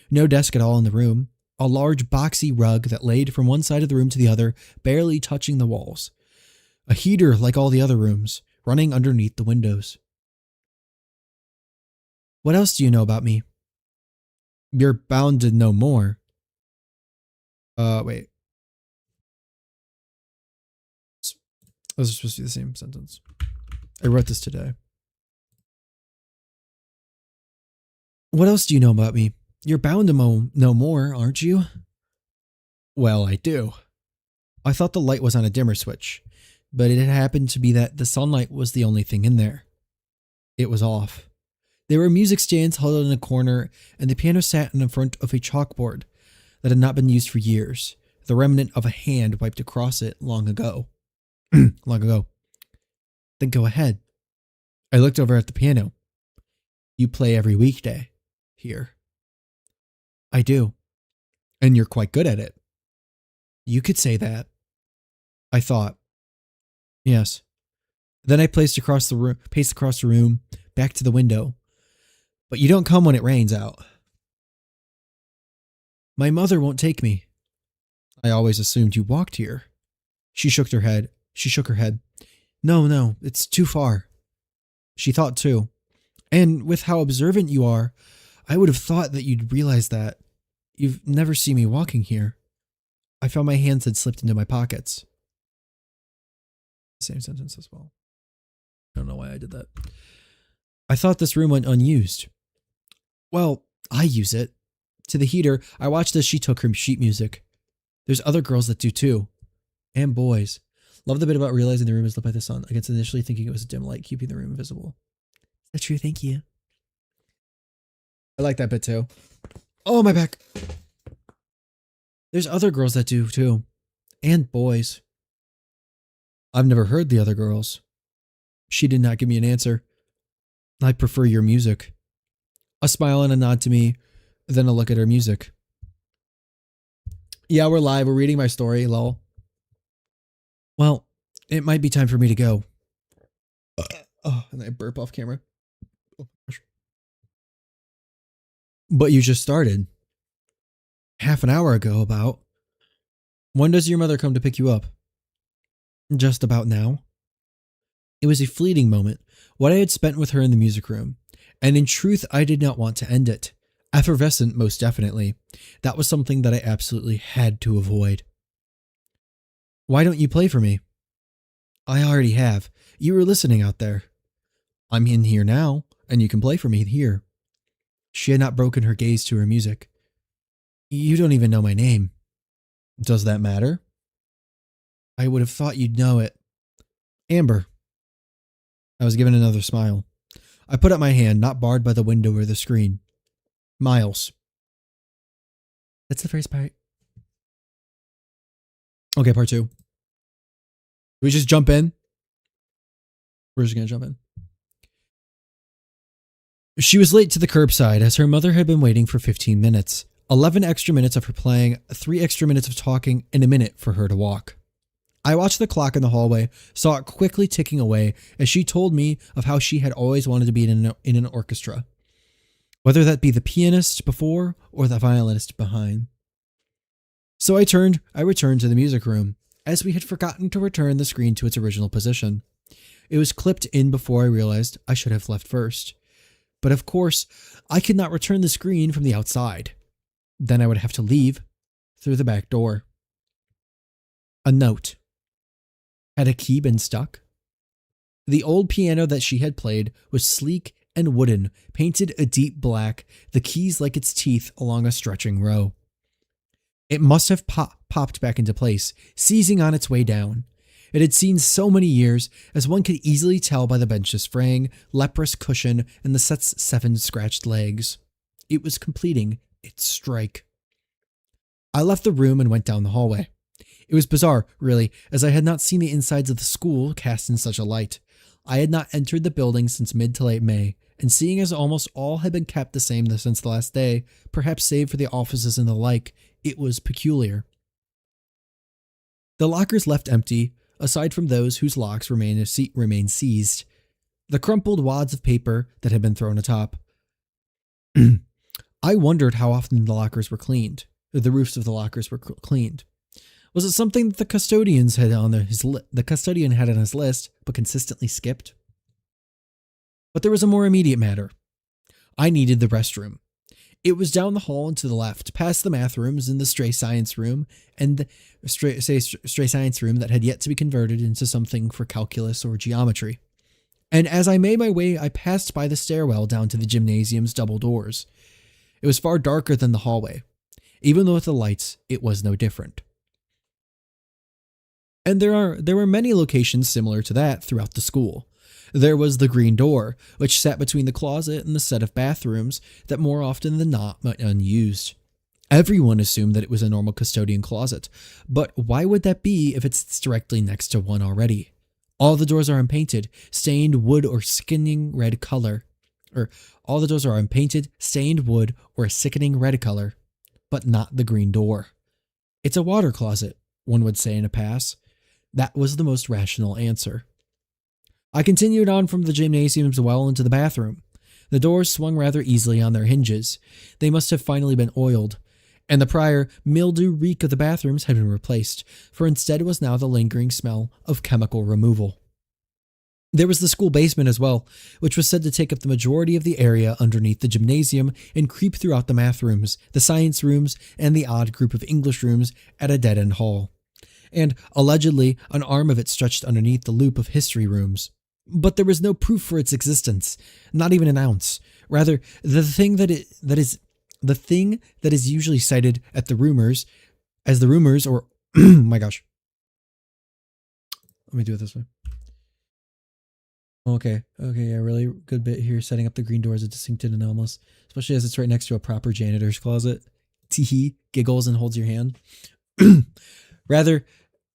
no desk at all in the room, a large boxy rug that laid from one side of the room to the other, barely touching the walls. A heater like all the other rooms, running underneath the windows. What else do you know about me? You're bound to know more. Wait. Those are supposed to be the same sentence. I wrote this today. What else do you know about me? You're bound to know more, aren't you? Well, I do. I thought the light was on a dimmer switch, but it had happened to be that the sunlight was the only thing in there. It was off. There were music stands huddled in a corner, and the piano sat in front of a chalkboard that had not been used for years, the remnant of a hand wiped across it long ago. Long ago. Then go ahead. I looked over at the piano. You play every weekday. Here. I do. And you're quite good at it. You could say that. I thought. Yes. Then I paced across the room, back to the window. But you don't come when it rains out. My mother won't take me. I always assumed you walked here. She shook her head. No, it's too far. She thought too. And with how observant you are, I would have thought that you'd realize that. You've never seen me walking here. I found my hands had slipped into my pockets. Same sentence as well. I don't know why I did that. I thought this room went unused. Well, I use it. To the heater, I watched as she took her sheet music. There's other girls that do too. And boys. Love the bit about realizing the room is lit by the sun, against initially thinking it was a dim light keeping the room invisible. That's true, thank you. I like that bit too. Oh, my back. There's other girls that do too. And boys. I've never heard the other girls. She did not give me an answer. I prefer your music. A smile and a nod to me, then a look at her music. Yeah, we're live. We're reading my story, lol. Well, it might be time for me to go. Oh, and I burp off camera. Oh, gosh. But you just started. Half an hour ago, about. When does your mother come to pick you up? Just about now. It was a fleeting moment, what I had spent with her in the music room, and in truth I did not want to end it. Effervescent, most definitely. That was something that I absolutely had to avoid. Why don't you play for me? I already have. You were listening out there. I'm in here now, and you can play for me here. She had not broken her gaze to her music. You don't even know my name. Does that matter? I would have thought you'd know it. Amber. I was given another smile. I put up my hand, not barred by the window or the screen. Miles. That's the first part. Okay, part 2. We just jump in? We're just going to jump in. She was late to the curbside as her mother had been waiting for 15 minutes. 11 extra minutes of her playing, 3 extra minutes of talking, and a minute for her to walk. I watched the clock in the hallway, saw it quickly ticking away as she told me of how she had always wanted to be in an orchestra, whether that be the pianist before or the violinist behind. So I returned to the music room, as we had forgotten to return the screen to its original position. It was clipped in before I realized I should have left first. But of course, I could not return the screen from the outside. Then I would have to leave through the back door. A note. Had a key been stuck? The old piano that she had played was sleek and wooden, painted a deep black, the keys like its teeth along a stretching row. It must have popped back into place, seizing on its way down. It had seen so many years, as one could easily tell by the bench's fraying, leprous cushion and the set's 7 scratched legs. It was completing its strike. I left the room and went down the hallway. It was bizarre, really, as I had not seen the insides of the school cast in such a light. I had not entered the building since mid to late May, and seeing as almost all had been kept the same since the last day, perhaps save for the offices and the like, it was peculiar. The lockers left empty, aside from those whose locks remained seized. The crumpled wads of paper that had been thrown atop. I wondered how often the lockers were cleaned, or the roofs of the lockers were cleaned. Was it something that the custodian had on his list, but consistently skipped? But there was a more immediate matter. I needed the restroom. It was down the hall and to the left, past the math rooms and the stray science room, and the stray science room that had yet to be converted into something for calculus or geometry. And as I made my way, I passed by the stairwell down to the gymnasium's double doors. It was far darker than the hallway. Even though with the lights, it was no different. And there were many locations similar to that throughout the school. There was the green door, which sat between the closet and the set of bathrooms that more often than not went unused. Everyone assumed that it was a normal custodian closet, but why would that be if it's directly next to one already? All the doors are unpainted, stained wood or sickening red color. All the doors are unpainted, stained wood or a sickening red color, but not the green door. It's a water closet, one would say in a pass. That was the most rational answer. I continued on from the gymnasium's well into the bathroom. The doors swung rather easily on their hinges. They must have finally been oiled, and the prior mildew reek of the bathrooms had been replaced, for instead was now the lingering smell of chemical removal. There was the school basement as well, which was said to take up the majority of the area underneath the gymnasium and creep throughout the math rooms, the science rooms, and the odd group of English rooms at a dead-end hall. And, allegedly, an arm of it stretched underneath the loop of history rooms. But there was no proof for its existence, not even an ounce. Rather, the thing that is usually cited at the rumors, as the rumors, or my gosh, let me do it this way. Okay, yeah, really good bit here, setting up the green door as a distinct and anomalous, especially as it's right next to a proper janitor's closet. Teehee giggles and holds your hand. Rather,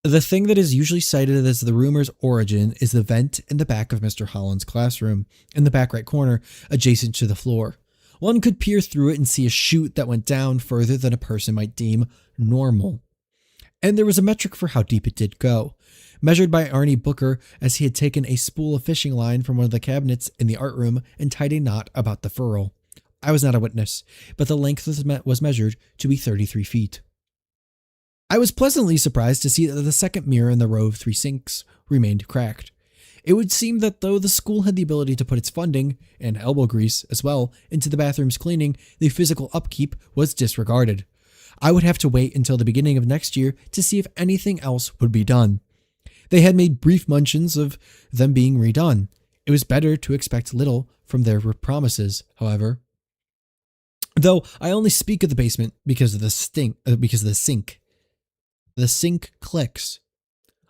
the thing that is usually cited as the rumor's origin is the vent in the back of Mr. Holland's classroom, in the back right corner, adjacent to the floor. One could peer through it and see a chute that went down further than a person might deem normal. And there was a metric for how deep it did go, measured by Arnie Booker as he had taken a spool of fishing line from one of the cabinets in the art room and tied a knot about the furl. I was not a witness, but the length was measured to be 33 feet. I was pleasantly surprised to see that the second mirror in the row of 3 sinks remained cracked. It would seem that though the school had the ability to put its funding, and elbow grease as well, into the bathroom's cleaning, the physical upkeep was disregarded. I would have to wait until the beginning of next year to see if anything else would be done. They had made brief mentions of them being redone. It was better to expect little from their promises, however. Though I only speak of the basement because of the sink. The sink clicks.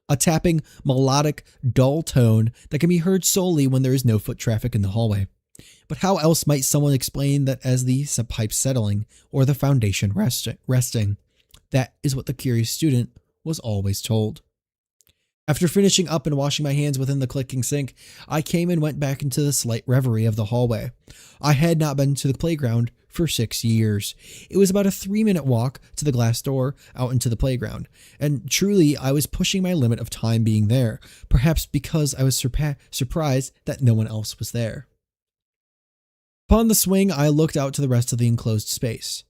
A tapping, melodic, dull tone that can be heard solely when there is no foot traffic in the hallway. But how else might someone explain that as the pipe settling or the foundation resting? That is what the curious student was always told. After finishing up and washing my hands within the clicking sink, I came and went back into the slight reverie of the hallway. I had not been to the playground for 6 years. It was about a 3-minute walk to the glass door out into the playground, and truly I was pushing my limit of time being there, perhaps because I was surprised that no one else was there. Upon the swing, I looked out to the rest of the enclosed space.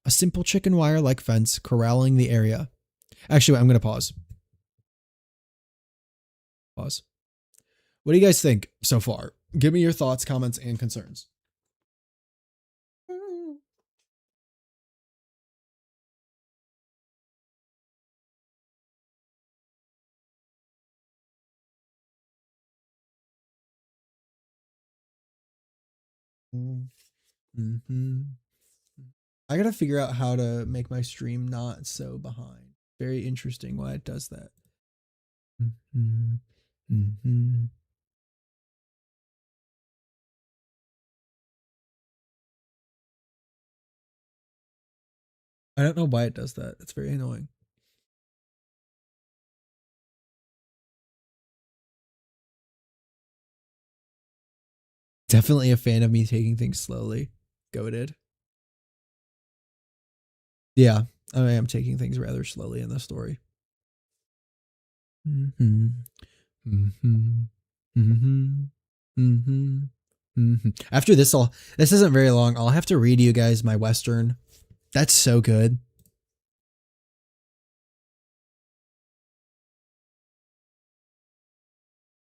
A simple chicken wire-like fence corralling the area. Actually, I'm going to pause. Pause. What do you guys think so far? Give me your thoughts, comments, and concerns. Mm-hmm. I gotta figure out how to make my stream not so behind. Very interesting why it does that. Mm-hmm. Mm-hmm. I don't know why it does that. It's very annoying. Definitely a fan of me taking things slowly. Goated. Yeah, I am taking things rather slowly in the story. Mm-hmm. Mm-hmm. Mm-hmm. Mm-hmm. Mm-hmm. After this, this isn't very long. I'll have to read you guys my Western. That's so good.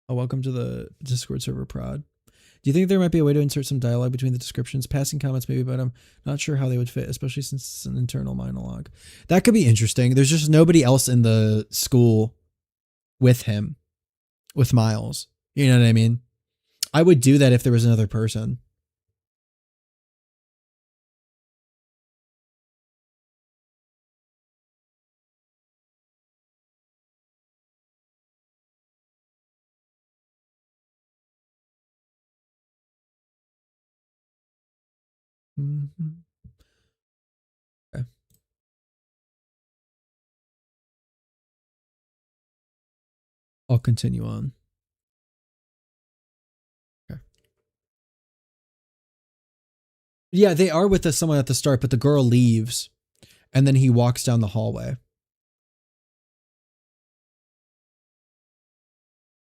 Oh, welcome to the Discord server, Prod. Do you think there might be a way to insert some dialogue between the descriptions? Passing comments maybe, but I'm not sure how they would fit, especially since it's an internal monologue. That could be interesting. There's just nobody else in the school with him, with Miles. You know what I mean? I would do that if there was another person. Mm-hmm. Okay. I'll continue on. Okay. Yeah, they are with someone at the start, but the girl leaves, and then he walks down the hallway.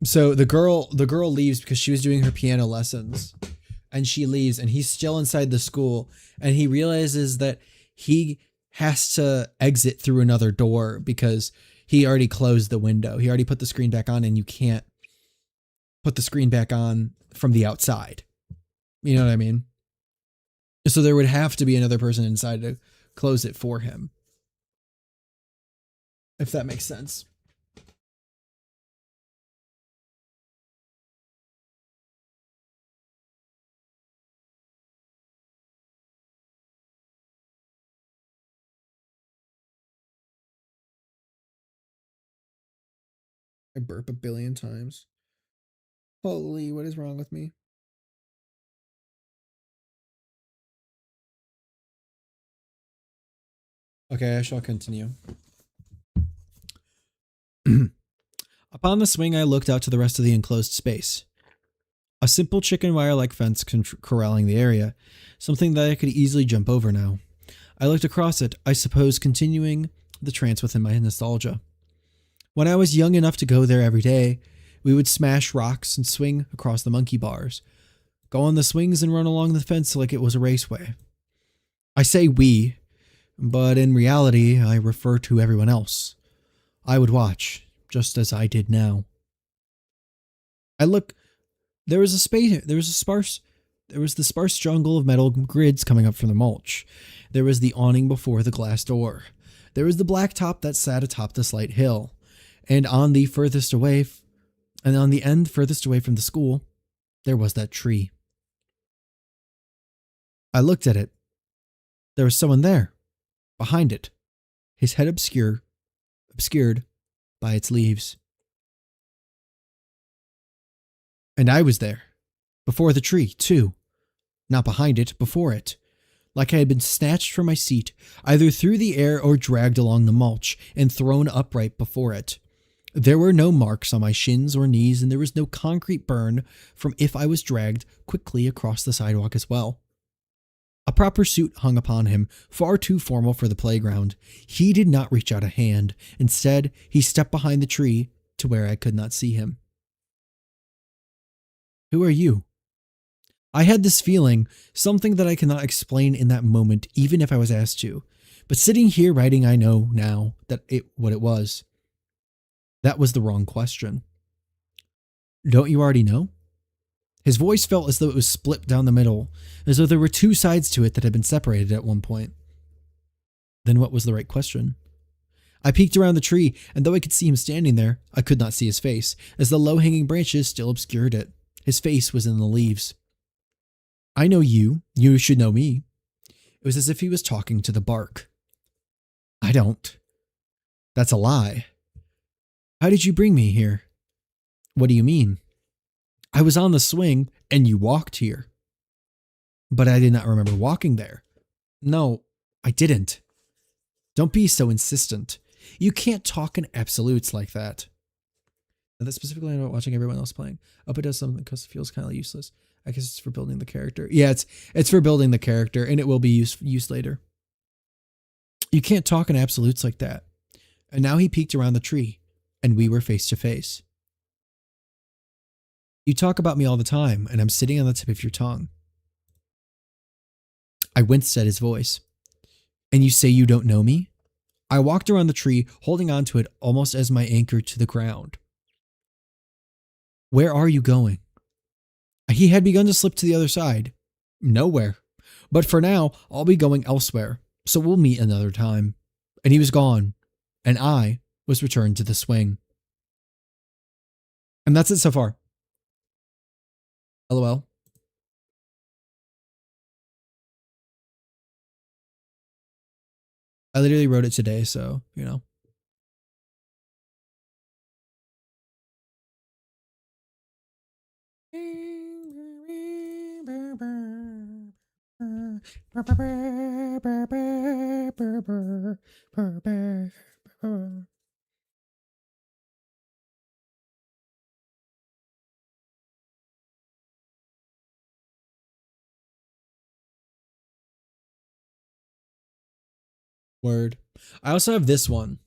So the girl leaves because she was doing her piano lessons, and she leaves, and he's still inside the school, and he realizes that he has to exit through another door because he already closed the window. He already put the screen back on, and you can't put the screen back on from the outside. You know what I mean? So there would have to be another person inside to close it for him. If that makes sense. I burp a billion times. Holy, what is wrong with me? Okay, I shall continue. Upon the swing, I looked out to the rest of the enclosed space. A simple chicken wire-like fence corralling the area, something that I could easily jump over now. I looked across it, I suppose continuing the trance within my nostalgia. When I was young enough to go there every day, we would smash rocks and swing across the monkey bars, go on the swings and run along the fence like it was a raceway. I say we, but in reality, I refer to everyone else. I would watch, just as I did now. There was the sparse jungle of metal grids coming up from the mulch. There was the awning before the glass door. There was the black top that sat atop the slight hill. And on the end furthest away from the school, there was that tree. I looked at it. There was someone there, behind it, his head obscured by its leaves. And I was there, before the tree, too. Not behind it, before it. Like I had been snatched from my seat, either through the air or dragged along the mulch, and thrown upright before it. There were no marks on my shins or knees, and there was no concrete burn from if I was dragged quickly across the sidewalk as well. A proper suit hung upon him, far too formal for the playground. He did not reach out a hand. Instead, he stepped behind the tree to where I could not see him. Who are you? I had this feeling, something that I cannot explain in that moment, even if I was asked to. But sitting here writing, I know now what it was. That was the wrong question. Don't you already know? His voice felt as though it was split down the middle, as though there were two sides to it that had been separated at one point. Then what was the right question? I peeked around the tree, and though I could see him standing there, I could not see his face, as the low-hanging branches still obscured it. His face was in the leaves. I know you. You should know me. It was as if he was talking to the bark. I don't. That's a lie. How did you bring me here? What do you mean? I was on the swing, and you walked here. But I did not remember walking there. No, I didn't. Don't be so insistent. You can't talk in absolutes like that. And that's specifically about watching everyone else playing. Up it does something because it feels kind of useless. I guess it's for building the character. Yeah, it's for building the character, and it will be used later. You can't talk in absolutes like that. And now he peeked around the tree, and we were face to face. You talk about me all the time, and I'm sitting on the tip of your tongue. I winced at his voice. And you say you don't know me? I walked around the tree, holding on to it almost as my anchor to the ground. Where are you going? He had begun to slip to the other side. Nowhere. But for now, I'll be going elsewhere, so we'll meet another time. And he was gone, and I was returned to the swing. And that's it so far. LOL. I literally wrote it today, so, you know. Word. I also have this one.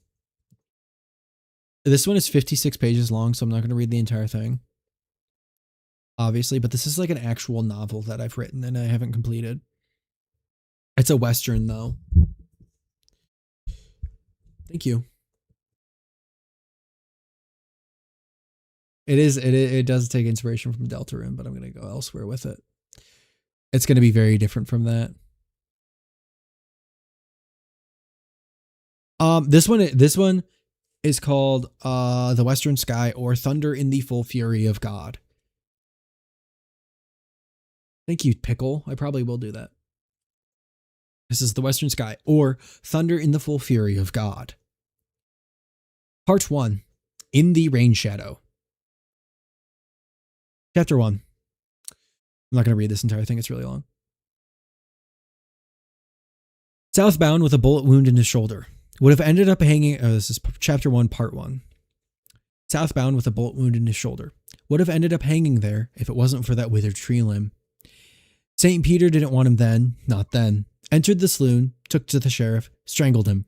This one is 56 pages long, so I'm not going to read the entire thing. Obviously, but this is like an actual novel that I've written and I haven't completed. It's a Western, though. Thank you. It does take inspiration from Deltarune, but I'm going to go elsewhere with it. It's going to be very different from that. This one is called The Western Sky, or Thunder in the Full Fury of God. Thank you, Pickle. I probably will do that. This is The Western Sky, or Thunder in the Full Fury of God. Part 1. In the Rain Shadow. Chapter 1. I'm not going to read this entire thing. It's really long. Southbound with a bullet wound in his shoulder. Would have ended up hanging... Oh, this is Chapter 1, Part 1. Southbound with a bullet wound in his shoulder. Would have ended up hanging there if it wasn't for that withered tree limb. St. Peter didn't want him then, not then. Entered the saloon, took to the sheriff, strangled him.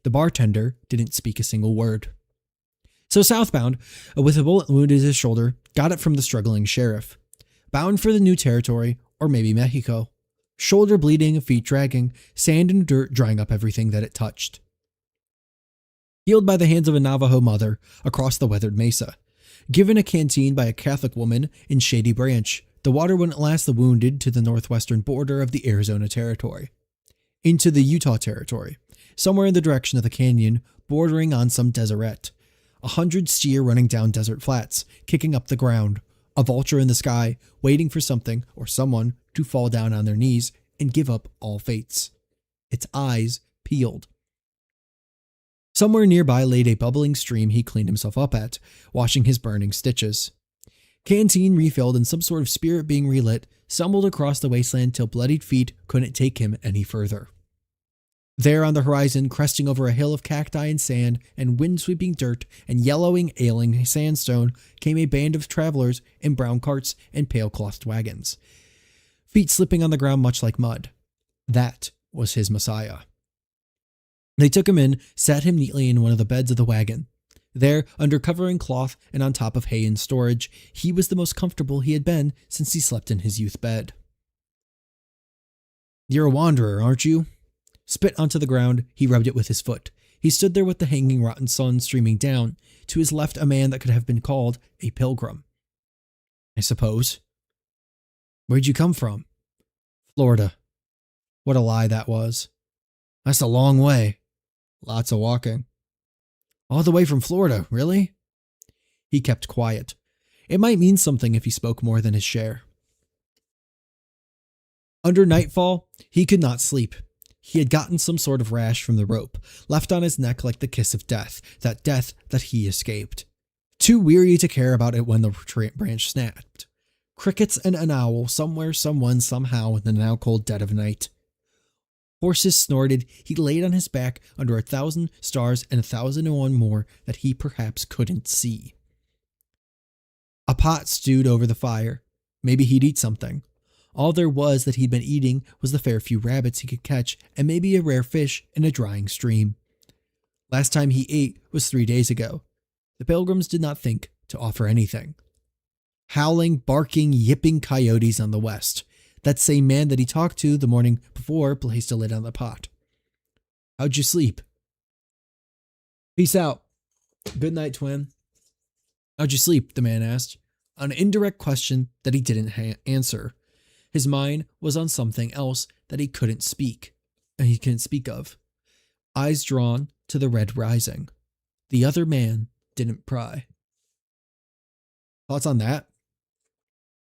The bartender didn't speak a single word. So southbound, with a bullet wound in his shoulder, got it from the struggling sheriff. Bound for the new territory, or maybe Mexico. Shoulder bleeding, feet dragging, sand and dirt drying up everything that it touched. Healed by the hands of a Navajo mother across the weathered mesa. Given a canteen by a Catholic woman in Shady Branch, the water wouldn't last the wounded to the northwestern border of the Arizona Territory. Into the Utah Territory, somewhere in the direction of the canyon, bordering on some deseret. 100 steer running down desert flats, kicking up the ground. A vulture in the sky, waiting for something or someone to fall down on their knees and give up all fates. Its eyes peeled. Somewhere nearby laid a bubbling stream he cleaned himself up at, washing his burning stitches. Canteen refilled and some sort of spirit being relit, stumbled across the wasteland till bloodied feet couldn't take him any further. There on the horizon, cresting over a hill of cacti and sand and wind-sweeping dirt and yellowing, ailing sandstone, came a band of travelers in brown carts and pale-clothed wagons. Feet slipping on the ground much like mud. That was his Messiah. They took him in, sat him neatly in one of the beds of the wagon. There, under covering cloth and on top of hay and storage, he was the most comfortable he had been since he slept in his youth bed. "You're a wanderer, aren't you?" Spit onto the ground, he rubbed it with his foot. He stood there with the hanging rotten sun streaming down. To his left, a man that could have been called a pilgrim. "I suppose." "Where'd you come from?" "Florida." What a lie that was. "That's a long way." "Lots of walking." "All the way from Florida, really?" He kept quiet. It might mean something if he spoke more than his share. Under nightfall, he could not sleep. He had gotten some sort of rash from the rope, left on his neck like the kiss of death that he escaped. Too weary to care about it when the branch snapped. Crickets and an owl somewhere, someone, somehow in the now cold dead of night. Horses snorted. He laid on his back under 1,000 stars and 1,001 more that he perhaps couldn't see. A pot stewed over the fire. Maybe he'd eat something. All there was that he'd been eating was the fair few rabbits he could catch and maybe a rare fish in a drying stream. Last time he ate was 3 days ago. The pilgrims did not think to offer anything. Howling, barking, yipping coyotes on the west. That same man that he talked to the morning before placed a lid on the pot. "How'd you sleep?" "Peace out. Good night, twin." "How'd you sleep?" the man asked. An indirect question that he didn't answer. His mind was on something else that he couldn't speak of. Eyes drawn to the red rising. The other man didn't pry. Thoughts on that?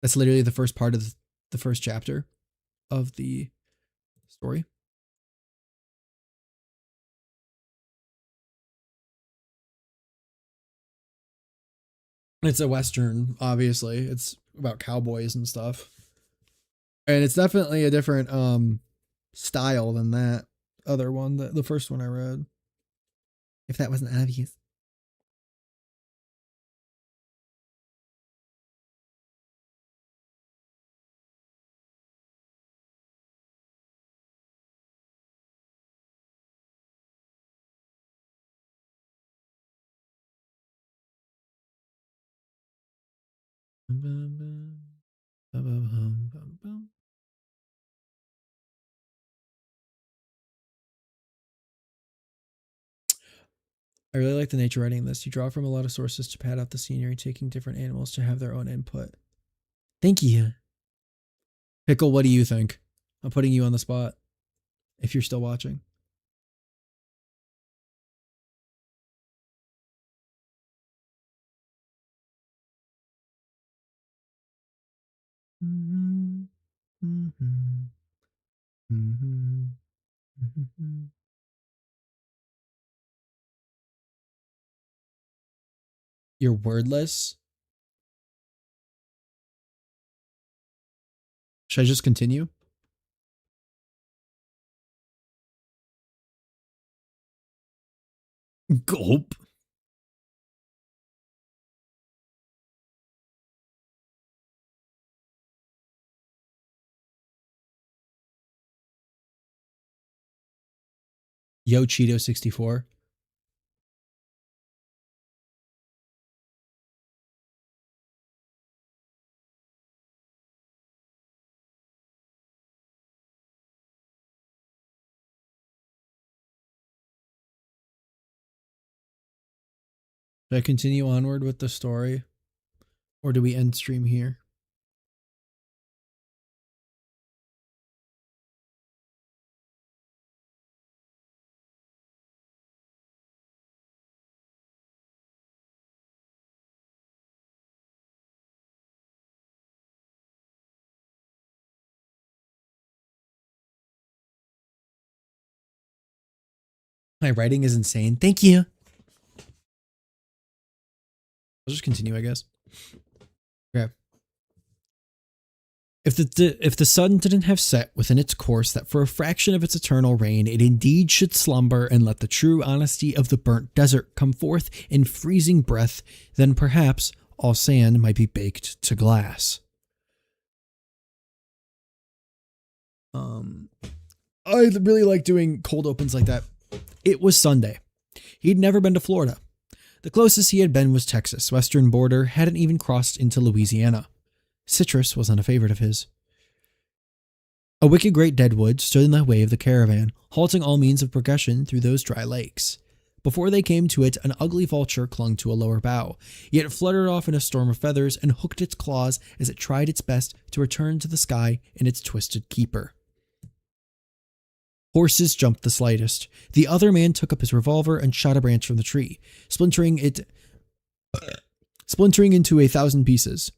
That's literally the first part of the first chapter of the story. It's a Western, obviously. It's about cowboys and stuff. And it's definitely a different style than that other one, the first one I read. If that wasn't obvious. I really like the nature writing in this. You draw from a lot of sources to pad out the scenery, taking different animals to have their own input. Thank you. Pickle, what do you think? I'm putting you on the spot. If you're still watching. You're wordless? Should I just continue? Gulp. Yo Cheeto 64. Should I continue onward with the story? Or do we end stream here? My writing is insane. Thank you. I'll just continue, I guess. Okay. If the sun didn't have set within its course that for a fraction of its eternal reign it indeed should slumber and let the true honesty of the burnt desert come forth in freezing breath, then perhaps all sand might be baked to glass. I really like doing cold opens like that. It was Sunday. He'd never been to Florida. The closest he had been was Texas. Western border, hadn't even crossed into Louisiana. Citrus wasn't a favorite of his. A wicked great deadwood stood in the way of the caravan, halting all means of progression through those dry lakes. Before they came to it, an ugly vulture clung to a lower bough, yet it fluttered off in a storm of feathers and hooked its claws as it tried its best to return to the sky in its twisted keeper. Horses jumped the slightest. The other man took up his revolver and shot a branch from the tree, splintering into 1,000 pieces.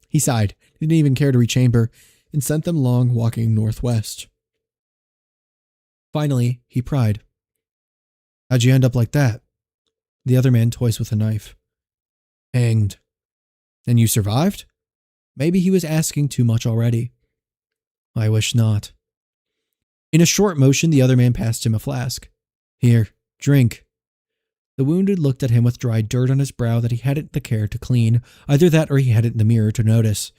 He sighed, didn't even care to rechamber, and sent them long walking northwest. Finally, he pried. How'd you end up like that? The other man toys with a knife. Hanged. And you survived? Maybe he was asking too much already. I wish not. In a short motion, the other man passed him a flask. Here, drink. The wounded looked at him with dry dirt on his brow that he hadn't the care to clean. Either that or he hadn't the mirror to notice.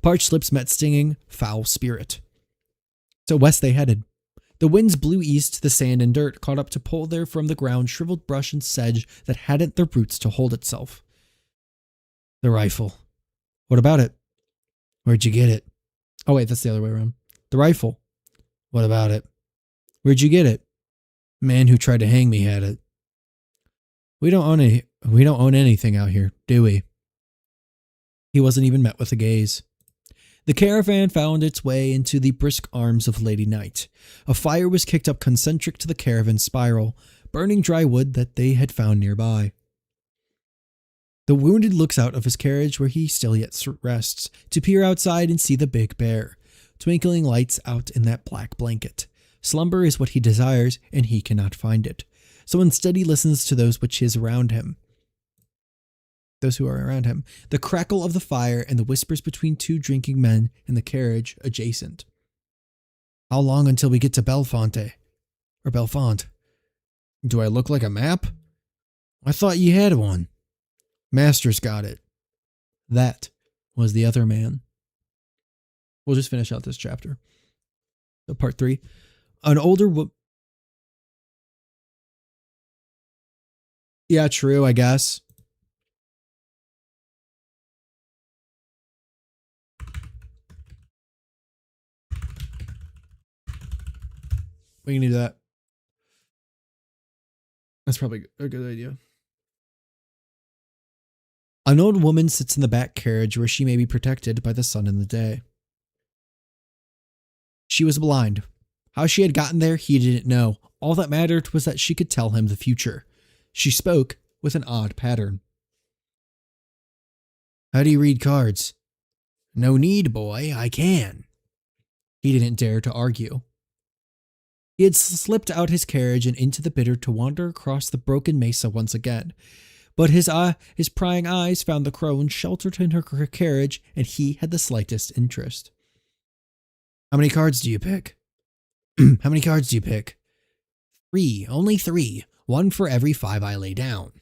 Parched lips met stinging, foul spirit. So west they headed. The winds blew east, the sand and dirt caught up to pull there from the ground shriveled brush and sedge that hadn't the roots to hold itself. The rifle. What about it? Where'd you get it? Oh wait, that's the other way around. The rifle. What about it? Where'd you get it? Man who tried to hang me had it. We don't own anything out here, do we? He wasn't even met with a gaze. The caravan found its way into the brisk arms of Lady Night. A fire was kicked up concentric to the caravan spiral, burning dry wood that they had found nearby. The wounded looks out of his carriage where he still yet rests, to peer outside and see the big bear, twinkling lights out in that black blanket. Slumber is what he desires, and he cannot find it. So instead he listens to those which is around him. Those who are around him, the crackle of the fire and the whispers between two drinking men in the carriage adjacent. How long until we get to Belfonte? Or Belfont? Do I look like a map? I thought you had one. Master's got it. That was the other man. We'll just finish out this chapter. So part 3. An older Yeah, true, I guess. We can do that. That's probably a good idea. An old woman sits in the back carriage where she may be protected by the sun in the day. She was blind. How she had gotten there, he didn't know. All that mattered was that she could tell him the future. She spoke with an odd pattern. How do you read cards? No need, boy, I can. He didn't dare to argue. He had slipped out his carriage and into the bitter to wander across the broken mesa once again. But his prying eyes found the crone sheltered in her carriage, and he had the slightest interest. How many cards do you pick? How many cards do you pick? 3, only 3. 1 for every 5 I lay down.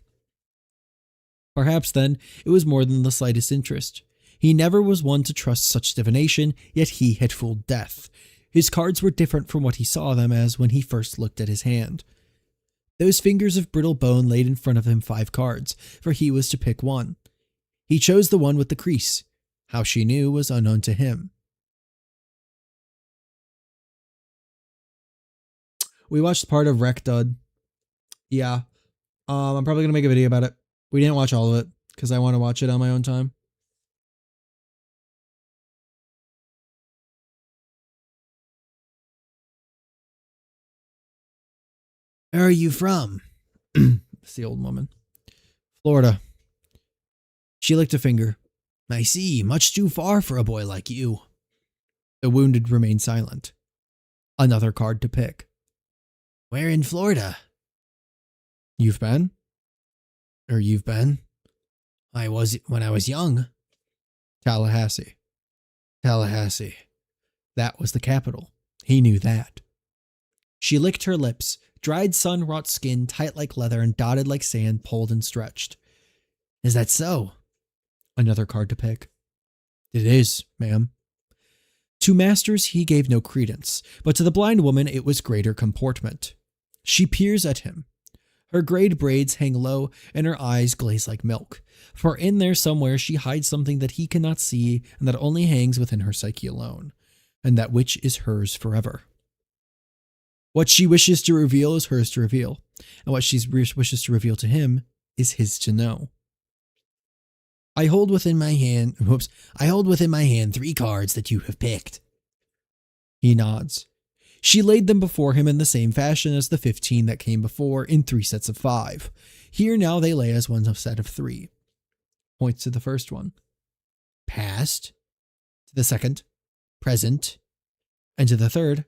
Perhaps then it was more than the slightest interest. He never was one to trust such divination, yet he had fooled death. His cards were different from what he saw them as when he first looked at his hand. Those fingers of brittle bone laid in front of him 5 cards, for he was to pick one. He chose the one with the crease. How she knew was unknown to him. We watched part of Wreck Dud. Yeah. I'm probably going to make a video about it. We didn't watch all of it, because I want to watch it on my own time. Where are you from? It's the old woman. Florida. She licked a finger. I see, much too far for a boy like you. The wounded remained silent. Another card to pick. Where in Florida? You've been? I was when I was young. Tallahassee. Tallahassee. That was the capital. He knew that. She licked her lips, dried sun-wrought skin tight like leather and dotted like sand, pulled and stretched. Is that so? Another card to pick. It is, ma'am. To Masters he gave no credence, but to the blind woman it was greater comportment. She peers at him. Her grayed braids hang low, and her eyes glaze like milk, for in there somewhere she hides something that he cannot see and that only hangs within her psyche alone, and that which is hers forever. What she wishes to reveal is hers to reveal, and what she wishes to reveal to him is his to know. I hold within my hand 3 cards that you have picked. He nods. She laid them before him in the same fashion as the 15 that came before, in 3 sets of 5. Here now they lay as one set of 3. Points to the first one. Past. To the second. Present. And to the third.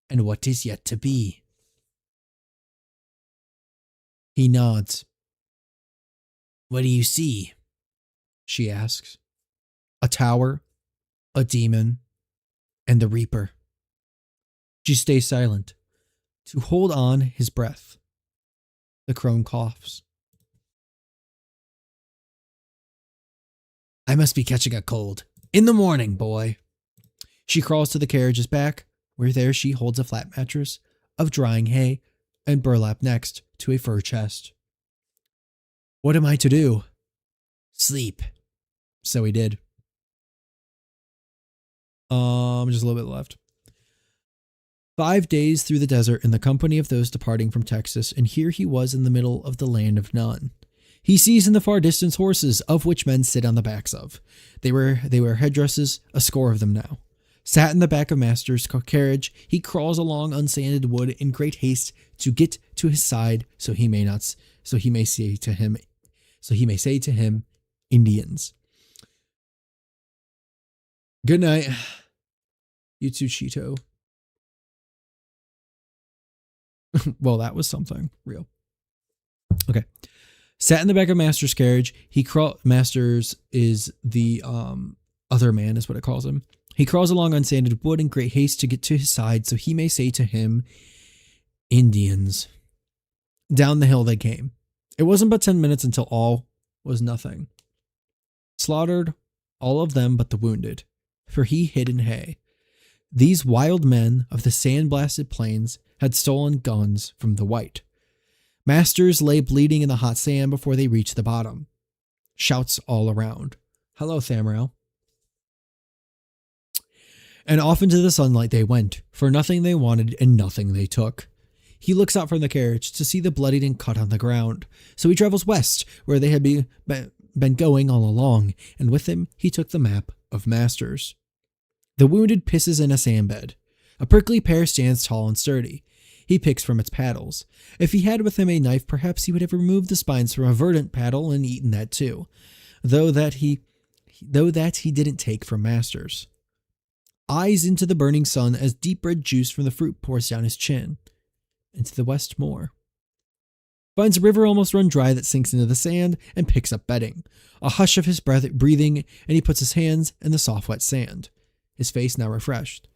And what is yet to be. He nods. What do you see? She asks. A tower, a demon, and the Reaper. She stays silent, to hold on his breath. The crone coughs. I must be catching a cold. In the morning, boy. She crawls to the carriage's back, where there she holds a flat mattress of drying hay and burlap next to a fur chest. What am I to do? Sleep. So he did. Just a little bit left. 5 days through the desert in the company of those departing from Texas, and here he was in the middle of the land of none. He sees in the far distance horses, of which men sit on the backs of. They wear headdresses, a score of them now. Sat in the back of Master's carriage, he crawls along unsanded wood in great haste to get to his side, so he may say to him, Indians. Good night. You too, Cheeto. Well, that was something real. Okay. Sat in the back of Master's carriage. Masters is the other man, is what it calls him. He crawls along unsanded wood in great haste to get to his side, so he may say to him, Indians. Down the hill they came. It wasn't but 10 minutes until all was nothing. Slaughtered all of them but the wounded, for he hid in hay. These wild men of the sand-blasted plains had stolen guns from the white. Masters lay bleeding in the hot sand before they reached the bottom. Shouts all around. Hello, Thamrael. And off into the sunlight they went, for nothing they wanted and nothing they took. He looks out from the carriage to see the bloodied and cut on the ground, so he travels west, where they had been going all along, and with him he took the map of Masters. The wounded pisses in a sandbed. A prickly pear stands tall and sturdy. He picks from its paddles. If he had with him a knife, perhaps he would have removed the spines from a verdant paddle and eaten that too, though that he didn't take from Masters. Eyes into the burning sun as deep red juice from the fruit pours down his chin. Into the west more. Finds a river almost run dry that sinks into the sand and picks up bedding. A hush of his breathing, and he puts his hands in the soft wet sand. His face now refreshed.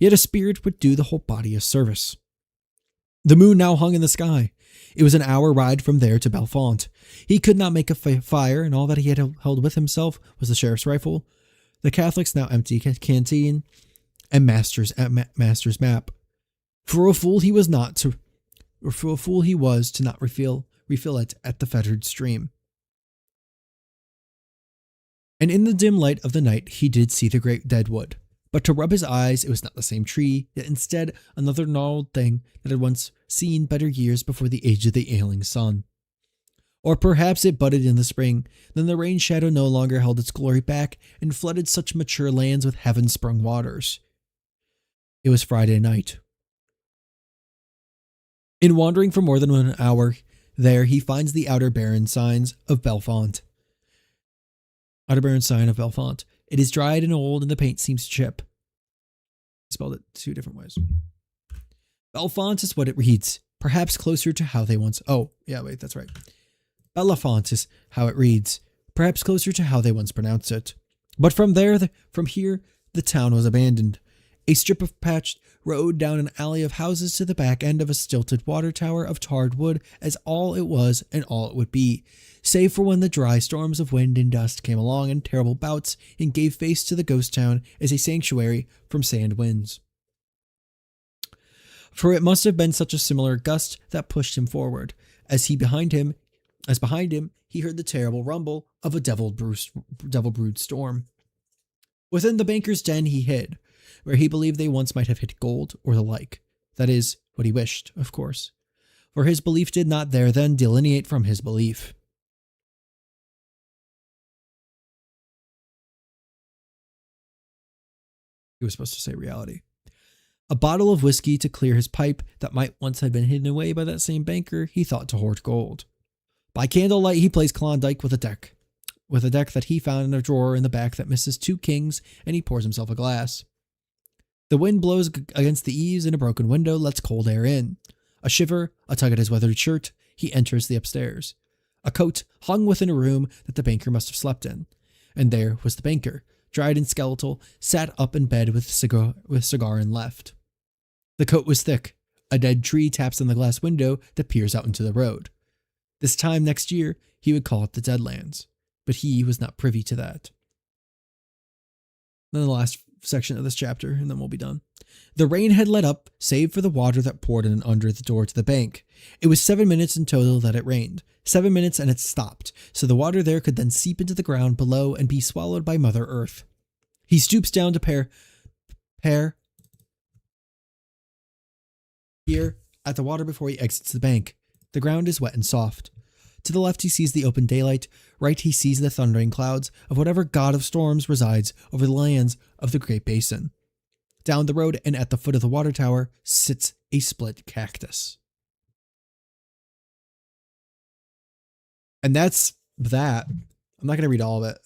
Yet a spirit would do the whole body a service. The moon now hung in the sky. It was an hour ride from there to Belfont. He could not make a fire, and all that he had held with himself was the sheriff's rifle, the Catholic's now empty canteen, and Master's map. For a fool he was to not refill it at the fettered stream. And in the dim light of the night he did see the great deadwood. But to rub his eyes, it was not the same tree, yet instead another gnarled thing that had once seen better years before the age of the ailing sun. Or perhaps it budded in the spring, then the rain shadow no longer held its glory back and flooded such mature lands with heaven-sprung waters. It was Friday night. In wandering for more than an hour, there he finds the outer barren signs of Belfont. Outer barren sign of Belfont. It is dried and old, and the paint seems to chip. I spelled it 2 different ways. Belfont is what it reads, perhaps closer to how they once... Oh, yeah, wait, that's right. Belafont is how it reads, perhaps closer to how they once pronounced it. But from here, the town was abandoned. A strip of patched road down an alley of houses to the back end of a stilted water tower of tarred wood as all it was and all it would be, save for when the dry storms of wind and dust came along in terrible bouts and gave face to the ghost town as a sanctuary from sand winds. For it must have been such a similar gust that pushed him forward, as behind him, he heard the terrible rumble of a devil-brewed storm. Within the banker's den he hid, where he believed they once might have hid gold or the like. That is, what he wished, of course. For his belief did not there then delineate from his belief. He was supposed to say reality. A bottle of whiskey to clear his pipe that might once have been hidden away by that same banker he thought to hoard gold. By candlelight he plays Klondike with a deck that he found in a drawer in the back that misses 2 kings, and he pours himself a glass. The wind blows against the eaves and a broken window lets cold air in. A shiver, a tug at his weathered shirt, he enters the upstairs. A coat hung within a room that the banker must have slept in. And there was the banker, dried and skeletal, sat up in bed with cigar in left. The coat was thick. A dead tree taps on the glass window that peers out into the road. This time next year, he would call it the Deadlands, but he was not privy to that. Then the last section of this chapter, and then we'll be done. The rain had let up, save for the water that poured in under the door to the bank. It was 7 minutes in total that it rained. 7 minutes and it stopped, so the water there could then seep into the ground below and be swallowed by Mother Earth. He stoops down to peer here at the water before he exits the bank. The ground is wet and soft. To the left he sees the open daylight, right he sees the thundering clouds of whatever god of storms resides over the lands of the Great Basin. Down the road and at the foot of the water tower sits a split cactus. And that's that. I'm not going to read all of it.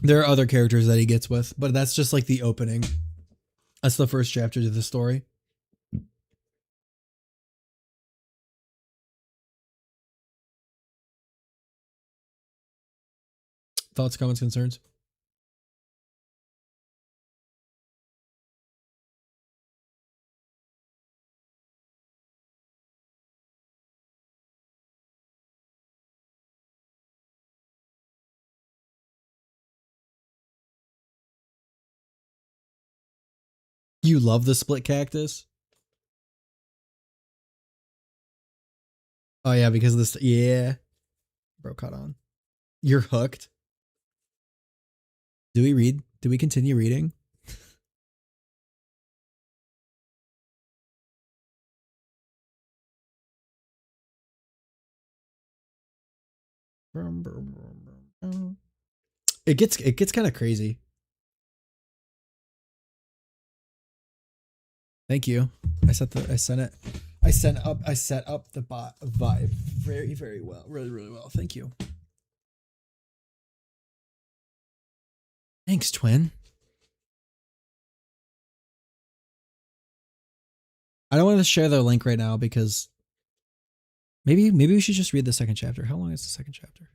There are other characters that he gets with, but that's just like the opening. That's the first chapter to the story. Thoughts, comments, concerns? You love the split cactus? Oh yeah, because of this. Yeah. Bro, caught on. You're hooked. Do we read? Do we continue reading? It gets kind of crazy. Thank you. I set up the bot vibe very, very well. Really, really well. Thank you. Thanks, twin. I don't want to share the link right now because maybe we should just read the second chapter. How long is the second chapter?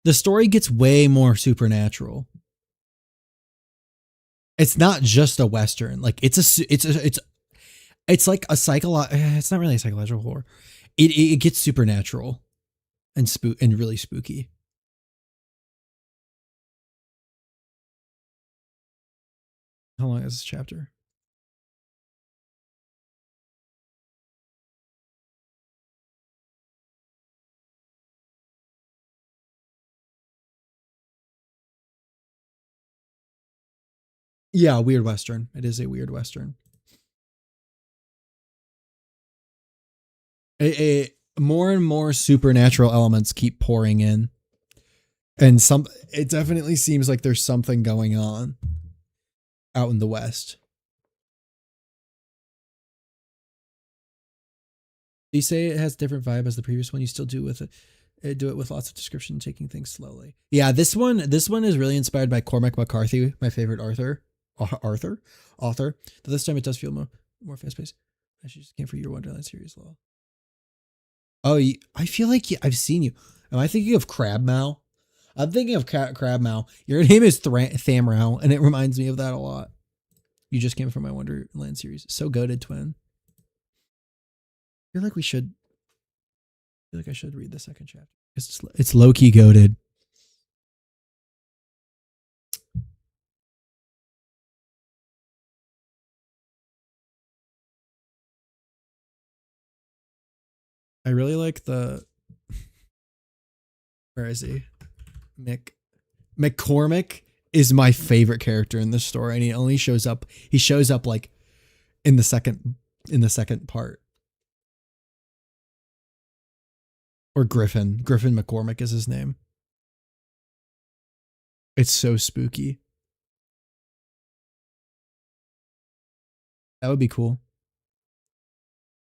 The story gets way more supernatural. It's not just a Western. Like it's like a it's not really a psychological horror. It gets supernatural and really spooky. How long is this chapter? Yeah, weird Western. It is a weird Western. More and more supernatural elements keep pouring in. And it definitely seems like there's something going on out in the West. You say it has different vibe as the previous one. You still do it with lots of description, taking things slowly. Yeah, this one is really inspired by Cormac McCarthy, my favorite author. Though this time it does feel more fast paced. I should just came for your Wonderland series, lol. Oh, I feel like I've seen you. Am I thinking of Crab Mal? I'm thinking of Crab Mal. Your name is Thamrau, and it reminds me of that a lot. You just came from my Wonderland series. So goated, twin. I feel like we should. I feel like I should read the second chapter. It's low key goated. I really like the. Where is he? McCormick is my favorite character in this story, and he only shows up. He shows up like in the second part. Or Griffin. Griffin McCormick is his name. It's so spooky. That would be cool.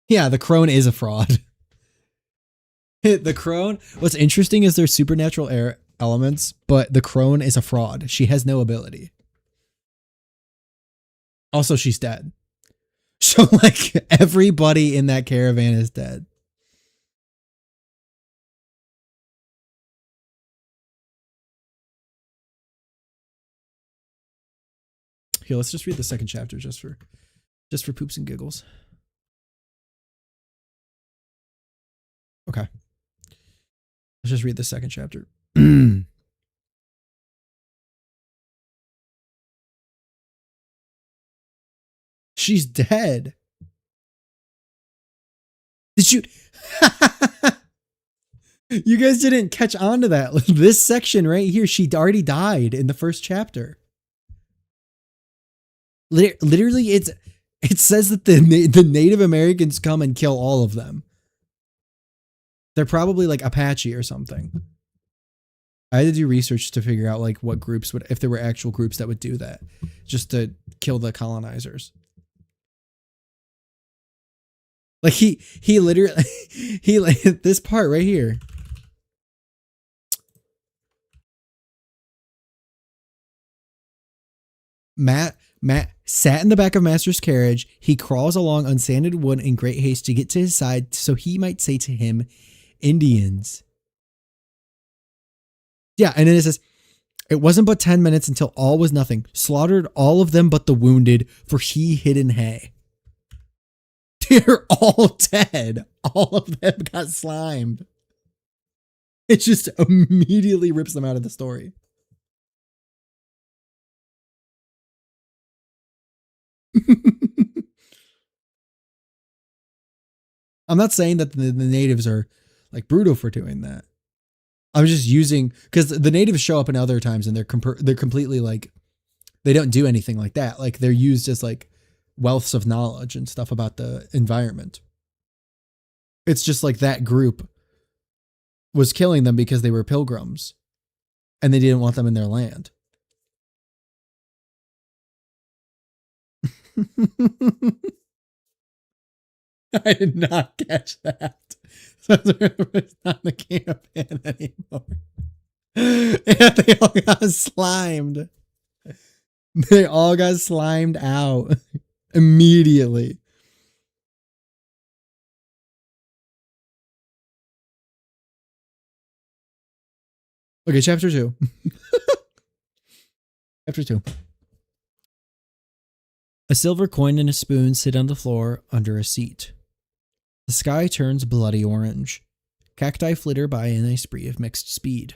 Yeah, the crone is a fraud. The crone, what's interesting is there's supernatural elements, but the crone is a fraud. She has no ability. Also, she's dead. So, like, everybody in that caravan is dead. Here, let's just read the second chapter just for poops and giggles. Okay. Let's just read the second chapter. She's dead. Did you? You guys didn't catch on to that. This section right here, she already died in the first chapter. Literally, it says that the Native Americans come and kill all of them. They're probably like Apache or something. I had to do research to figure out like what groups would, if there were actual groups that would do that, just to kill the colonizers. Like he literally, this part right here. Matt sat in the back of Master's carriage. He crawls along unsanded wood in great haste to get to his side so he might say to him, Indians. Yeah, and then it says, it wasn't but 10 minutes until all was nothing. Slaughtered all of them but the wounded, for he hid in hay. They're all dead. All of them got slimed. It just immediately rips them out of the story. I'm not saying that the natives are like brutal for doing that. I'm just using, because the natives show up in other times and they're completely like, they don't do anything like that. Like they're used as like wealths of knowledge and stuff about the environment. It's just like that group was killing them because they were pilgrims and they didn't want them in their land. I did not catch that. So it's not the campaign anymore. And they all got slimed. They all got slimed out immediately. Okay, chapter 2. Chapter 2. A silver coin and a spoon sit on the floor under a seat. The sky turns bloody orange. Cacti flitter by in a spree of mixed speed.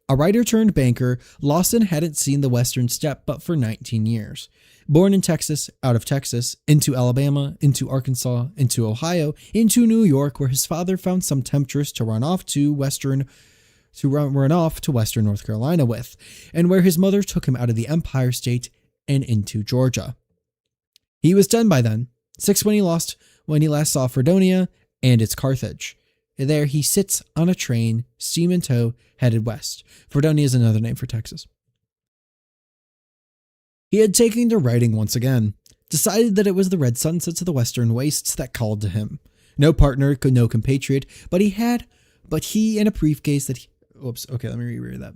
A writer turned banker, Lawson hadn't seen the western steppe but for 19 years. Born in Texas, out of Texas, into Alabama, into Arkansas, into Ohio, into New York, where his father found some temptress to run off to western North Carolina with, and where his mother took him out of the Empire State and into Georgia. He was 10 by then, 6 when he last saw Fredonia and its Carthage. There he sits on a train, steam in tow, headed west. Fredonia is another name for Texas. He had taken to writing once again, decided that it was the red sunsets of the western wastes that called to him. No partner, no compatriot, but he in a briefcase that let me reread that.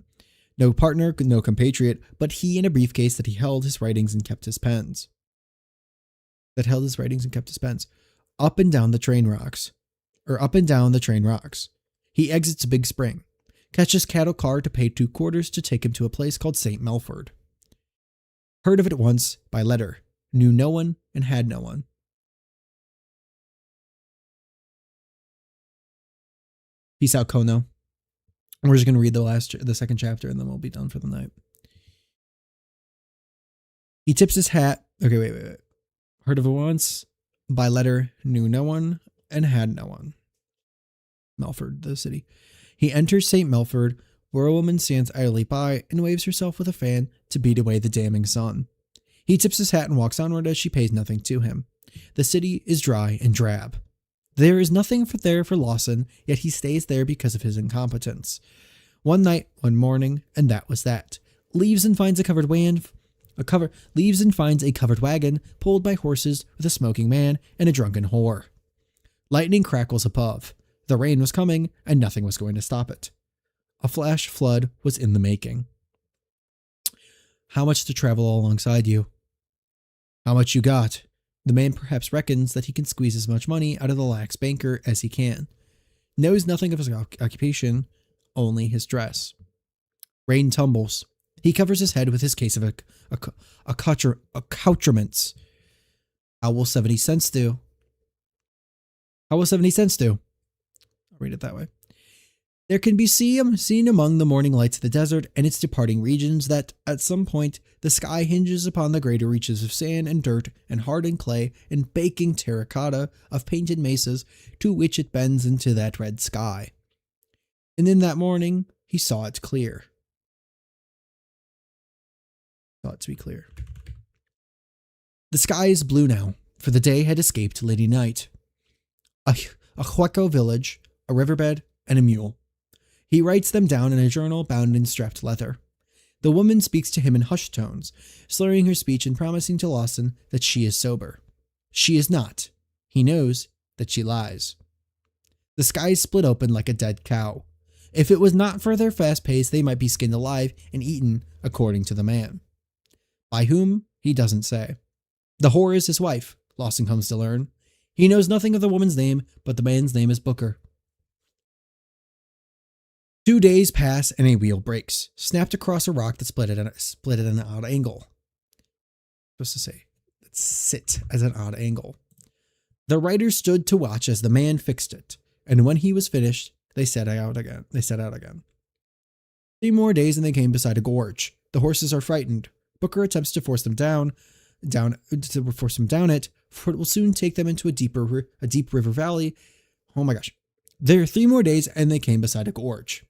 No partner, no compatriot, but he in a briefcase that he held his writings and kept his pens. Up and down the train rocks. or up and down the train rocks. He exits Big Spring, catches cattle car to pay 2 quarters to take him to a place called St. Melford. Heard of it once by letter, knew no one and had no one. Peace out, Kono. We're just going to read the second chapter and then we'll be done for the night. He tips his hat. Okay, wait. Heard of it once by letter, knew no one and had no one. Melford, the city. He enters St. Melford, where a woman stands idly by and waves herself with a fan to beat away the damning sun. He tips his hat and walks onward as she pays nothing to him. The city is dry and drab. There is nothing there for Lawson, yet he stays there because of his incompetence. One night, one morning, and that was that. Leaves and finds a covered wagon pulled by horses with a smoking man and a drunken whore. Lightning crackles above. The rain was coming, and nothing was going to stop it. A flash flood was in the making. How much to travel alongside you? How much you got? The man perhaps reckons that he can squeeze as much money out of the lax banker as he can. Knows nothing of his occupation, only his dress. Rain tumbles. He covers his head with his case of accoutrements. How will 70 cents do? How will 70 cents do? I'll read it that way. There can be seen among the morning lights of the desert and its departing regions that, at some point, the sky hinges upon the greater reaches of sand and dirt and hardened clay and baking terracotta of painted mesas to which it bends into that red sky. And in that morning, he saw it clear. Thought to be clear. The sky is blue now, for the day had escaped Lady Night. A Hueco village, a riverbed, and a mule. He writes them down in a journal bound in strapped leather. The woman speaks to him in hushed tones, slurring her speech and promising to Lawson that she is sober. She is not. He knows that she lies. The sky split open like a dead cow. If it was not for their fast pace, they might be skinned alive and eaten, according to the man. By whom, he doesn't say. The whore is his wife, Lawson comes to learn. He knows nothing of the woman's name, but the man's name is Booker. 2 days pass and a wheel breaks, snapped across a rock that split at an odd angle. Supposed to say, sit at an odd angle. The writer stood to watch as the man fixed it, and when he was finished, they set out again. 3 more days and they came beside a gorge. The horses are frightened. Booker attempts to force them down it, for it will soon take them into a deep river valley. Oh my gosh. There are 3 more days and they came beside a gorge.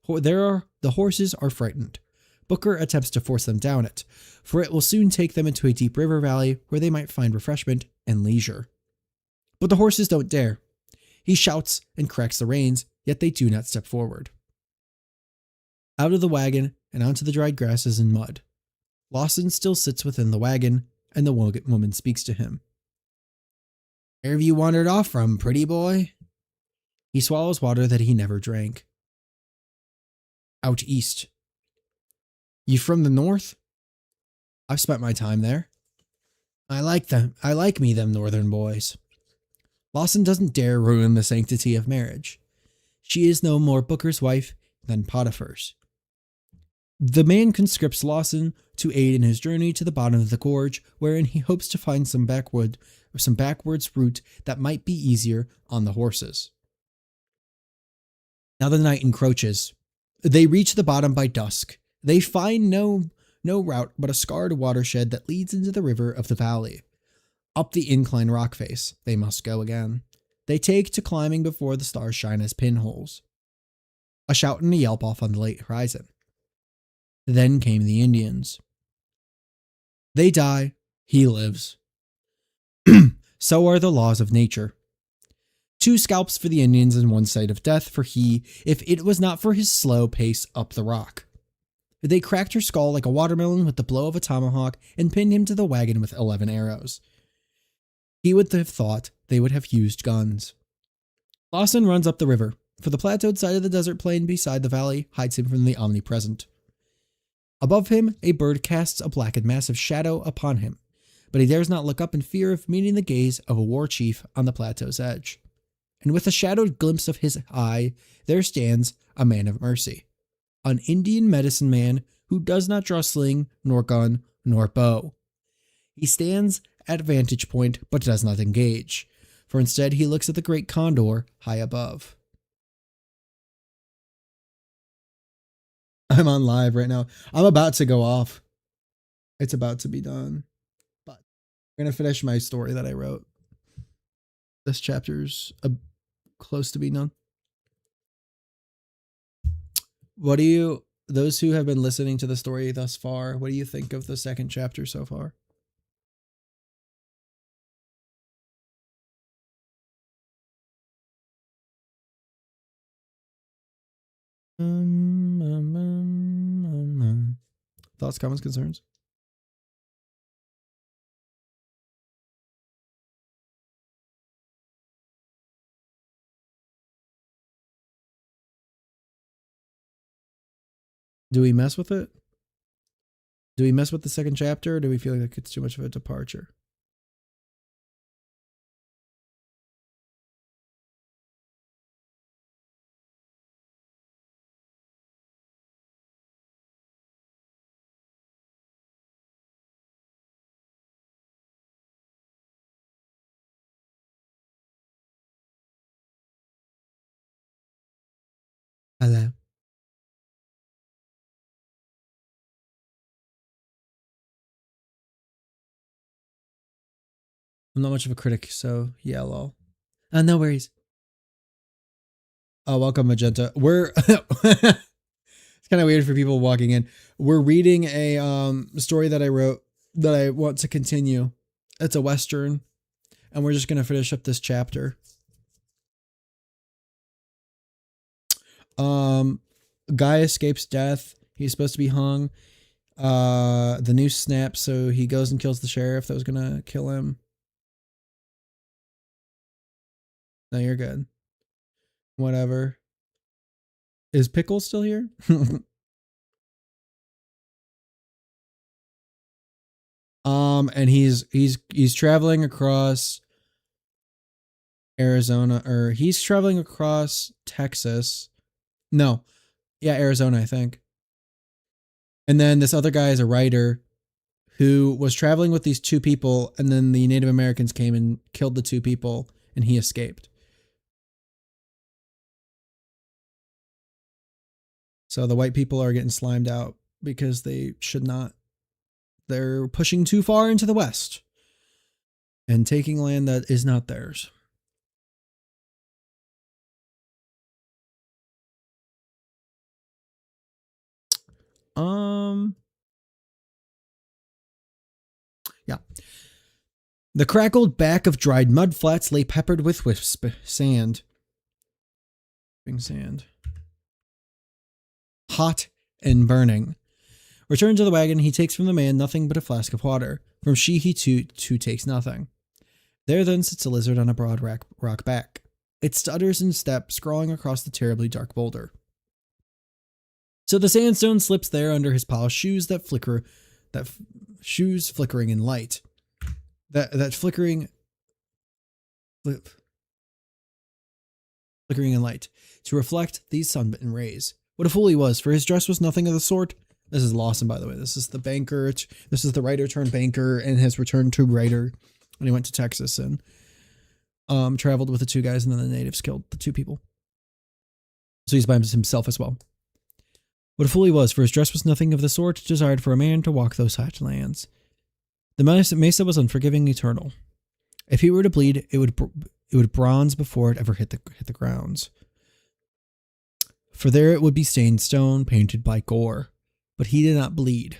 The horses are frightened. Booker attempts to force them down it, for it will soon take them into a deep river valley where they might find refreshment and leisure. But the horses don't dare. He shouts and cracks the reins, yet they do not step forward. Out of the wagon and onto the dried grasses and mud. Lawson still sits within the wagon, and the woman speaks to him. Where have you wandered off from, pretty boy? He swallows water that he never drank. Out east. You from the north? I've spent my time there. I like them northern boys. Lawson doesn't dare ruin the sanctity of marriage. She is no more Booker's wife than Potiphar's. The man conscripts Lawson to aid in his journey to the bottom of the gorge, wherein he hopes to find some backwards route that might be easier on the horses. Now the night encroaches. They reach the bottom by dusk. They find no route but a scarred watershed that leads into the river of the valley. Up the incline rock face they must go again. They take to climbing before the stars shine as pinholes. A shout and a yelp off on the late horizon. Then came the Indians. They die, he lives. So are the laws of nature. 2 scalps for the Indians and 1 sight of death for he, if it was not for his slow pace up the rock. They cracked her skull like a watermelon with the blow of a tomahawk and pinned him to the wagon with 11 arrows. He would have thought they would have used guns. Lawson runs up the river, for the plateaued side of the desert plain beside the valley hides him from the omnipresent. Above him, a bird casts a black and massive shadow upon him, but he dares not look up in fear of meeting the gaze of a war chief on the plateau's edge. and with a shadowed glimpse of his eye, there stands a man of mercy, an Indian medicine man who does not draw sling, nor gun, nor bow. He stands at vantage point, but does not engage, for instead he looks at the great condor high above. I'm on live right now. I'm about to go off. It's about to be done. But I'm going to finish my story that I wrote. This chapter's close to being done. What do you, those who have been listening to the story thus far, what do you think of the second chapter so far? Thoughts, comments, concerns? Do we mess with it? Do we mess with the second chapter, or do we feel like it's too much of a departure? Hello. I'm not much of a critic, so yeah, lol. No worries. Oh, welcome, Magenta. We're it's kind of weird for people walking in. We're reading a story that I wrote that I want to continue. It's a Western, and we're just gonna finish up this chapter. Guy escapes death. He's supposed to be hung. The noose snaps, so he goes and kills the sheriff that was gonna kill him. No, you're good. Whatever. Is Pickle still here? And he's traveling across Arizona, or he's traveling across Texas. No. Yeah, Arizona, I think. And then this other guy is a writer who was traveling with these two people, and then the Native Americans came and killed the two people, and he escaped. So the white people are getting slimed out because they should not. They're pushing too far into the West and taking land that is not theirs. Yeah. The crackled back of dried mud flats lay peppered with wisp sand. Sand. Hot and burning. Returned to the wagon, he takes from the man nothing but a flask of water. From she he too takes nothing. There then sits a lizard on a broad rock back. It stutters in step, scrawling across the terribly dark boulder. So the sandstone slips there under his polished shoes that flicker, shoes flickering in light. That flickering in light to reflect these sunbitten rays. What a fool he was, for his dress was nothing of the sort. This is Lawson, by the way. This is the banker. This is the writer turned banker and his return to writer when he went to Texas and traveled with the two guys, and then the natives killed the two people. So he's by himself as well. What a fool he was, for his dress was nothing of the sort desired for a man to walk those hot lands. The mesa was unforgiving, eternal. If he were to bleed, it would bronze before it ever hit the grounds. For there it would be stained stone, painted by gore. But he did not bleed.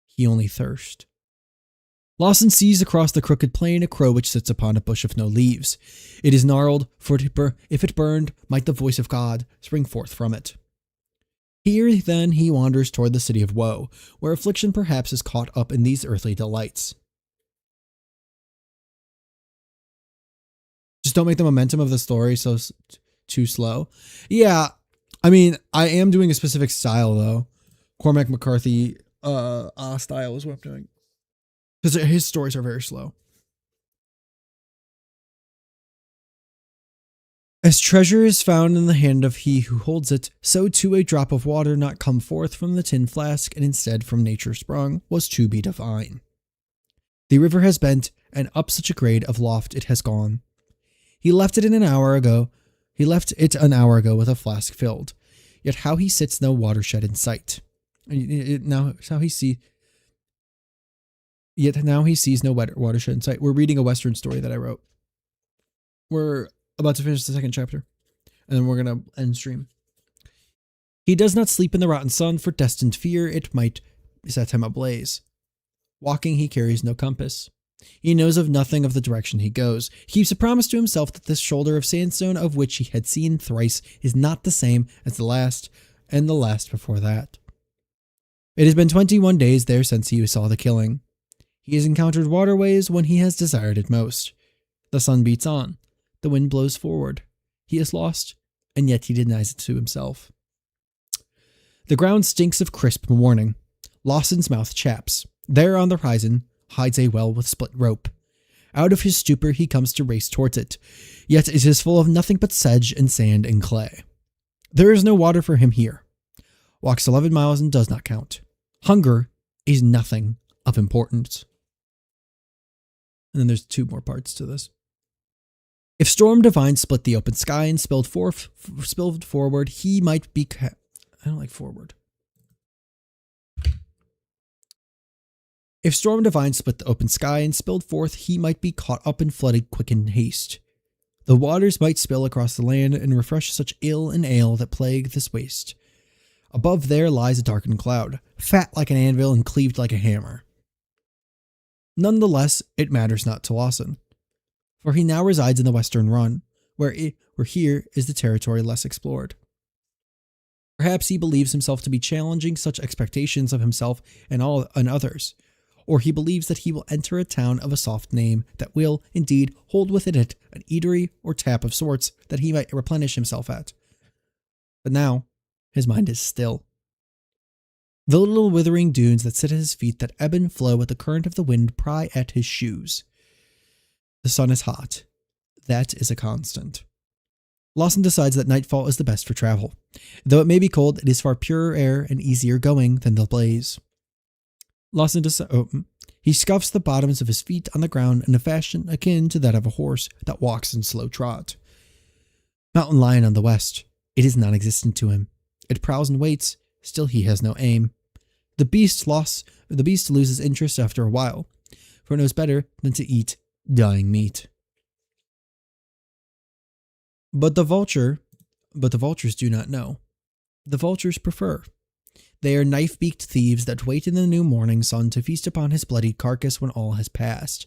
He only thirst. Lawson sees across the crooked plain a crow which sits upon a bush of no leaves. It is gnarled, for if it burned, might the voice of God spring forth from it. Here then he wanders toward the city of woe, where affliction perhaps is caught up in these earthly delights. Just don't make the momentum of the story so too slow. Yeah, I mean, I am doing a specific style though. Cormac McCarthy style is what I'm doing. Because his stories are very slow. As treasure is found in the hand of he who holds it, so too a drop of water not come forth from the tin flask and instead from nature sprung was to be divine. The river has bent, and up such a grade of loft it has gone. He left it an hour ago with a flask filled, yet how he sits no watershed in sight. Now he sees no watershed in sight. We're reading a Western story that I wrote. We're about to finish the second chapter, and then we're going to end stream. He does not sleep in the rotten sun for destined fear it might set him ablaze. Walking, he carries no compass. He knows of nothing of the direction he goes. He keeps a promise to himself that this shoulder of sandstone of which he had seen thrice is not the same as the last and the last before that. It has been 21 days there since he saw the killing. He has encountered waterways when he has desired it most. The sun beats on. The wind blows forward. He is lost, and yet he denies it to himself. The ground stinks of crisp morning. Lawson's mouth chaps. There on the horizon hides a well with split rope. Out of his stupor he comes to race towards it, yet it is full of nothing but sedge and sand and clay. There is no water for him here. Walks 11 miles and does not count. Hunger is nothing of importance. And then there's 2 more parts to this. If storm divine split the open sky and spilled forward, he might be... I don't like forward. If storm divine split the open sky and spilled forth, he might be caught up and flooded quick in haste. The waters might spill across the land and refresh such ill and ale that plague this waste. Above there lies a darkened cloud, fat like an anvil and cleaved like a hammer. None the less, it matters not to Lawson, for he now resides in the Western Run, where here is the territory less explored. Perhaps he believes himself to be challenging such expectations of himself and others, or he believes that he will enter a town of a soft name that will, indeed, hold within it an eatery or tap of sorts that he might replenish himself at. But now, his mind is still. The little withering dunes that sit at his feet that ebb and flow with the current of the wind pry at his shoes. The sun is hot. That is a constant. Lawson decides that nightfall is the best for travel. Though it may be cold, it is far purer air and easier going than the blaze. He scuffs the bottoms of his feet on the ground in a fashion akin to that of a horse that walks in slow trot. Mountain lion on the west. It is non-existent to him. It prowls and waits, still he has no aim. The beast loses interest after a while, for it knows better than to eat dying meat. But the vultures do not know. The vultures prefer. They are knife-beaked thieves that wait in the new morning sun to feast upon his bloodied carcass when all has passed.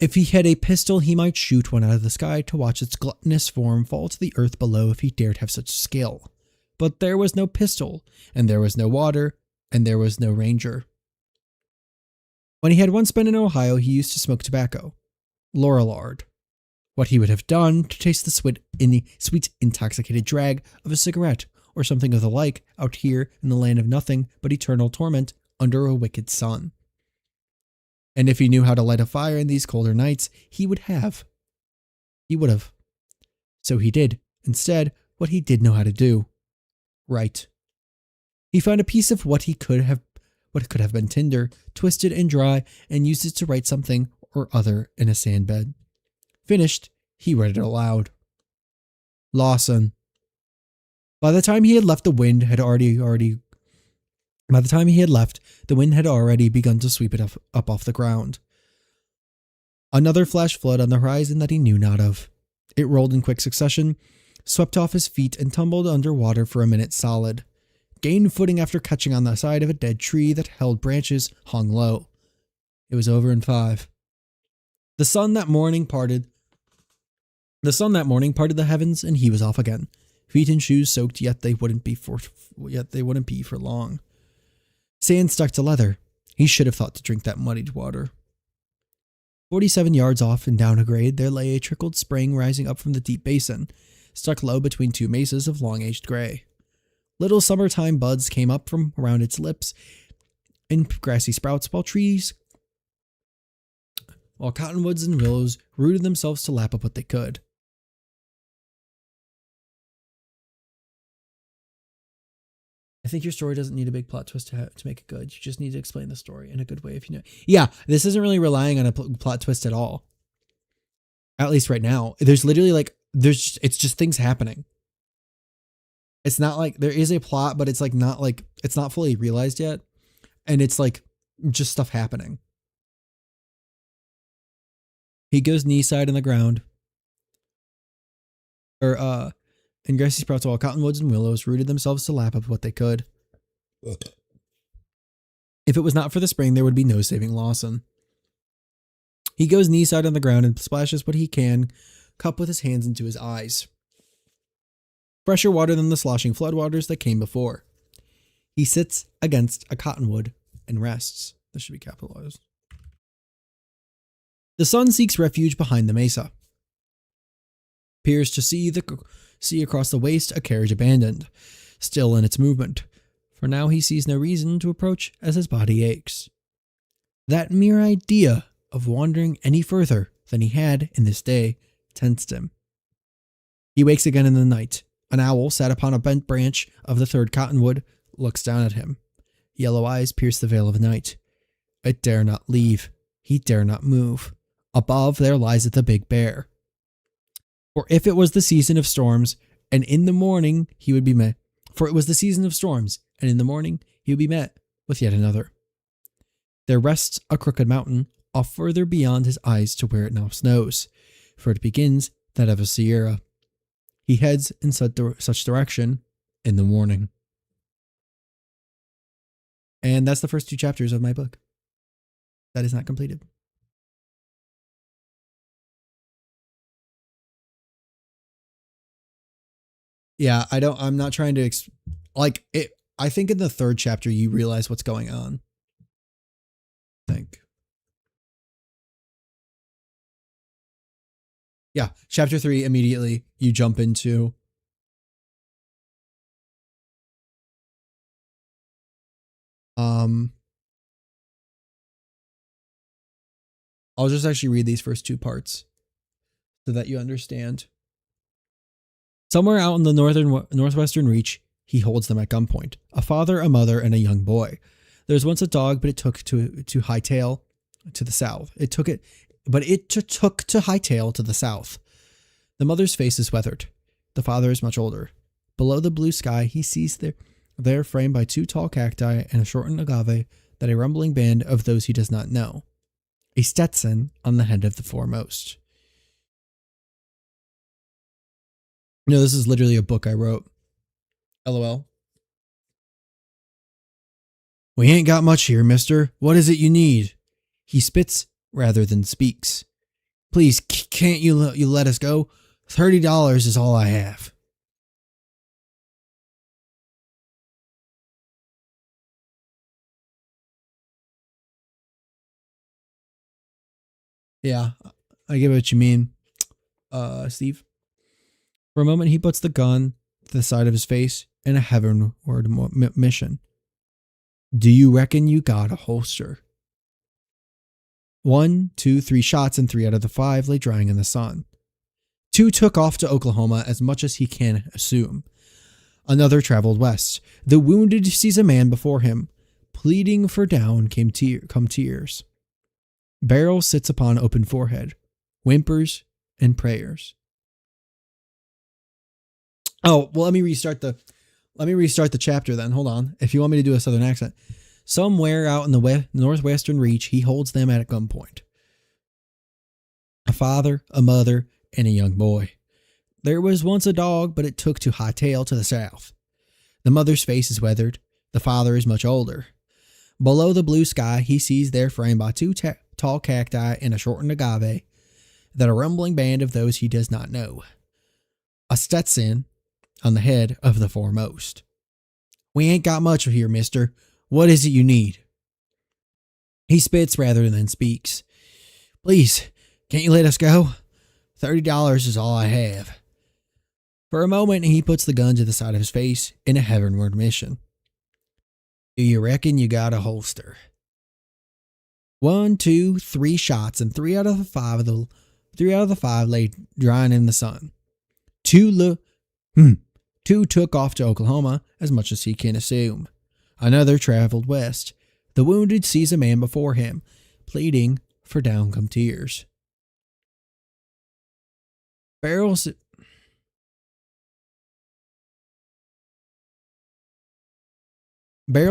If he had a pistol, he might shoot one out of the sky to watch its gluttonous form fall to the earth below if he dared have such skill. But there was no pistol, and there was no water, and there was no ranger. When he had once been in Ohio, he used to smoke tobacco. Laurelard. What he would have done to taste the sweet intoxicated drag of a cigarette, or something of the like, out here in the land of nothing but eternal torment under a wicked sun. And if he knew how to light a fire in these colder nights, he would have. He would have. So he did, instead, what he did know how to do. Write. He found a piece of what could have been tinder, twisted and dry, and used it to write something or other in a sandbed. Finished, he read it aloud. Lawson. By the time he had left, the wind had already begun to sweep it up off the ground. Another flash flood on the horizon that he knew not of. It rolled in quick succession, swept off his feet, and tumbled under water for a minute solid. Gained footing after catching on the side of a dead tree that held branches hung low. It was over in 5. The sun that morning parted the heavens, and he was off again. Feet and shoes soaked, yet they wouldn't be for long. Sand stuck to leather. He should have thought to drink that muddied water. 47 yards off and down a grade, there lay a trickled spring rising up from the deep basin, stuck low between 2 mesas of long-aged gray. Little summertime buds came up from around its lips in grassy sprouts, while cottonwoods and willows rooted themselves to lap up what they could. I think your story doesn't need a big plot twist to make it good. You just need to explain the story in a good way if you know. Yeah, this isn't really relying on a plot twist at all. At least right now. There's literally like, it's just things happening. It's not like there is a plot, but it's like not like, it's not fully realized yet. And it's like just stuff happening. He goes knee side in the ground. And grassy sprouts all cottonwoods and willows rooted themselves to lap up what they could. If it was not for the spring, there would be no saving Lawson. He goes knee side on the ground and splashes what he can, cup with his hands into his eyes. Fresher water than the sloshing floodwaters that came before. He sits against a cottonwood and rests. This should be capitalized. The sun seeks refuge behind the mesa. Appears to see across the waste a carriage abandoned, still in its movement. For now he sees no reason to approach as his body aches. That mere idea of wandering any further than he had in this day tensed him. He wakes again in the night. An owl sat upon a bent branch of the third cottonwood, looks down at him. Yellow eyes pierce the veil of night. It dare not leave. He dare not move. Above there lies it the big bear. For if it was the season of storms, and in the morning he would be met. For it was the season of storms, and in the morning he would be met with yet another. There rests a crooked mountain, off further beyond his eyes to where it now snows, for it begins that of a sierra. He heads in such direction in the morning. And that's the first 2 chapters of my book. That is not completed. Yeah, I'm not trying to, like, it. I think in the 3rd chapter, you realize what's going on. I think. Yeah, chapter 3, immediately, you jump into. I'll just actually read these first 2 parts so that you understand. Somewhere out in the northwestern reach, he holds them at gunpoint. A father, a mother, and a young boy. There was once a dog, but it took to hightail to the south. It took to hightail to the south. The mother's face is weathered. The father is much older. Below the blue sky, he sees there framed by 2 tall cacti and a shortened agave, that a rumbling band of those he does not know. A Stetson on the head of the foremost. No, this is literally a book I wrote. LOL. We ain't got much here, mister. What is it you need? He spits rather than speaks. Please, can't you let us go? $30 is all I have. Yeah, I get what you mean, Steve. For a moment, he puts the gun to the side of his face in a heavenward mission. Do you reckon you got a holster? 1, 2, 3 shots, and 3 out of the 5 lay drying in the sun. 2 took off to Oklahoma, as much as he can assume. Another traveled west. The wounded sees a man before him. Pleading for down come tears. Barrel sits upon open forehead. Whimpers and prayers. Oh, well, let me restart the chapter then. Hold on. If you want me to do a southern accent. Somewhere out in the northwestern reach, he holds them at gunpoint. A father, a mother, and a young boy. There was once a dog, but it took to hightail to the south. The mother's face is weathered. The father is much older. Below the blue sky, he sees there framed by 2 tall cacti and a shortened agave, that a rumbling band of those he does not know. A Stetson on the head of the foremost. We ain't got much here, mister. What is it you need? He spits rather than speaks. Please, can't you let us go? $30 is all I have. For a moment, he puts the gun to the side of his face in a heavenward mission. Do you reckon you got a holster? 1, 2, 3 shots, and 3 out of the 5 lay drying in the sun. 2 Two took off to Oklahoma, as much as he can assume. Another traveled west. The wounded sees a man before him, pleading for downcome tears. Beryl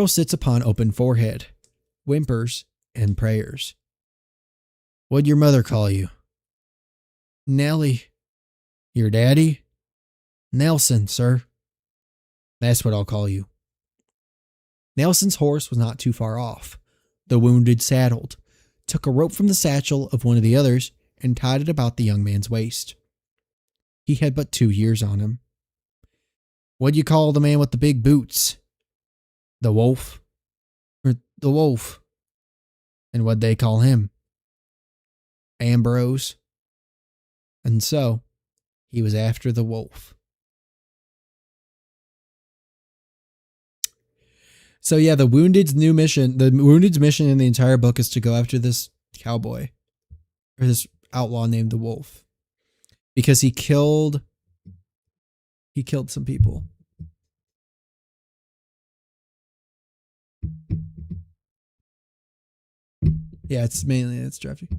sits upon open forehead, whimpers, and prayers. What'd your mother call you? Nellie. Your daddy? Nelson, sir. That's what I'll call you. Nelson's horse was not too far off. The wounded saddled, took a rope from the satchel of one of the others, and tied it about the young man's waist. He had but 2 years on him. What'd you call the man with the big boots? The wolf? Or the wolf? And what'd they call him? Ambrose. And so, he was after the wolf. So yeah, the Wounded's mission in the entire book is to go after this cowboy, or this outlaw named the Wolf, because he killed some people. Yeah, it's drafty.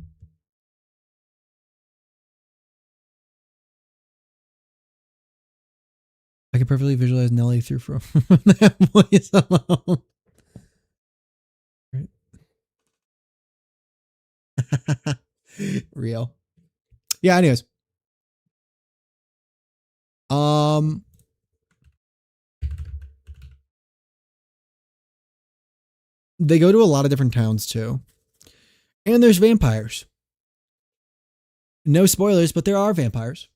I can perfectly visualize Nelly through from that voice alone. Right. Real. Yeah, anyways. They go to a lot of different towns too. And there's vampires. No spoilers, but there are vampires.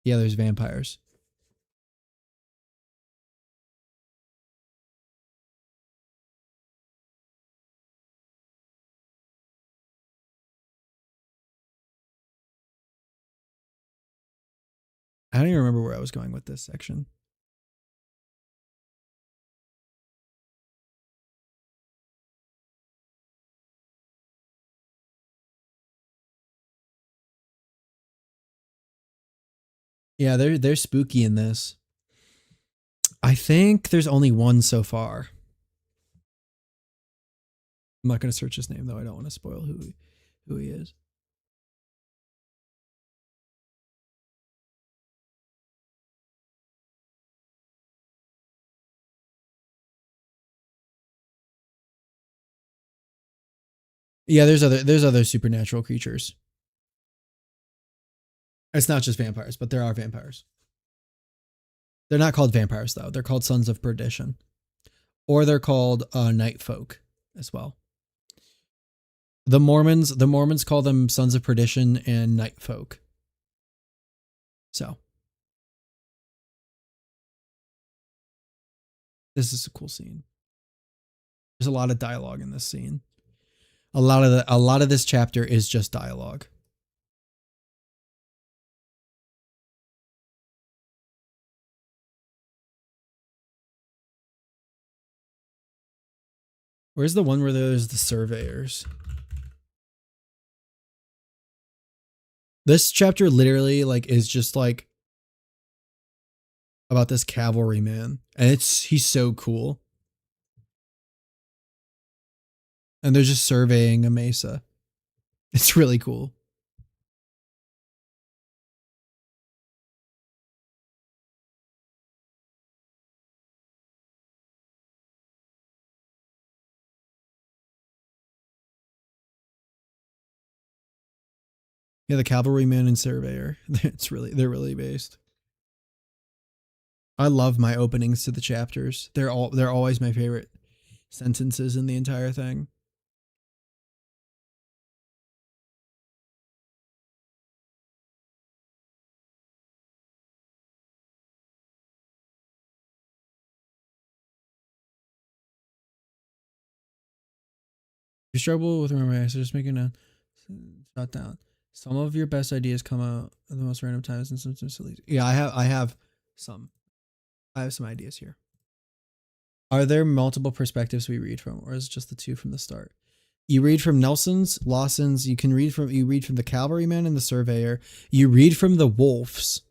Yeah, there's vampires. I don't even remember where I was going with this section. Yeah, they're spooky in this. I think there's only one so far. I'm not going to search his name though. I don't want to spoil who he is. Yeah, there's other supernatural creatures. It's not just vampires, but there are vampires. They're not called vampires though. They're called Sons of Perdition, or they're called night folk as well. The Mormons call them Sons of Perdition and night folk. So this is a cool scene. There's a lot of dialogue in this scene. A lot of this chapter is just dialogue. Where's the one where there's the surveyors? This chapter literally is just about this cavalryman, and he's so cool. And they're just surveying a mesa. It's really cool. Yeah, the cavalryman and surveyor. They're really based. I love my openings to the chapters. They're always my favorite sentences in the entire thing. You struggle with remembering, so just making a shut down. Some of your best ideas come out at the most random times and some silly. Yeah, I have some ideas here. Are there multiple perspectives we read from, or is it just the two from the start? You read from Nelson's, Lawson's. You read from the cavalryman and the surveyor. You read from the wolves,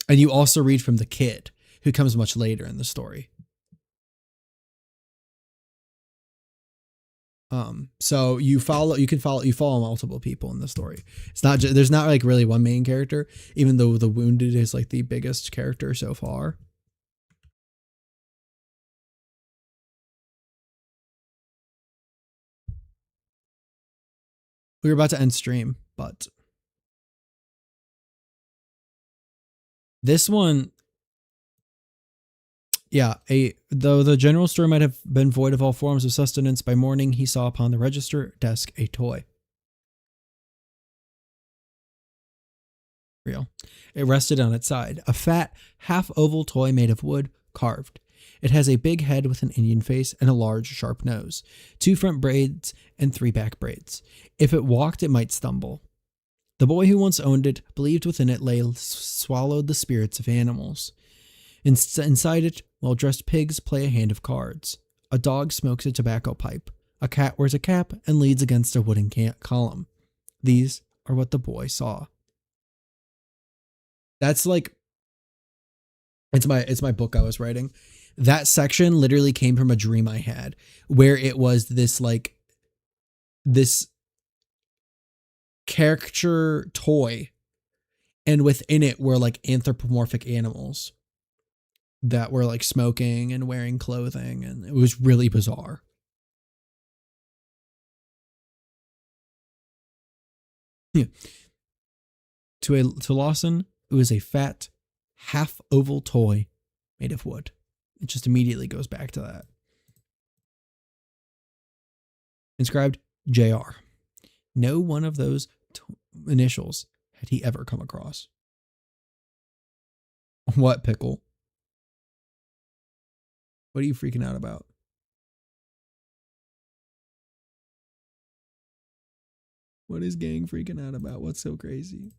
and you also read from the kid, who comes much later in the story. So you follow multiple people in the story. It's not just, there's not like really one main character, even though the wounded is like the biggest character so far. We were about to end stream, but this one, yeah, though the general store might have been void of all forms of sustenance, by morning he saw upon the register desk a toy. Real. It rested on its side, a fat, half-oval toy made of wood, carved. It has a big head with an Indian face and a large, sharp nose, 2 front braids and 3 back braids. If it walked, it might stumble. The boy who once owned it believed within it lay swallowed the spirits of animals. Inside it, well-dressed pigs play a hand of cards. A dog smokes a tobacco pipe. A cat wears a cap and leans against a wooden column. These are what the boy saw. That's like, it's my book I was writing. That section literally came from a dream I had, where it was this caricature toy, and within it were like anthropomorphic animals that were like smoking and wearing clothing, and it was really bizarre. Yeah. To Lawson, it was a fat, half-oval toy made of wood. It just immediately goes back to that. Inscribed JR. No one of those initials had he ever come across. What, Pickle? What are you freaking out about? What is gang freaking out about? What's so crazy?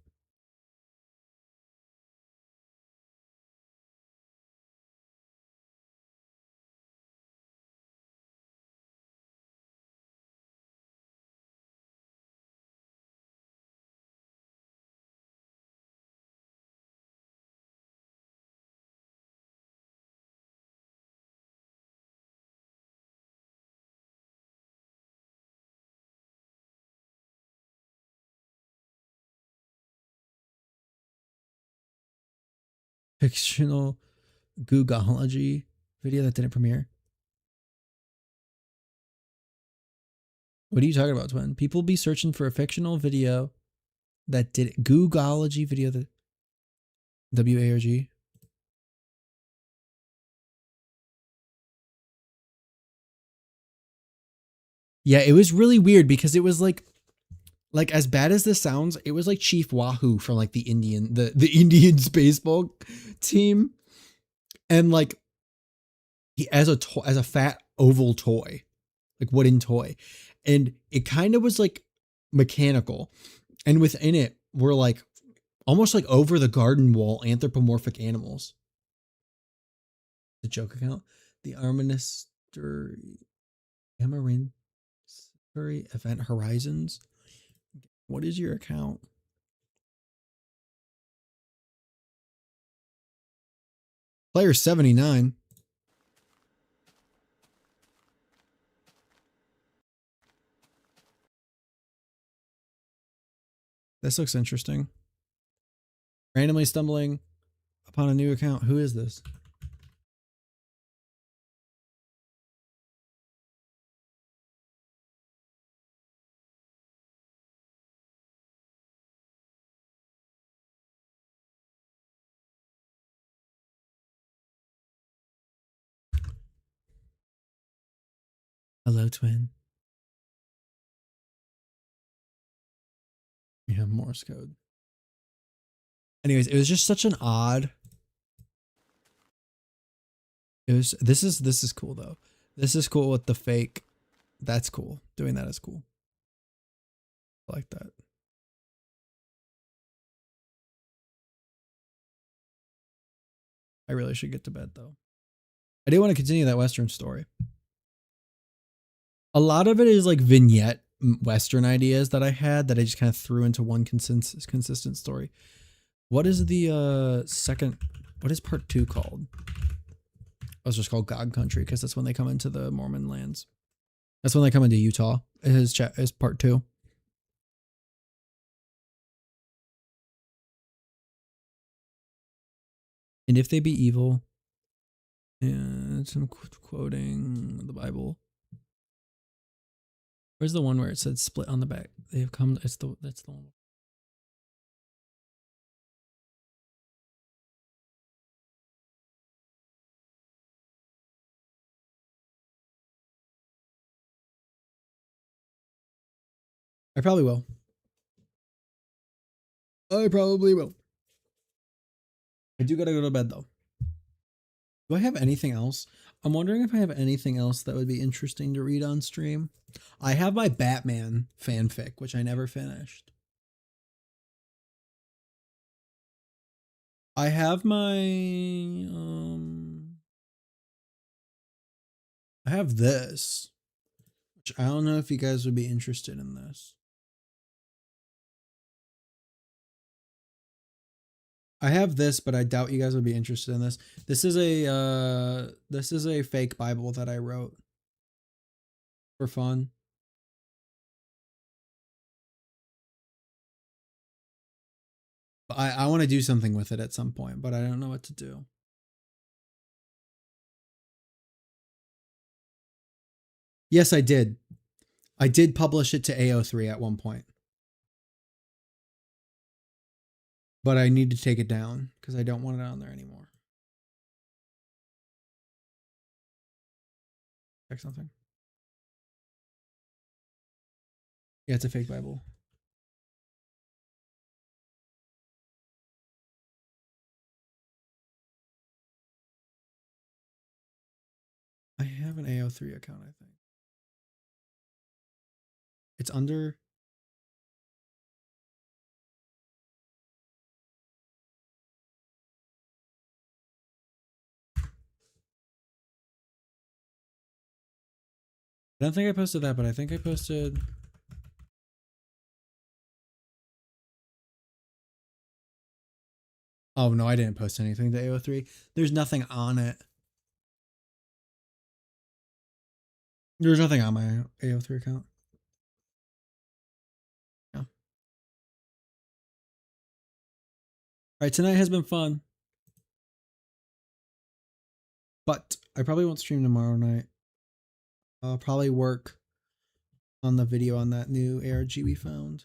Fictional Googology video that didn't premiere. What are you talking about, Twin? People be searching for a fictional video that did Googology video that WARG. Yeah, it was really weird because it was like as bad as this sounds, it was like Chief Wahoo from like the Indian baseball team, and like he as a fat oval toy, like wooden toy, and it kind of was like mechanical, and within it were like almost like over the garden wall anthropomorphic animals. The joke account, the Amaranth Event Horizons. What is your account? Player 79. This looks interesting. Randomly stumbling upon a new account. Who is this? Hello, Twin. We have Morse code. Anyways, it was just such an odd. It was. This is cool though. This is cool with the fake. That's cool. Doing that is cool. I like that. I really should get to bed though. I do want to continue that Western story. A lot of it is like vignette Western ideas that I had that I just kind of threw into one consistent story. What is the second? What is part 2 called? It was just called God Country because that's when they come into the Mormon lands. That's when they come into Utah. Is part 2. And if they be evil, and I'm quoting the Bible. Where's the one where it said split on the back? They have come. That's the one. I probably will. I probably will. I do gotta go to bed though. Do I have anything else? I'm wondering if I have anything else that would be interesting to read on stream. I have my Batman fanfic, which I never finished. I have my I have this, which I don't know if you guys would be interested in this. I have this, but I doubt you guys would be interested in this. This is a fake Bible that I wrote for fun. I want to do something with it at some point, but I don't know what to do. Yes, I did. I did publish it to AO3 at one point. But I need to take it down because I don't want it on there anymore. Check something. Yeah, it's a fake Bible. I have an AO3 account, I think. It's under... I don't think I posted that, but I think I posted... Oh, no, I didn't post anything to AO3. There's nothing on it. There's nothing on my AO3 account. Yeah. All right, tonight has been fun. But I probably won't stream tomorrow night. I'll probably work on the video on that new ARG we found.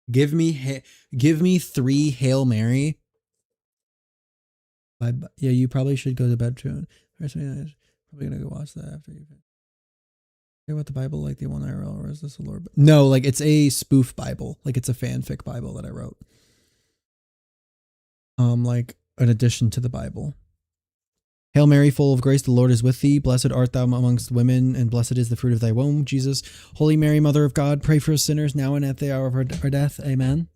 Give me 3 Hail Mary. Yeah, you probably should go to bed soon. Probably gonna go watch that after you. Hear about the Bible like the one I wrote, or is this a Lord? No, like it's a spoof Bible. Like it's a fanfic Bible that I wrote. Like an addition to the Bible. Hail Mary, full of grace, the Lord is with thee. Blessed art thou amongst women, and blessed is the fruit of thy womb, Jesus. Holy Mary, Mother of God, pray for us sinners now and at the hour of our death. Amen.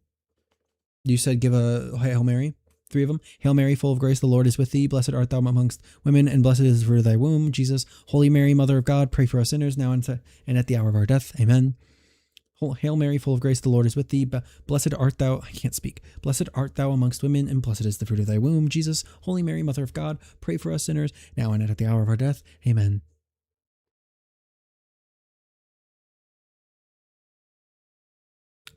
You said give a Hail Mary. 3 of them. Hail Mary, full of grace, the Lord is with thee. Blessed art thou amongst women, and blessed is the fruit of thy womb, Jesus. Holy Mary, Mother of God, pray for us sinners now and at the hour of our death. Amen. Hail Mary, full of grace, the Lord is with thee. Blessed art thou, I can't speak. Blessed art thou amongst women, and blessed is the fruit of thy womb, Jesus. Holy Mary, Mother of God, pray for us sinners, now and at the hour of our death. Amen.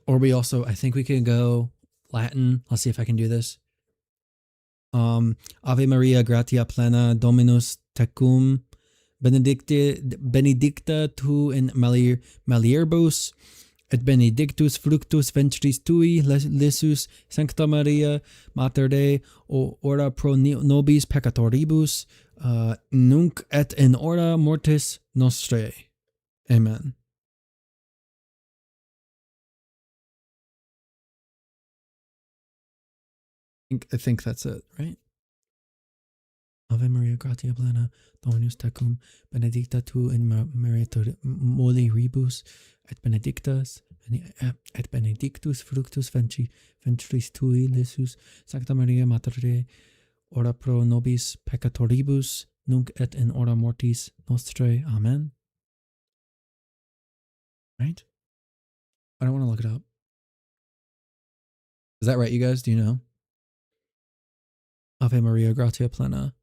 Or we also, I think we can go Latin. Let's see if I can do this. Ave Maria, gratia plena, Dominus tecum, benedicta tu in mulieribus, et benedictus fructus ventris tui, Jesus. Sancta Maria, Mater Dei, ora pro nobis peccatoribus, nunc et in hora mortis nostrae. Amen. I think that's it, right? Ave Maria, gratia plena, Dominus tecum, benedicta tu in mulieribus, et benedictus fructus ventris tui, Iesus. Sancta Maria, Mater Dei, ora pro nobis peccatoribus, nunc et in hora mortis nostrae. Amen. Right? I don't want to look it up. Is that right, you guys? Do you know? Ave Maria, gratia plena.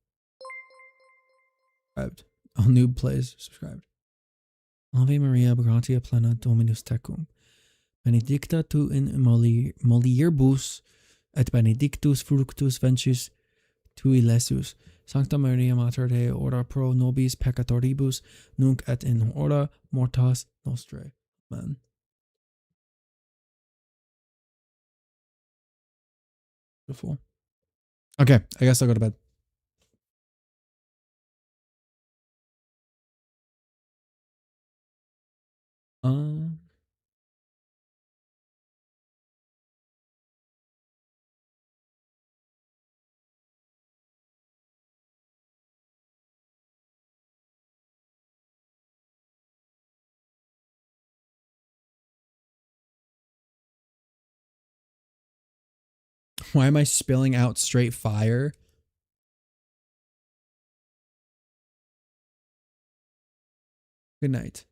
Subscribed. Oh, noob plays. Subscribed. Ave Maria, gratia plena, Dominus tecum. Benedicta tu in mulieribus, et benedictus fructus ventris tui, Iesus. Sancta Maria, Mater Dei, ora pro nobis peccatoribus, nunc et in hora mortis nostrae. Amen. Beautiful. Okay, I guess I'll go to bed. Why am I spilling out straight fire? Good night.